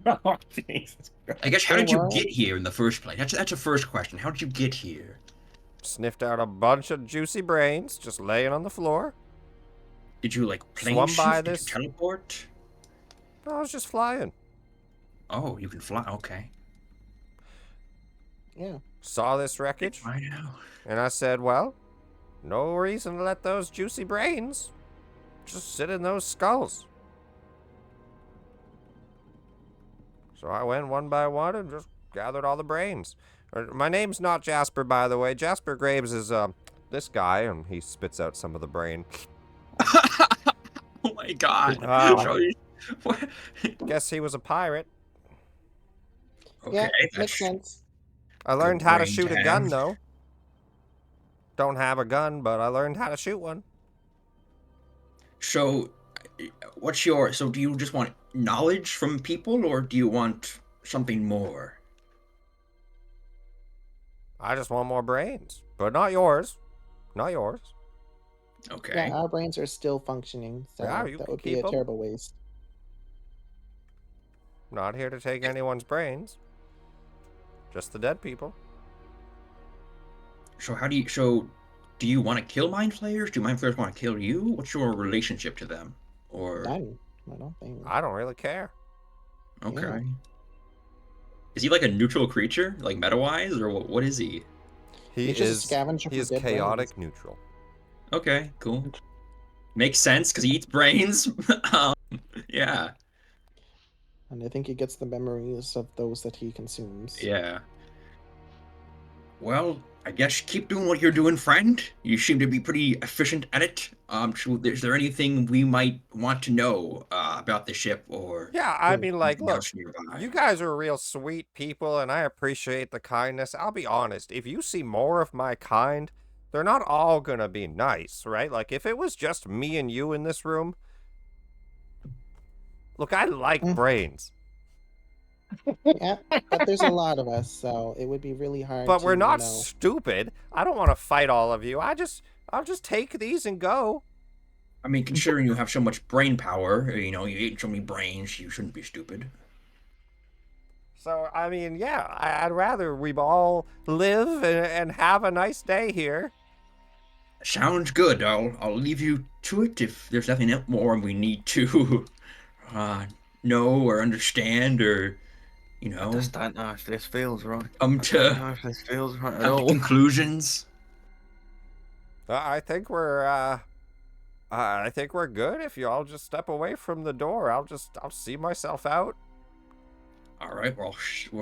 Oh, Jesus I guess how There did you was- get here in the first place? That's a first question. How did you get here? Sniffed out a bunch of juicy brains just laying on the floor. Did you like plane Swum by shift? Did this- you teleport? I was just flying. Oh, you can fly. Okay. Yeah. Saw this wreckage, I know. and I said, well, no reason to let those juicy brains just sit in those skulls. So I went one by one and just gathered all the brains. My name's not Jasper, by the way. Jasper Graves is this guy, and he spits out some of the brain. Oh my god. Wow. So you- what? Guess he was a pirate. Okay, Yeah, that's makes sense. I learned how to brain shoot to a gun, have. though. Don't have a gun, but I learned how to shoot one. So, what's your? So, do you just want knowledge from people, or do you want something more? I just want more brains, but not yours. Not yours. Okay. Yeah, our brains are still functioning, so Yeah, you that can would be keep a 'em. terrible waste. Not here to take anyone's brains. Just the dead people. So, how do you? So, do you want to kill mind flayers? Do mind flayers want to kill you? What's your relationship to them? Or None. I don't think. I don't really care. okay. Is he like a neutral creature, like meta-wise, or what is he? He He's just a is. scavenger He for is dead brains. chaotic neutral. Okay, cool. Makes sense because he eats brains. Yeah. And I think he gets the memories of those that he consumes. Yeah. Well, I guess keep doing what you're doing, friend. You seem to be pretty efficient at it. So is there anything we might want to know about the ship or Yeah, I mean, like, anything look, else nearby? you guys are real sweet people, and I appreciate the kindness. I'll be honest, if you see more of my kind, they're not all gonna be nice, right? Like, if it was just me and you in this room, look, I like Mm. brains, Yeah, but there's a lot of us, so it would be really hard. but we're to, not You know, stupid. I don't want to fight all of you. I'll just take these and go. I mean, considering you have so much brain power, you ate so many brains, you shouldn't be stupid. So, I mean, yeah, I'd rather we all live and have a nice day here. Sounds good. I'll leave you to it if there's nothing else more we need to know or understand or I just don't know if this feels right. come I don't to know if this feels right at come to all. conclusions. I think we're good. If you all just step away from the door, I'll see myself out. All right, we're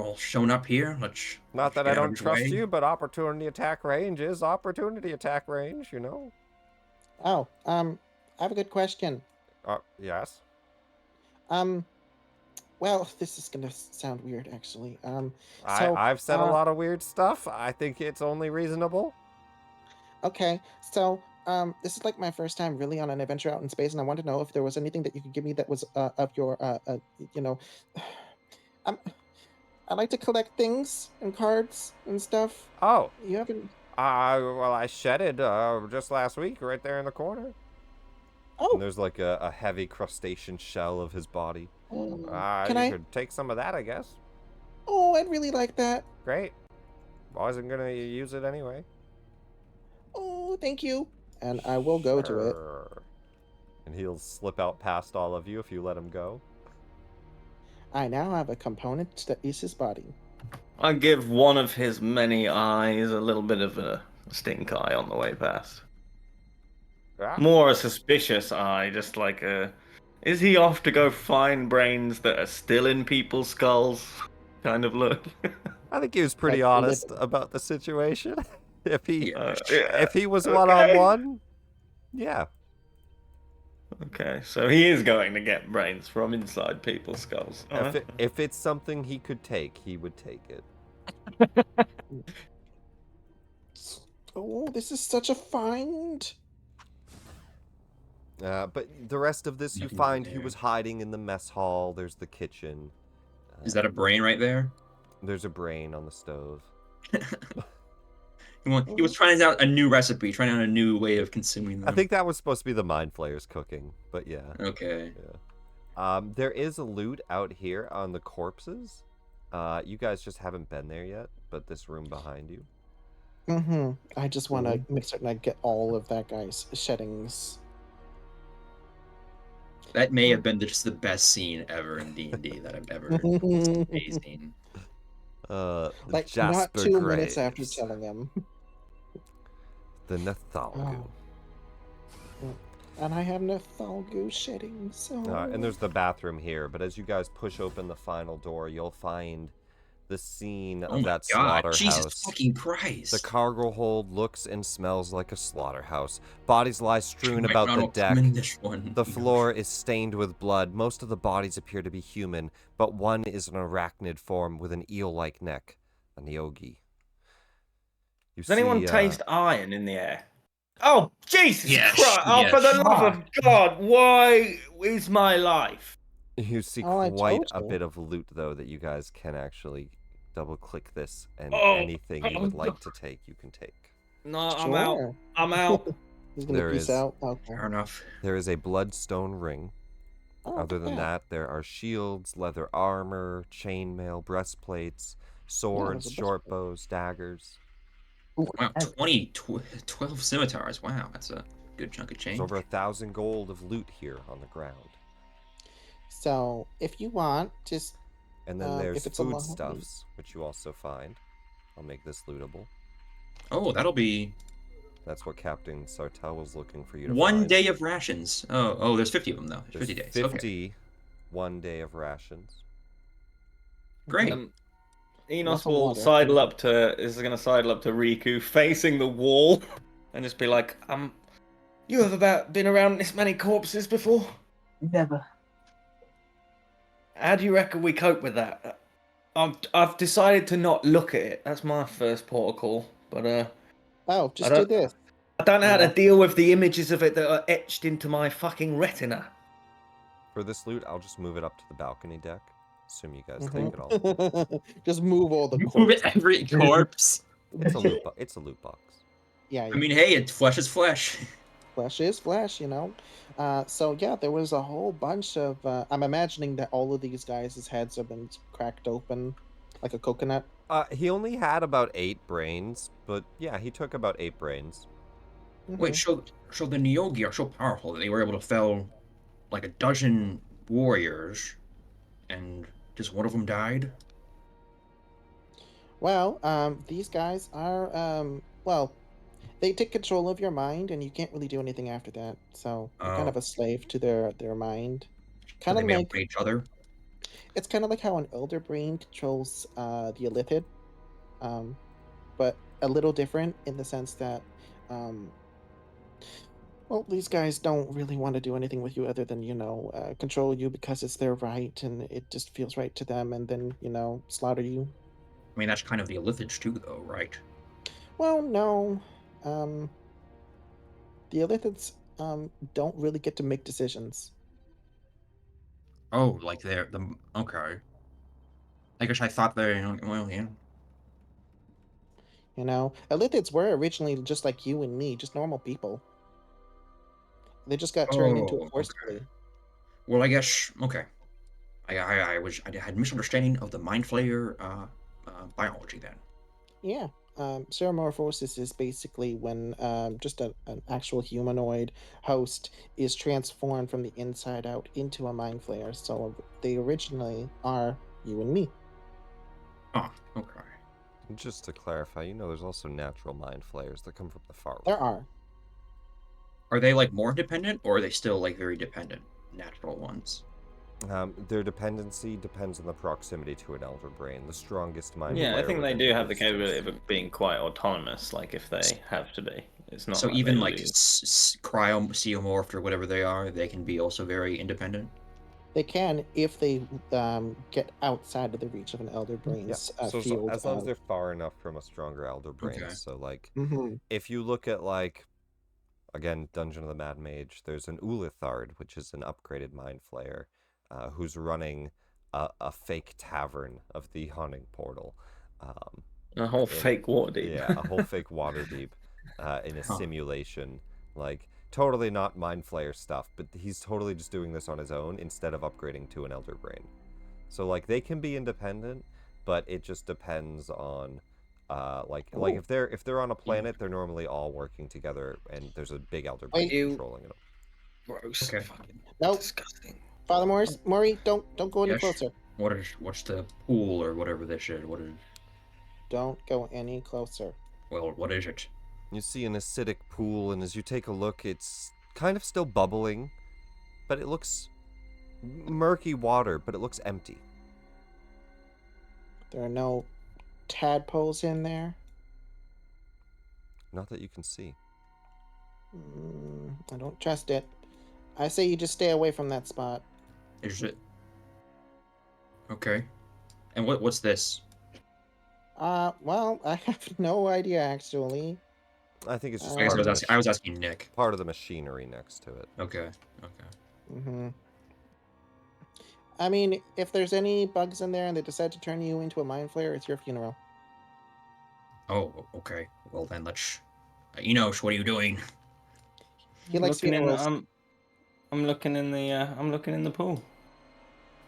all shown up here. Let's Not that get I out of don't his trust way. you, but opportunity attack range is opportunity attack range, you know? Oh, I have a good question. Yes. Well, this is gonna sound weird, actually. I've said a uh, lot of weird stuff. I think it's only reasonable. Okay, so this is like my first time really on an adventure out in space, and I want to know if there was anything that you could give me that was of your you know, I like to collect things and cards and stuff. Oh, You haven't? well, I shedded just last week right there in the corner. Oh, And there's like a heavy crustacean shell of his body. can You I? could take some of that, I guess. Oh, I'd really like that. Great. Wasn't gonna use it anyway. Oh, thank you. And I will go to it. Sure. And he'll slip out past all of you if you let him go. I now have a component that is his body. I give one of his many eyes a little bit of a stink eye on the way past. Yeah. More a suspicious eye, just like a. Is he off to go find brains that are still in people's skulls? Kind of look. I think he was pretty Like, honest about the situation. if he Yeah. if he was Okay. one-on-one, yeah. Okay, so he is going to get brains from inside people's skulls. If it's something he could take, he would take it. Oh, this is such a find. But the rest of this, you Nothing find he there. was hiding in the mess hall. There's the kitchen. Is that a brain right there? There's a brain on the stove. He was trying out a new recipe, trying out a new way of consuming them. I think that was supposed to be the Mind Flayers cooking, but yeah. Okay. There is a loot out here on the corpses. You guys just haven't been there yet, but this room behind you. I just want to make certain I get all of that guy's sheddings. That may have been just the best scene ever in D&D that I've ever. It's amazing. Like, Jasper not 2 minutes after Graves, telling him. the Nathalgu. And I have Nathalgu shedding, so... And there's the bathroom here, but as you guys push open the final door, you'll find the scene Oh of my that god, slaughterhouse. Jesus fucking Christ. The cargo hold looks and smells like a slaughterhouse. Bodies lie strewn about the McDonald, deck. come in this one. The floor is stained with blood. Most of the bodies appear to be human, but one is an arachnid form with an eel-like neck, a Neogi. Does anyone taste iron in the air? Oh, Jesus Yes, Christ! Oh, for the yes. love of God, why is my life? You see Oh, I quite told a you. bit of loot, though, that you guys can actually double-click this, and Oh, anything you would like to take, you can take. No, I'm out. Sure. I'm out. He's gonna There peace is- out. Okay. Fair enough. There is a bloodstone ring. Oh, Other than yeah. that, there are shields, leather armor, chainmail, breastplates, swords, there's a short breastplate. bows, daggers. Wow, 12 scimitars. Wow, that's a good chunk of change. There's over 1,000 gold of loot here on the ground. So, if you want, just And then if there's it's a lot of foodstuffs, which you also find. I'll make this lootable. Oh, that'll be That's what Captain Sartell was looking for you to one find. day of rations. Oh, there's 50 of them, though. There's There's 50 days. 50 Okay. 1 day of rations. Great. Enos Lots of will water. sidle up to going to sidle up to Riku, facing the wall, and just be like, you have been around this many corpses before? Never. How do you reckon we cope with that? I've decided to not look at it. That's my first protocol. But Oh, just I do don't- this. I don't know how to Yeah. deal with the images of it that are etched into my fucking retina. For this loot, I'll just move it up to the balcony deck. Assume you guys Mhm. take it all. Just move all the Move corpses. every corpse. It's a loot. It's a loot box. Yeah, I mean, hey, it's flesh is flesh. flesh is flesh, you know. So yeah, there was a whole bunch of. I'm imagining that all of these guys' heads have been cracked open, like a coconut. He only had about 8 brains, but yeah, he took about 8 brains. Wait, so the Neogi are so powerful that they were able to fell like a dozen warriors, and just one of them died? Well, these guys are well, they take control of your mind, and you can't really do anything after that. So you're kind Oh. of a slave to their mind. So Kind they of made like up for each other? it's kind of like how an elder brain controls the illithid, but a little different in the sense that well, these guys don't really want to do anything with you other than, control you because it's their right and it just feels right to them, and then, slaughter you. I mean, that's kind of the Illithage too, though, right? Well, no. The Illithids don't really get to make decisions. Oh, like okay. I guess I thought well, yeah. Illithids were originally just like you and me, just normal people. They just got turned into Oh, it forcefully. Well, I guess okay. I had misunderstanding of the Mind Flayer biology then. Yeah. Ceremorphosis is basically when just an actual humanoid host is transformed from the inside out into a mind flayer. So they originally are you and me. Oh, okay. Just to clarify, there's also natural mind flayers that come from the far There world. are. Are they like more dependent, or are they still like very dependent, natural ones? Their dependency depends on the proximity to an elder brain. The strongest mind Yeah, I flayer think they within do the have the instance- capability of being quite autonomous, like if they have to be. It's not So like even they like lose. cryomorphed or whatever they are, they can be also very independent. They can if they get outside of the reach of an elder brain's So field. as long as they're far enough from a stronger elder brain. Okay. So like, Mhm. if you look at like, again, Dungeon of the Mad Mage, there's an Ulithard, which is an upgraded mind flayer, who's running a fake tavern of the Haunting Portal. A whole in- fake water deep. Yeah, a whole fake water deep in a simulation. Like, totally not mind flayer stuff, but he's totally just doing this on his own instead of upgrading to an elder brain. So like, they can be independent, but it just depends on like Ooh. if they're on a planet, they're normally all working together, and there's a big elder brain Wait. controlling them. Gross. Okay. Fucking Nope. disgusting. Father Morris, Maury, don't go any Yes. closer. What's the pool or whatever they said? What is? Don't go any closer. Well, what is it? You see an acidic pool, and as you take a look, it's kind of still bubbling, but it looks murky water, but it looks empty. There are no tadpoles in there. Not that you can see. I don't trust it. I say you just stay away from that spot. Is it? Okay. And what's this? Well, I have no idea actually. I think it's just I guess part of the I was asking Nick. part of the machinery next to it. Okay. I mean, if there's any bugs in there and they decide to turn you into a mind flayer, it's your funeral. Oh, okay. Well then, let's. Enosh, what are you doing? He likes looking in. funerals. I'm looking in the. I'm looking in the pool.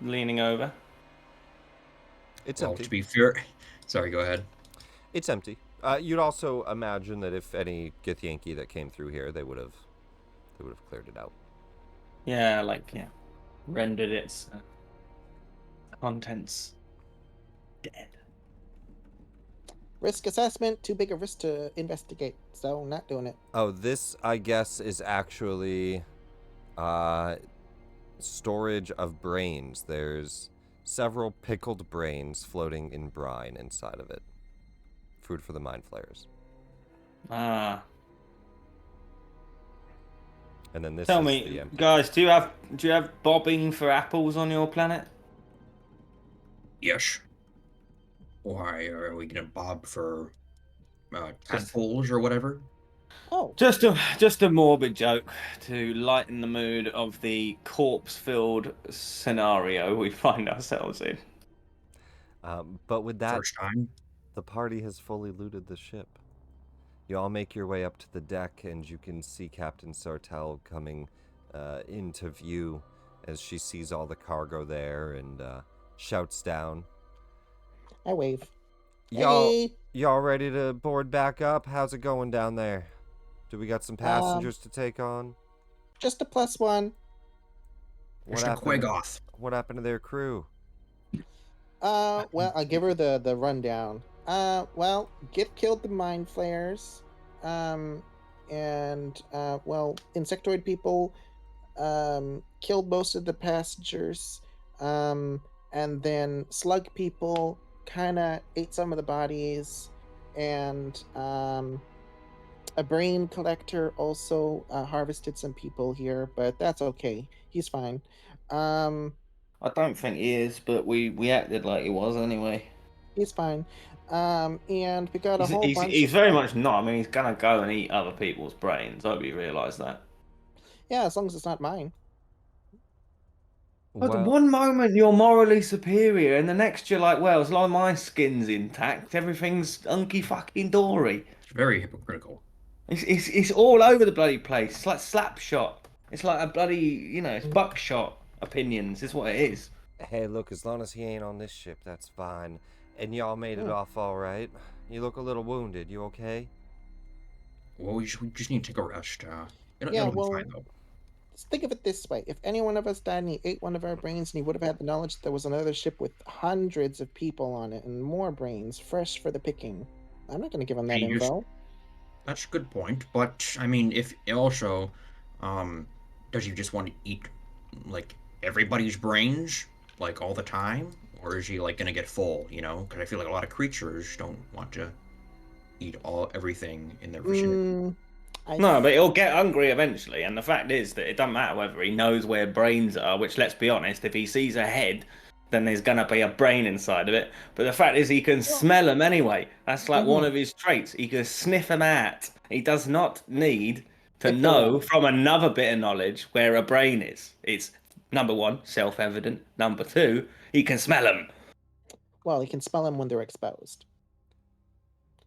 Leaning over. It's Well, empty. to be fair, sorry. Go ahead. It's empty. You'd also imagine that if any Githyanki that came through here, they would have cleared it out. Yeah, rendered its contents dead. Risk assessment, too big a risk to investigate, so not doing it. Oh, this, I guess, is actually storage of brains. There's several pickled brains floating in brine inside of it. Food for the mind flayers. Ah. And then this Tell is me, the empty. guys, do you have bobbing for apples on your planet? Yes. Why are we gonna bob for tadpoles or whatever? Oh, Just a morbid joke to lighten the mood of the corpse-filled scenario we find ourselves in. But with that, First time. the party has fully looted the ship. You all make your way up to the deck, and you can see Captain Sartell coming into view as she sees all the cargo there and shouts down. I wave. Y'all, Hey! y'all ready to board back up? How's it going down there? Do we got some passengers to take on? Just a +1. Mr. Quagoth. What happened to their crew? Well, I'll give her the rundown. Well, Gith killed the mind flayers. Well, insectoid people killed most of the passengers. And then slug people kind of ate some of the bodies. And a brain collector also harvested some people here, but that's okay. He's fine. I don't think he is, but we acted like he was anyway. He's fine. And we got a whole bunch He's of very much not. I mean, he's gonna go and eat other people's brains. I hope you realise that. Yeah, as long as it's not mine. But the Well, one moment you're morally superior, and the next you're like, well, as long as my skin's intact, everything's hunky fucking dory. It's very hypocritical. It's all over the bloody place. It's like Slapshot. It's like a bloody, it's buckshot opinions. Is what it is. hey, look, as long as he ain't on this ship, that's fine. And y'all made it off all right. You look a little wounded. You okay? Well, we just need to take a rest. It'll Yeah, be well, fine though. let's think of it this way. If any one of us died and he ate one of our brains and he would have had the knowledge that there was another ship with hundreds of people on it and more brains, fresh for the picking, I'm not going to give him that He used- info. That's a good point, but I mean, if also, does he just want to eat like everybody's brains like all the time, or is he like gonna get full? Because I feel like a lot of creatures don't want to eat everything in their vicinity. No, but he'll get hungry eventually, and the fact is that it doesn't matter whether he knows where brains are, which, let's be honest, if he sees a head, then there's gonna be a brain inside of it. But the fact is he can smell them anyway. That's like one of his traits. He can sniff them out. He does not need to know from another bit of knowledge where a brain is. It's, number one, self-evident. Number two, he can smell them. Well, he can smell them when they're exposed.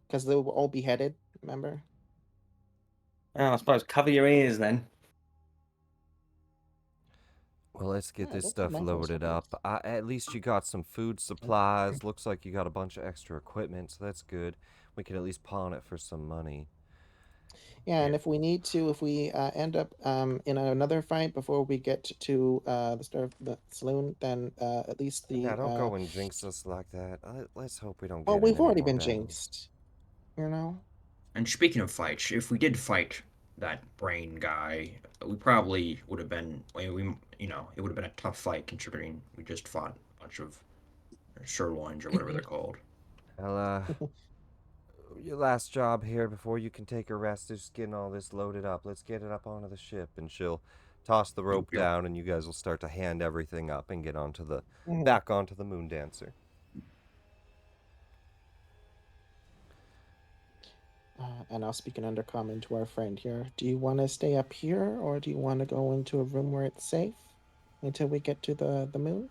Because they will all beheaded, remember? Oh, I suppose cover your ears then. Well, let's get Yeah, this that's stuff nice. loaded up. At least you got some food supplies. Looks like you got a bunch of extra equipment, so that's good. We can at least pawn it for some money. Yeah, and if we need to, if we end up in another fight before we get to the saloon, then at least the Now, don't go and jinx us like that. Let's hope we don't get well, in we've any already more been battles. jinxed, you know. And speaking of fights, if we did fight that brain guy, we probably would have been, it would have been a tough fight considering we just fought a bunch of sirloins or whatever they're called. Well, your last job here before you can take a rest is getting all this loaded up. Let's get it up onto the ship, and she'll toss the rope Yep. down, and you guys will start to hand everything up and get onto the Mhm. back onto the Moon Dancer. And I'll speak an undercommon to our friend here. Do you want to stay up here, or do you want to go into a room where it's safe until we get to the moon?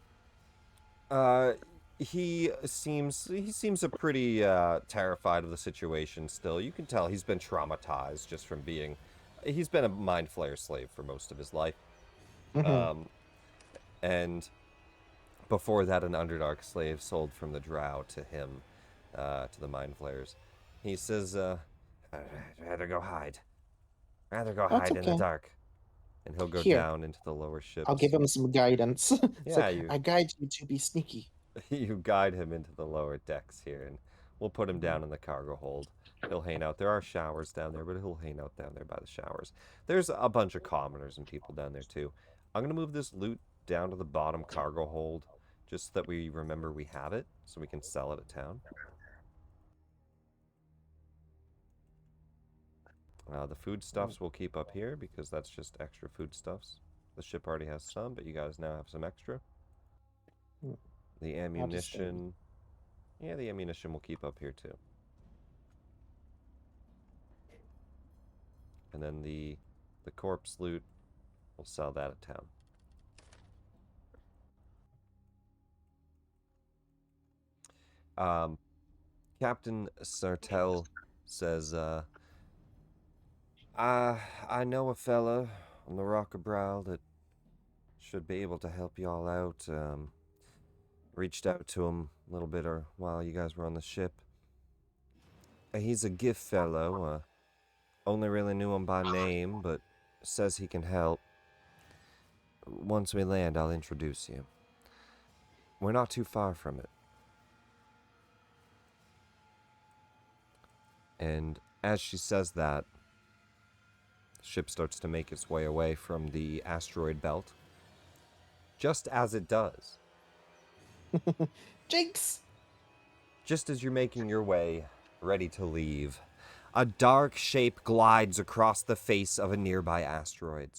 He seems a pretty terrified of the situation still. You can tell he's been traumatized just from being. He's been a Mind Flayer slave for most of his life. Mhm. And before that, an Underdark slave sold from the Drow to him, to the Mind Flayers. He says, I'd rather go hide. Rather go That's hide in the okay. dark. And he'll go Here, down into the lower ships. I'll give him some guidance. It's Yeah, like, I guide you to be sneaky. you guide him into the lower decks here, and we'll put him down in the cargo hold. He'll hang out. There are showers down there, but he'll hang out down there by the showers. There's a bunch of commoners and people down there, too. I'm going to move this loot down to the bottom cargo hold, just so that we remember we have it, so we can sell it at town. The foodstuffs we'll keep up here, because that's just extra foodstuffs. The ship already has some, but you guys now have some extra. The ammunition... Yeah, the ammunition we'll keep up here, too. And then the corpse loot, we'll sell that at town. Captain Sartell says, I know a fella on the Rock of Brow that should be able to help y'all out. Reached out to him a little bit while you guys were on the ship. He's a gift fellow. Only really knew him by name, but says he can help. Once we land, I'll introduce you. We're not too far from it. And as she says that, the ship starts to make its way away from the asteroid belt. Just as it does. Jinx! Just as you're making your way, ready to leave, a dark shape glides across the face of a nearby asteroid.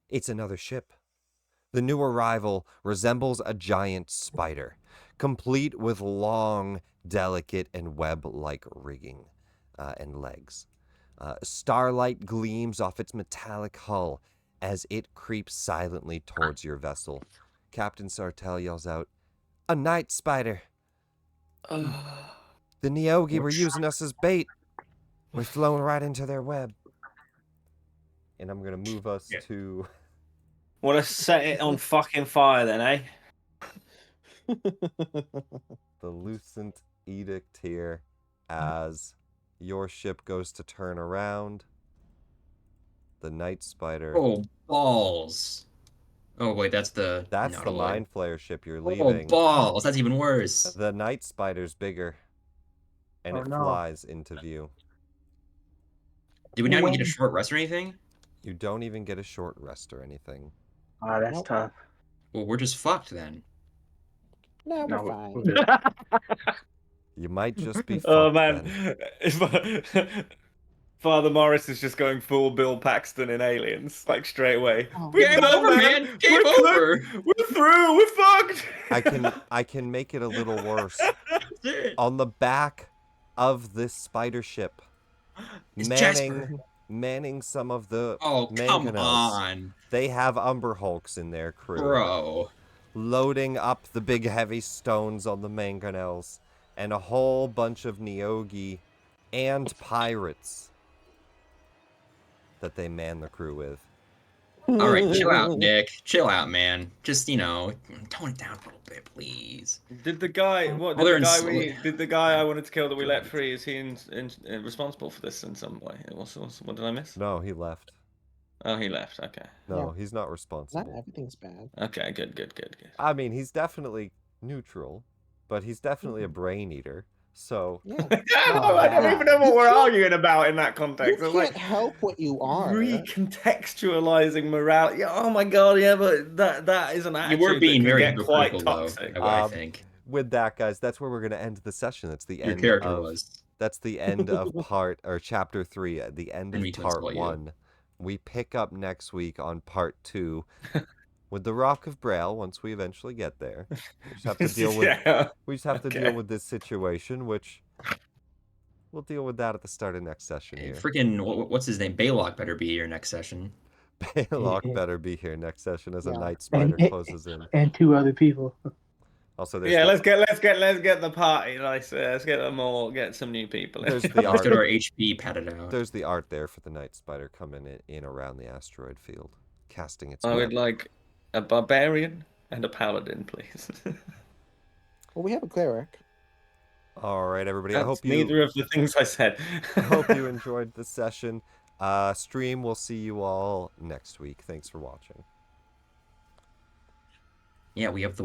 It's another ship. The new arrival resembles a giant spider, complete with long, delicate, and web-like rigging and legs. Starlight gleams off its metallic hull as it creeps silently towards your vessel. Captain Sartell yells out, "A night spider! The Neogi were using us as bait. We've flown right into their web." And I'm going to move us to... Want to set it on fucking fire then, eh? the Lucent Edict here as your ship goes to turn around. The Night Spider... Oh, balls. Oh, wait, that's the... That's the Nautiloid. Mind Flayer ship you're Oh, leaving. balls. That's even worse. The Night Spider's bigger. And Oh, it no. flies into view. Did we not even get a When? short rest or anything? You don't even get a short rest or anything. Ah, that's Nope. tough. Well, we're just fucked then. No, No, we're fine. we're good. You might just be Oh fucked man, then. Father Morris is just going full Bill Paxton in Aliens, like straight away. Oh, We're Game done, over, man. Game We're cooked. over. We're through. We're fucked. I can make it a little worse. That's it. On the back of this spider ship, It's Jasper. manning some of the Oh, come mangonels. on. They have Umber Hulks in their crew. Bro. Loading up the big heavy stones on the mangonels. And a whole bunch of Neogi and pirates that they man the crew with. All right, chill out, Nick. Chill out, man. Just tone it down a little bit, please. Did the guy? What Well, did they're the guy? in Did the guy I wanted to kill that we let free? Is he responsible for this in some way? What did I miss? No, he left. Oh, he left. Okay. No, he's not Not responsible. everything's bad. Okay. Good. I mean, he's definitely neutral, but he's definitely a brain eater. So Yeah. I don't even know what we're arguing about in that You context. can't It's like help what you are. recontextualizing morality. Oh my god, yeah, but that is an You attitude were being that can very get quite hypocritical, though. toxic. I think with that, guys, that's where we're gonna end the session. That's the your end character of was. that's the end of chapter 3, at the end And of me to part insult you. 1. We pick up next week on part 2 with the Rock of Braille. Once we eventually get there, we just have to deal with Yeah. we just have to Okay. deal with this situation, which we'll deal with that at the start of next session Hey, here. freaking, what's his name? Baylock better be here next session. Baylock better be here next session as a Yeah. night spider closes in. And 2 other people. Also, there's Yeah, the, let's get the party nice. Let's get them all. Get some new people. in. There's the Let's art. get our HP padded out. There's the art there for the night spider coming in around the asteroid field, casting its I web. would like a barbarian and a paladin, please. Well, we have a cleric. All right, everybody. I That's hope you neither of the things I said. I hope you enjoyed the session. Stream. We'll see you all next week. Thanks for watching. Yeah, we have the